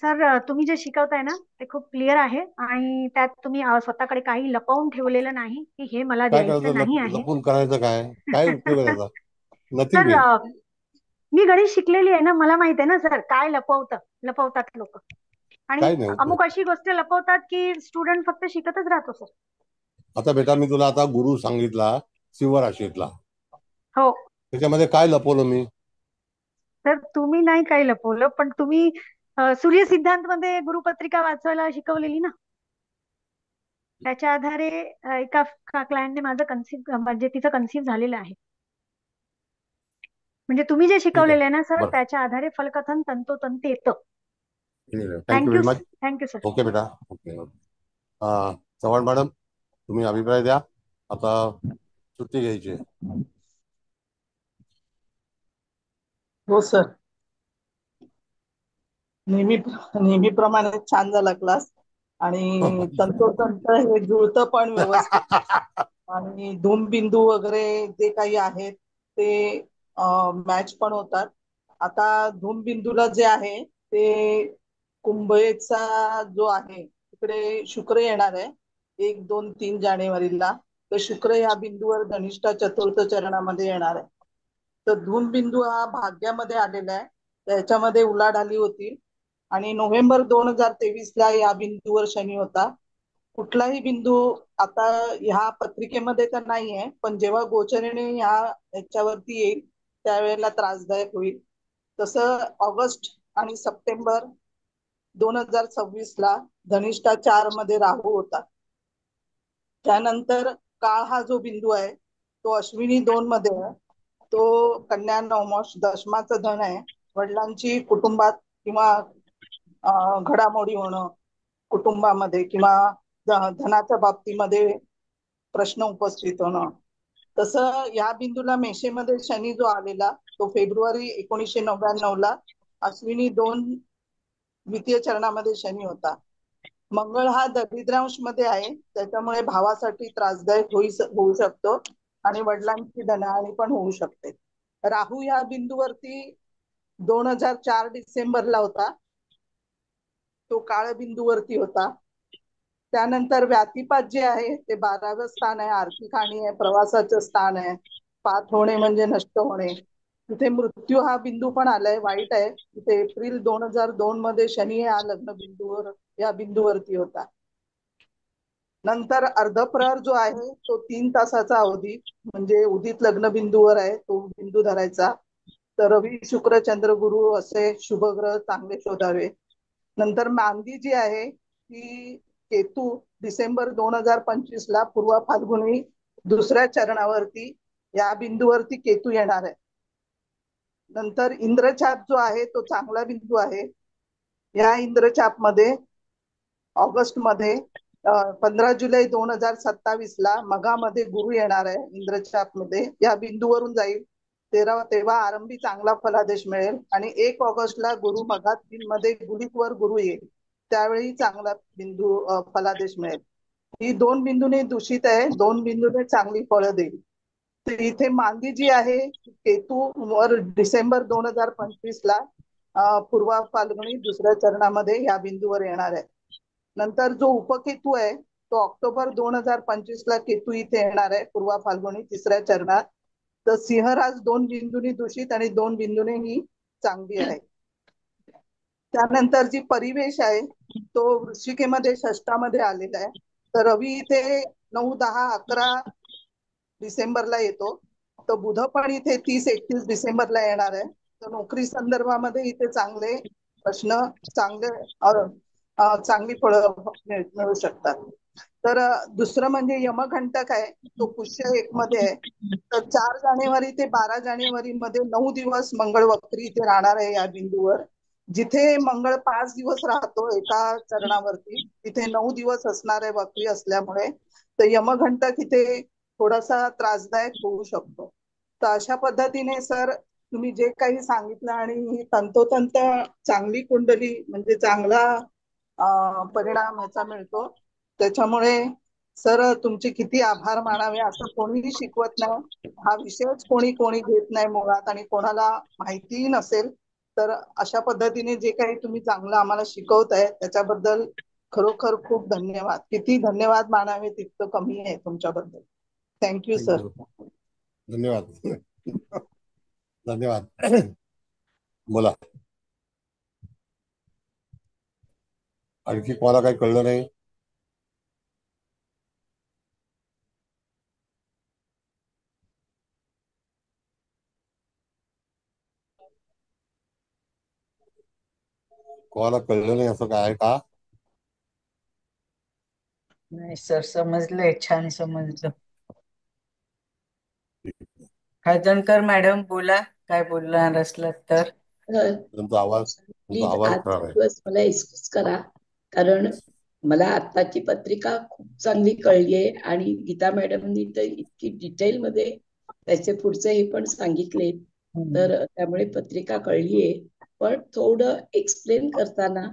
सर तुम्ही जे शिकवताय ना ते खूप क्लिअर आहे आणि त्यात तुम्ही स्वतःकडे काही लपवून ठेवलेलं नाही की हे मला काय द्यायचं करायचं, नाही आहे. लपून करायचं काय? काय उपयोग आहे त्याचा? Nothing sir doing. मी गणित शिकलेली आहे ना, मला माहित आहे ना सर काय लपवतात लोक. आणि काय नाही उपयोग. अमुक अशी गोष्ट लपवतात की स्टुडंट फक्त शिकतच राहतो सर. आता बेटा मी तुला आता गुरु सांगितला सिंह राशीतला, हो त्याच्यामध्ये काय लपवलं मी? सर तुम्ही नाही काही लपवलं, पण तुम्ही सूर्य सिद्धांत मध्ये गुरुपत्रिका वाचवायला शिकवलेली ना, त्याच्या आधारे एका क्लायंटने माझं कन्सिव्ह म्हणजे तिचं कन्सिव्ह झालेलं आहे. म्हणजे तुम्ही जे ठीक आहे, शिकवलेलं आहे ना सर, बरं. त्याच्या आधारे फलकथन तंतोतंत येतं. Thank you thank you very much. Thank you sir. Okay बेटा. Okay okay. चव्हाण मॅडम, तुम्ही अभिप्राय द्या. आता सुट्टी घ्यायची आहे. हो सर, नेहमीप्रमाणे छान झाला क्लास आणि तंतोतंत हे जुळतं पण व्यवस्थित. आणि धूमबिंदू वगैरे जे काही आहेत ते मॅच पण होतात. आता धूमबिंदूला जे आहे ते कुंभेचा जो आहे तिकडे शुक्र येणार आहे 1, 2, 3 जानेवारीला. तर शुक्र या बिंदूवर धनिष्ठा चतुर्थ चरणामध्ये येणार आहे. तर धूमबिंदू हा भाग्यामध्ये आलेला आहे, त्याच्यामध्ये उलाढाली होती. आणि नोव्हेंबर 2023ला या बिंदूवर शनी होता. कुठलाही बिंदू आता ह्या पत्रिकेमध्ये तर नाहीये, पण जेव्हा गोचरीने ह्याच्यावरती येईल त्यावेळेला त्रासदायक होईल. तसं ऑगस्ट आणि सप्टेंबर 2026ला धनिष्ठा 4 मध्ये राहू होता. त्यानंतर काळ हा जो बिंदू आहे तो अश्विनी 2 मध्ये आहे. तो कन्या नवमाश दशमाचं धन आहे. वडिलांची कुटुंबात किंवा घडामोडी होणं कुटुंबामध्ये किंवा धनाच्या बाबतीमध्ये प्रश्न उपस्थित होणं. तसं या बिंदूला मेषेमध्ये शनी जो आलेला तो फेब्रुवारी 1999ला अश्विनी 2 द्वितीय चरणामध्ये शनी होता. मंगळ हा दरिद्रांश मध्ये आहे, त्याच्यामुळे भावासाठी त्रासदायक होऊ शकतो आणि वडिलांची धनहानी पण होऊ शकते. राहू या बिंदूवरती 2004 डिसेंबरला होता, तो काळ बिंदूवरती होता. त्यानंतर व्यातिपात जे आहे ते 12वं स्थान आहे, आर्थिक हानी आहे, प्रवासाचं स्थान आहे. पात होणे म्हणजे नष्ट होणे. तिथे मृत्यू हा बिंदू पण आलाय, वाईट आहे. तिथे एप्रिल 2002 मध्ये शनी हा लग्न बिंदूवर या बिंदूवरती होता. नंतर अर्धप्रहर जो आहे तो 3 तासाचा अवधी म्हणजे उदित लग्न बिंदूवर आहे, तो बिंदू धरायचा. तर रवी शुक्र चंद्र गुरु असे शुभग्रह चांगले शोधावे. नंतर मांदी जी आहे ती केतू डिसेंबर 2025ला पूर्व फाल्गुनी 2ऱ्या चरणावरती या बिंदूवरती केतू येणार आहे. नंतर इंद्रछाप जो आहे तो चांगला बिंदू आहे. या इंद्रछाप मध्ये ऑगस्ट मध्ये 15 जुलै 2027ला मगामध्ये गुरु येणार आहे इंद्रछाप मध्ये, या बिंदूवरून जाईल. तेव्हा आरंभी चांगला फलादेश मिळेल. आणि 1 ऑगस्टला गुरु मघात मध्ये गुलिकवर गुरु येईल, त्यावेळी चांगला फलादेश मिळेल. ही 2 बिंदूने दूषित आहे, 2 बिंदूने चांगली फळं देईल. तर इथे मांदी जी आहे केतू वर डिसेंबर 2025ला पूर्वा फाल्गुनी 2ऱ्या चरणामध्ये या बिंदूवर येणार आहे. नंतर जो उपकेतू आहे तो ऑक्टोबर 2025ला केतू इथे येणार आहे पूर्वा फाल्गुनी 3ऱ्या चरणात. तर सिंहराज 2 बिंदूंनी दूषित आणि 2 बिंदूने ही चांगली आहे. त्यानंतर जी परिवेश आहे तो वृश्चिकेमध्ये षष्ठामध्ये आलेला आहे. तर रवी इथे 9, 10, 11 डिसेंबरला येतो. तर बुध पण इथे 30, 31 डिसेंबरला येणार आहे. तर नोकरी संदर्भामध्ये इथे चांगले प्रश्न, चांगली फळं मिळू शकतात. तर दुसरं म्हणजे यमघंटक आहे, तो पुष्य 1 मध्ये आहे. तर 4 जानेवारी ते 12 जानेवारी मध्ये 9 दिवस मंगळ वक्री इथे राहणार आहे या बिंदूवर. जिथे मंगळ 5 दिवस राहतो एका चरणावरती, तिथे 9 दिवस असणार आहे वक्री असल्यामुळे. तर यमघंटक इथे थोडासा त्रासदायक होऊ शकतो. तर अशा पद्धतीने सर तुम्ही जे काही सांगितलं आणि ही तंतोतंत चांगली कुंडली म्हणजे चांगला परिणाम ह्याचा मिळतो. त्याच्यामुळे सर तुमचे किती आभार मानावे. असं कोणीही शिकवत नाही, हा विषयच कोणी घेत नाही मुळात, आणि कोणाला माहितीही नसेल. तर अशा पद्धतीने जे काही तुम्ही चांगलं आम्हाला शिकवताय त्याच्याबद्दल खरोखर खूप धन्यवाद. किती धन्यवाद मानावे तितकं कमी आहे तुमच्याबद्दल. Thank you sir. धन्यवाद. धन्यवाद. बोला. आणखी कोणाला काही कळलं नाही? कोणाला कळलं नाही असं काय आहे का? नाही सर, समजलंय, छान समजलं. हळदणकर मॅडम बोला, काय बोलणार असलात तर. तुमचा आवाज प्लीज खराब आजचा आहे. दिवस मला एक्सक्यूज करा, कारण मला आत्ताची पत्रिका खूप चांगली कळलीये आणि गीता मॅडमनी तर इतकी डिटेल मध्ये त्याचे पुढचे हे पण सांगितले, तर त्यामुळे पत्रिका कळलीये. पण थोडं एक्सप्लेन करताना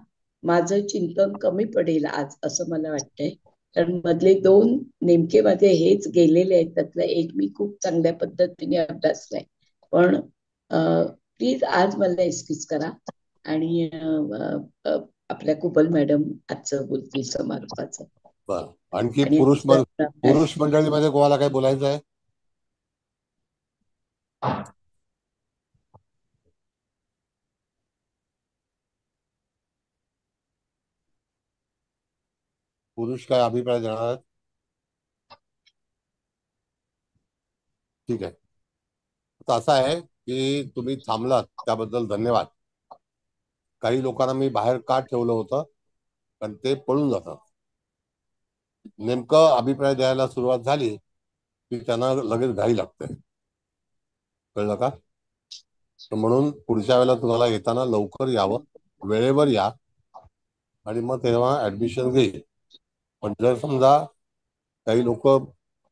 माझं चिंतन कमी पडेल आज, असं मला वाटतंय. कारण मधले 2 नेमके मध्ये हेच गेलेले आहेत, त्यातला एक मी खूप चांगल्या पद्धतीने अभ्यासलाय. पण प्लीज आज मला एक्सक्यूज करा आणि आपल्या कुबल मॅडम आजचं बोलतील समारोपाचं. बरं. आणखी आणि पुरुष मंडळीमध्ये कोणाला काय बोलायचं आहे? पुरुष काय अभिप्राय देणार आहेत? ठीक आहे. तर असं आहे की तुम्ही थांबलात त्याबद्दल धन्यवाद. काही लोकांना मी बाहेर का ठेवलं होतं, कारण ते पळून जातात. नेमकं अभिप्राय द्यायला सुरुवात झाली की त्यांना लगेच घाई लागते. कळलं का? तर म्हणून पुढच्या वेळेला तुम्हाला येताना लवकर यावं, वेळेवर या, आणि मग तेव्हा ऍडमिशन घेईल. पण जर समजा काही लोक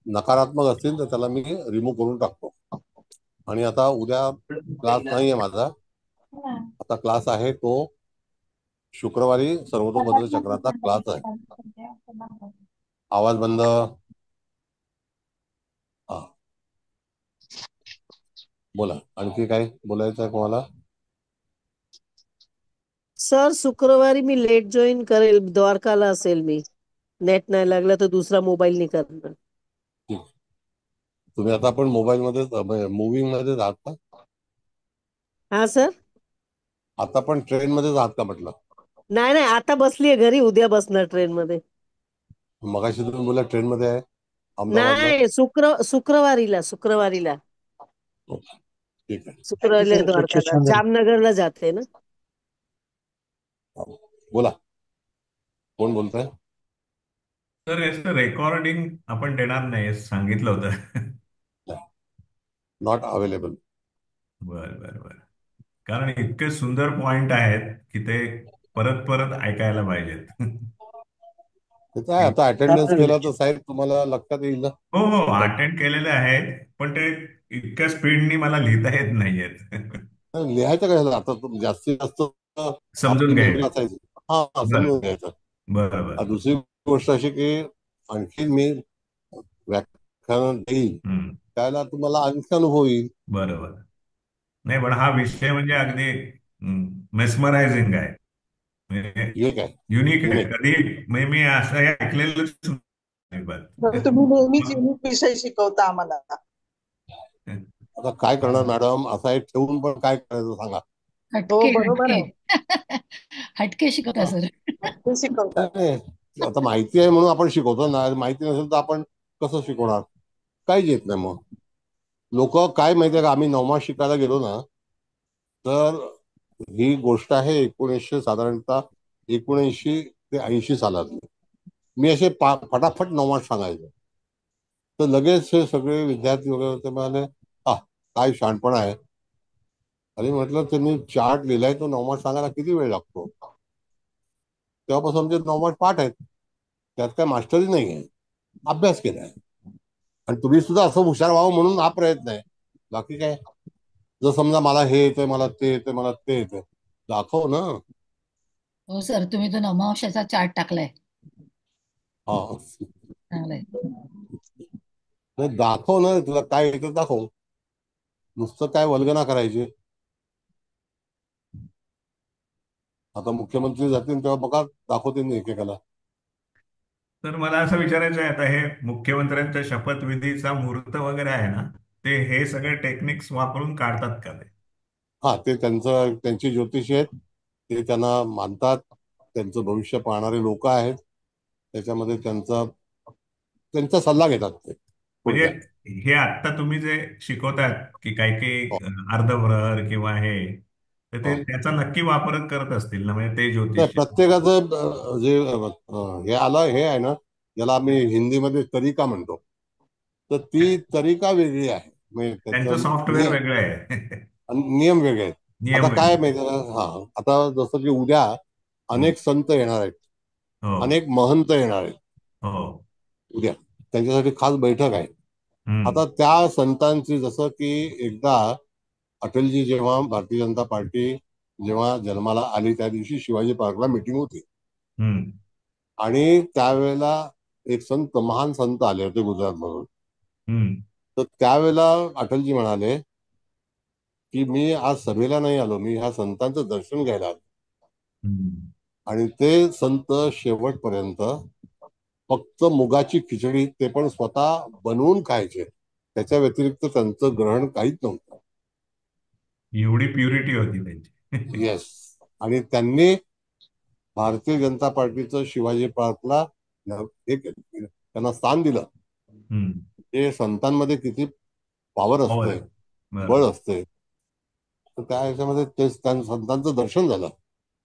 नकारात्मक असतील तर त्याला मी रिमूव्ह करून टाकतो. आणि आता उद्या क्लास नाहीये माझा. आता क्लास आहे तो शुक्रवारी सर्वतोभद्र चक्राचा क्लास आहे. आवाज बंद. बोला, आणखी काय बोलायचं आहे तुम्हाला? सर शुक्रवारी मी लेट जॉईन करेल, द्वारकाला असेल मी. नेट नाही लागला तर दुसरा मोबाईल नाही करणार. तुम्ही आता पण मोबाईल मध्ये मुव्हिंग मध्ये आहात का? हा सर. आता पण ट्रेन मध्येच आहात का म्हटलं? नाही नाही, आता बसलीये घरी, उद्या बसणार ट्रेन मध्ये. मगाशी तुम्ही बोला ट्रेन मध्ये आहे अहमदाबादला. नाही, शुक्रवारीला ठीक आहे. शुक्रवारीला द्वारकाला, जामनगरला जाते ना. बोला, कोण बोलताय? सर याचं रेकॉर्डिंग आपण देणार नाही सांगितलं होतं. Not available. बर. कारण इतके सुंदर पॉइंट आहेत की ते परत परत ऐकायला पाहिजेत. काय आता अटेंडन्स केला तर साहेब तुम्हाला लक्षात येईल ना. हो, अटेंड केलेले आहेत, पण ते इतक्या स्पीडनी मला लिहिता येत नाहीयेत. लिहायचं काय झालं आता जास्तीत जास्त आपली समजून मेमरी घ्यायचं. असायची. हा, बर समजून घ्यायचं. बरोबर. दुसरी गोष्ट अशी की आणखी मी व्याख्यान देईल हम्म. त्याला तुम्हाला आणखी अनुभव येईल. बरोबर. नाही पण हा विषय म्हणजे अगदी मेस्मरायझिंग आहे, म्हणजे हे काय युनिक आहे. युनिक. कधी म्हणजे मी असं हे ऐकलेलंच नाही. तर तुम्ही नेहमीच युनिक विषय शिकवता आम्हाला. आता काय करणार मॅडम, असा एक ठेवून पण काय करायचं सांगा. हो, हटके बरोबर हटके आहे. हटके शिकवता सर. ते शिकवतात. नाही, आता माहिती आहे म्हणून आपण शिकवतो ना, माहिती नसेल तर आपण कसं शिकवणार, काहीच येत नाही. मग लोक काय माहितीये का, आम्ही नवमा शिकायला गेलो ना, तर ही गोष्ट आहे साधारणतः 79 ते 80 सालातली. मी असे फटाफट नवमा सांगायचो, तर लगेच हे सगळे विद्यार्थी वगैरे होते म्हणाले, काय शहाणपण आहे. अरे म्हटलं, त्यांनी चार्ट लिहिलाय, तो नवमा सांगायला किती वेळ लागतो. तेव्हापासून आमचे नवमाट पाठ आहेत, त्यात काय मास्टरी नाही आहे, अभ्यास केलाय. आणि तुम्ही सुद्धा असं हुशार व्हावं म्हणून हा प्रयत्न आहे, बाकी काय. जर समजा मला हे येतंय, मला ते येतंय, मला ते येतंय, दाखव ना. हो सर, तुम्ही तो नवमांशाचा चार्ट टाकलाय, हा, चांगलाय. नाही, दाखव ना, तुला काय येतं दाखव. नुसतं काय वल्गना करायची. आता मुख्यमंत्री जातील तेव्हा बघा, दाखवतील एकेकाला. तर मला असं विचारायचं आहे, आता हे मुख्यमंत्र्यांच्या शपथविधीचा मुहूर्त वगैरे आहे ना, ते हे सगळे टेक्निक्स वापरून काढतात का ते? हा, ते त्यांची ज्योतिषी आहेत, ते त्यांना मानतात, त्यांचं भविष्य पाहणारे लोक आहेत, त्याच्यामध्ये त्यांचा सल्ला घेतात ते म्हणजे थोडक्यात. हे आत्ता तुम्ही जे शिकवतात की काही काही अर्धभ्रहर किंवा हे, तर ते त्याचा नक्की वापर करत असतील ना, म्हणजे ते नाही, ज्योतिष. प्रत्येकाचं जे हे आलं, हे आहे ना, ज्याला आम्ही हिंदीमध्ये तरीका म्हणतो, तर ती तरीका वेगळी आहे. म्हणजे त्यांचं त्याचं सॉफ्टवेअर वेगळं आहे. नियम वेगळे आहेत. आता नियम काय वेगळे. माहिती आहे, हा, आता जसं की उद्या हं. अनेक संत येणार आहेत, हो अनेक महंत येणार आहेत हो. उद्या, त्यांच्यासाठी खास बैठक आहे. हम्म. आता त्या संतांची, जसं की एकदा अटलजी जेव्हा भारतीय जनता पार्टी जेव्हा जन्माला आली, त्या दिवशी शिवाजी पार्कला मिटिंग होती, हम्म. आणि त्यावेळेला एक संत, महान संत आले होते गुजरात मधून. हम्म. तर त्यावेळेला अटलजी म्हणाले की मी आज सभेला नाही आलो, मी ह्या संतांचं दर्शन घ्यायला आलो. हम्म. आणि ते संत शेवटपर्यंत फक्त मुगाची खिचडी, ते पण स्वतः बनवून खायचे, त्याच्या व्यतिरिक्त त्यांचं ग्रहण काहीच नव्हतं. एवढी प्युरिटी होती त्यांची. येस. आणि त्यांनी भारतीय जनता पार्टीचं शिवाजी पार्कला एक त्यांना स्थान दिलं. हम्म. ते संतांमध्ये किती पॉवर हो असते, बळ बरोबर. असते, तर त्या ह्याच्यामध्ये ते संतांचं दर्शन झालं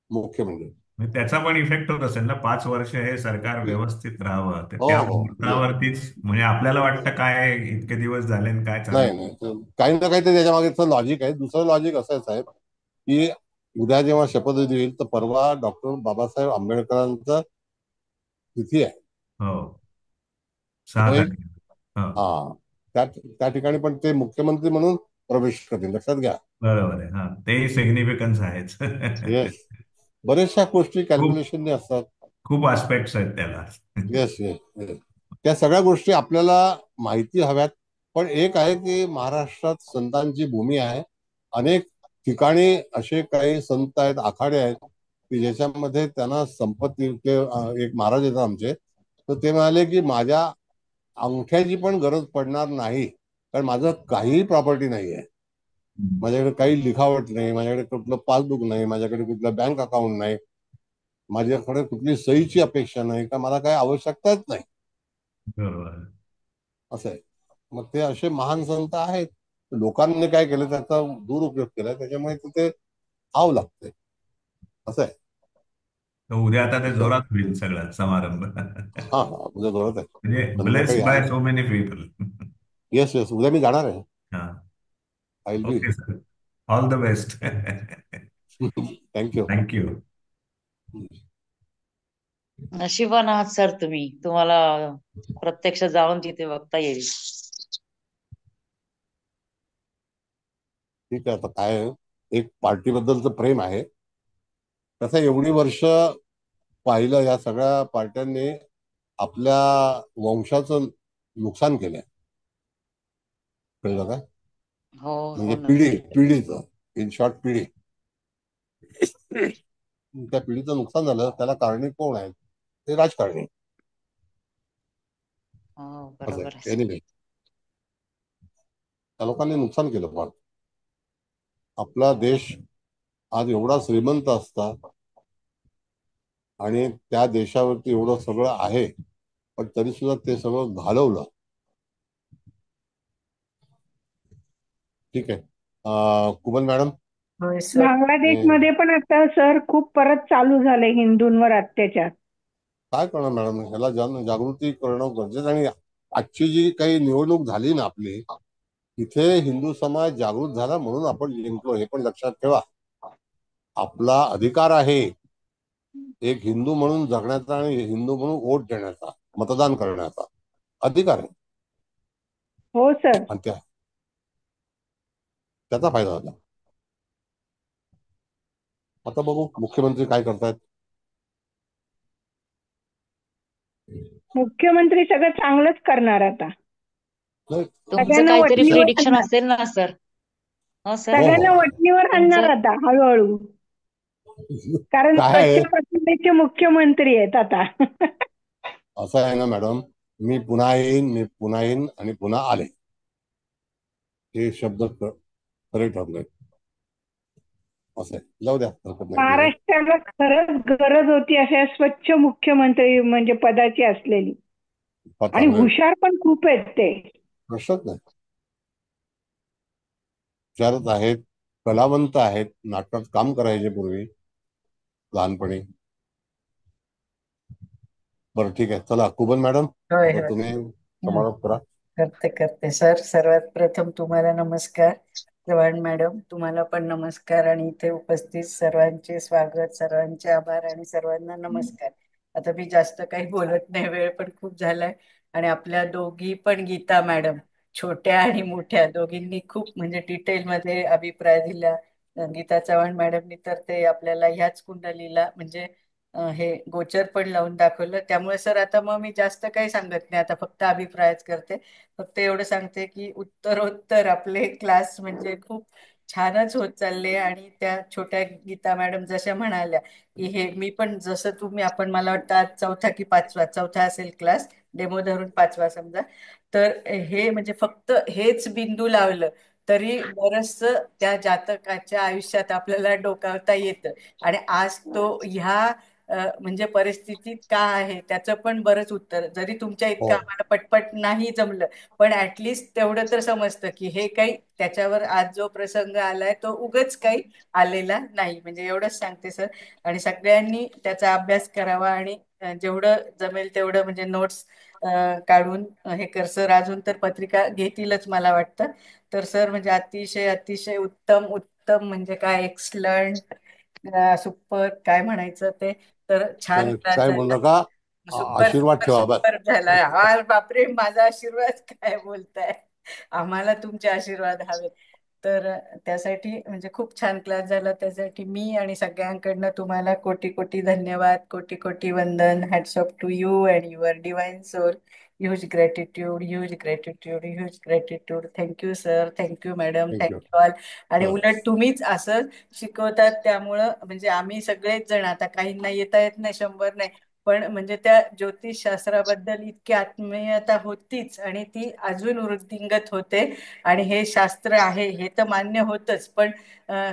मुख्य म्हणजे. म्हणजे त्याचा पण इफेक्ट होत असेल ना, 5 वर्ष हे सरकार व्यवस्थित राहावं, तर हो त्या हो, मुहूर्तावरतीच म्हणजे आपल्याला वाटतं काय इतके दिवस झाले आणि काय चालू नाही नाही, काही ना काही ते त्याच्या मागे लॉजिक आहे. दुसरं लॉजिक असं आहे साहेब, की उद्या जेव्हा शपथविधी होईल, तर परवा डॉक्टर बाबासाहेब आंबेडकरांचा तिथी आहे. हो, 6 होय. तारखेला. हो, हा, त्या ठिकाणी पण ते मुख्यमंत्री म्हणून प्रवेश करतील, लक्षात घ्या. बरोबर आहे. हा, तेही सिग्निफिकन्स आहेच. येस, बऱ्याचशा गोष्टी खूप कॅल्क्युलेशनने असतात. खूप आस्पेक्ट्स आहेत त्याला. येस येस येस, त्या सगळ्या गोष्टी आपल्याला माहिती हव्यात. पण एक आहे की महाराष्ट्रात संतांची भूमी आहे. अनेक ठिकाणी असे काही संत आहेत, आखाडे आहेत, की ज्याच्यामध्ये त्यांना संपत्ती, ते एक महाराज येतात आमचे, तर ते म्हणाले की माझ्या अंगठ्याची पण गरज पडणार नाही, कारण माझं काहीही प्रॉपर्टी नाही आहे. माझ्याकडे काही लिखावट नाही, माझ्याकडे कुठलं पासबुक नाही, माझ्याकडे कुठलं बँक अकाउंट नाही, माझ्याकडे कुठली सहीची अपेक्षा नाही, का मला काही आवश्यकताच नाही, बरोबर. असं आहे. मग ते असे महान संत आहेत, लोकांनी काय केलं, त्याचा दुरुपयोग केला, त्याच्यामुळे तिथे आव लागते, असं आहे. तर उद्या आता ते जोरात होईल सगळा समारंभ. हा हा, उद्या जोरात आहे, म्हणजे संध्याकाळी ब्लेस्ड बाय आहे. So many people. Yes yes, उद्या मी जाणार आहे. हा, I will be. Okay sir, all the best. Thank you. Thank you. नशिबान आहात सर तुम्ही, तुम्हाला प्रत्यक्ष जाऊन तिथे बघता येईल. ठीक आहे, आता काय आहे, एक पार्टीबद्दलचं प्रेम आहे. कसं एवढी वर्ष पाहिलं या सगळ्या पार्ट्यांनी आपल्या वंशाचं नुकसान केलंय, कळलं का? हो म्हणजे हो ना. पिढीचं, इन शॉर्ट पिढी. त्या पिढीचं नुकसान झालं, त्याला कारणी कोण आहेत? ते राजकारणी. हो असं बरोबर आहे. आहे. एनिवे, त्या लोकांनी नुकसान केलं. पण आपला देश आज एवढा श्रीमंत असता आणि त्या देशावरती एवढं सगळं आहे, पण तरी सुद्धा ते सगळं घालवलं. ठीक आहे. कुबल मॅडम, होय सर. बांगलादेशमध्ये पण आता सर खूप परत चालू झाले हिंदूंवर अत्याचार. काय करणार मॅडम, ह्याला जागृती करणं गरजेचं. आणि आजची जी काही निवडणूक झाली ना आपली, तिथे हिंदू समाज जागृत झाला म्हणून आपण जिंकलो, हे पण लक्षात ठेवा. आपला अधिकार आहे एक हिंदू म्हणून जगण्याचा आणि हिंदू म्हणून वोट देण्याचा, मतदान करण्याचा अधिकार आहे. हो सर. आणि त्याचा फायदा झाला. आता बघू मुख्यमंत्री काय करतायत. मुख्यमंत्री सगळं चांगलंच करणार आता. तुमचं सगळ्यांना काहीतरी वठणीवर प्रिडिक्शन आणणार. असेल ना सर? हो सर. सगळ्यांना वठणीवर आणणार तुमचं आता हळूहळू. कारण काय आहे, स्वच्छ प्रतिमेचे मुख्यमंत्री आहेत आता. असं आहे ना मॅडम, मी पुन्हा येईन आणि पुन्हा आले, हे शब्द खरे ठरले. असं आहे. जाऊ द्या, हरकत नाही. महाराष्ट्राला खरंच गरज होती अशा स्वच्छ मुख्यमंत्री म्हणजे पदाची असलेली. आणि हुशार पण खूप आहेत ते. प्रश्नच नाही. हुशारच आहेत, कलावंत आहेत, नाटकात काम करायचे पूर्वी लहानपणी. बरं ठीक आहे, चला कुबल मॅडम, होय आता होय. तुम्ही समारोप करा. करते सर. सर्वात प्रथम तुम्हाला नमस्कार. चव्हाण मॅडम तुम्हाला पण नमस्कार आणि इथे उपस्थित सर्वांचे स्वागत, सर्वांचे आभार आणि सर्वांना नमस्कार. आता मी जास्त काही बोलत नाही, वेळ पण खूप झालाय. आणि आपल्या दोघी पण गीता मॅडम, छोट्या आणि मोठ्या दोघींनी खूप म्हणजे डिटेलमध्ये अभिप्राय दिला. गीता चव्हाण मॅडमनी तर ते आपल्याला ह्याच कुंडलीला म्हणजे हे गोचर पण लावून दाखवलं. त्यामुळे सर आता मग मी जास्त काही सांगत नाही, आता फक्त अभिप्रायच करते. फक्त एवढं सांगते की उत्तरोत्तर आपले क्लास म्हणजे खूप छानच होत चालले. आणि त्या छोट्या गीता मॅडम जशा म्हणाल्या की हे मी पण जसं तुम्ही आपण मला वाटतं आज चौथा की पाचवा, चौथा असेल क्लास, डेमो धरून पाचवा समजा. तर हे म्हणजे फक्त हेच बिंदू लावलं तरी बरचस त्या जातकाच्या आयुष्यात आपल्याला डोकावता येतं. आणि आज तो ह्या म्हणजे परिस्थितीत का आहे त्याचं पण बरंच उत्तर, जरी तुमच्या इतकं आम्हाला पटपट नाही जमलं, पण ऍटलिस्ट तेवढं तर समजतं की हे काही त्याच्यावर आज जो प्रसंग आलाय तो उगच काही आलेला नाही. म्हणजे एवढंच सांगते सर. आणि सगळ्यांनी त्याचा अभ्यास करावा आणि जेवढं जमेल तेवढं म्हणजे नोट्स काढून हे कर. सर अजून तर पत्रिका घेतीलच मला वाटतं. तर सर म्हणजे अतिशय अतिशय उत्तम उत्तम म्हणजे काय एक्सलंट, सुपर काय म्हणायचं ते, तर छान क्लास काय झाला. बोललं का, सुपर आशीर्वाद सुपर ठेवा बस. सुपर झाला. हा बापरे, माझा आशीर्वाद काय बोलताय, आम्हाला तुमचे आशीर्वाद हवे. तर त्यासाठी म्हणजे खूप छान क्लास झाला. त्यासाठी मी आणि सगळ्यांकडनं तुम्हाला कोटी कोटी धन्यवाद, कोटी कोटी वंदन. Hats off to you and your divine soul. Huge gratitude, huge gratitude, huge gratitude. Thank you sir, thank you madam, thank you. Thank you all. आणि उलट तुम्हीच असं शिकवतात त्यामुळं म्हणजे आम्ही सगळेच जण, आता काहींना येता येत नाही, 100 नाही, पण म्हणजे त्या ज्योतिषशास्त्राबद्दल इतकी आत्मीयता होतीच आणि ती अजून वृद्धिंगत होते. आणि हे शास्त्र आहे हे तर मान्य होतच, पण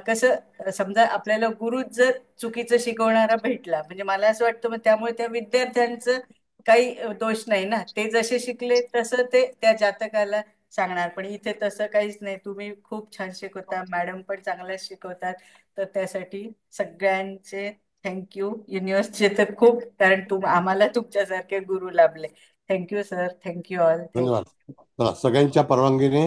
कसं समजा आपल्याला गुरु जर चुकीचं शिकवणारा भेटला म्हणजे मला असं वाटतं मग त्यामुळे त्या विद्यार्थ्यांचं काही दोष नाही ना, ते जसे शिकले तसं ते त्या जातकाला सांगणार. पण इथे तसं काहीच नाही, तुम्ही खूप छान शिकवता, मॅडम पण चांगल्या शिकवतात. तर त्यासाठी सगळ्यांचे थँक्यू. युनिव्हर्सचे तर खूप, कारण आम्हाला तुमच्यासारखे गुरु लाभले. Thank you sir, thank you all. धन्यवाद. चला, सगळ्यांच्या परवानगीने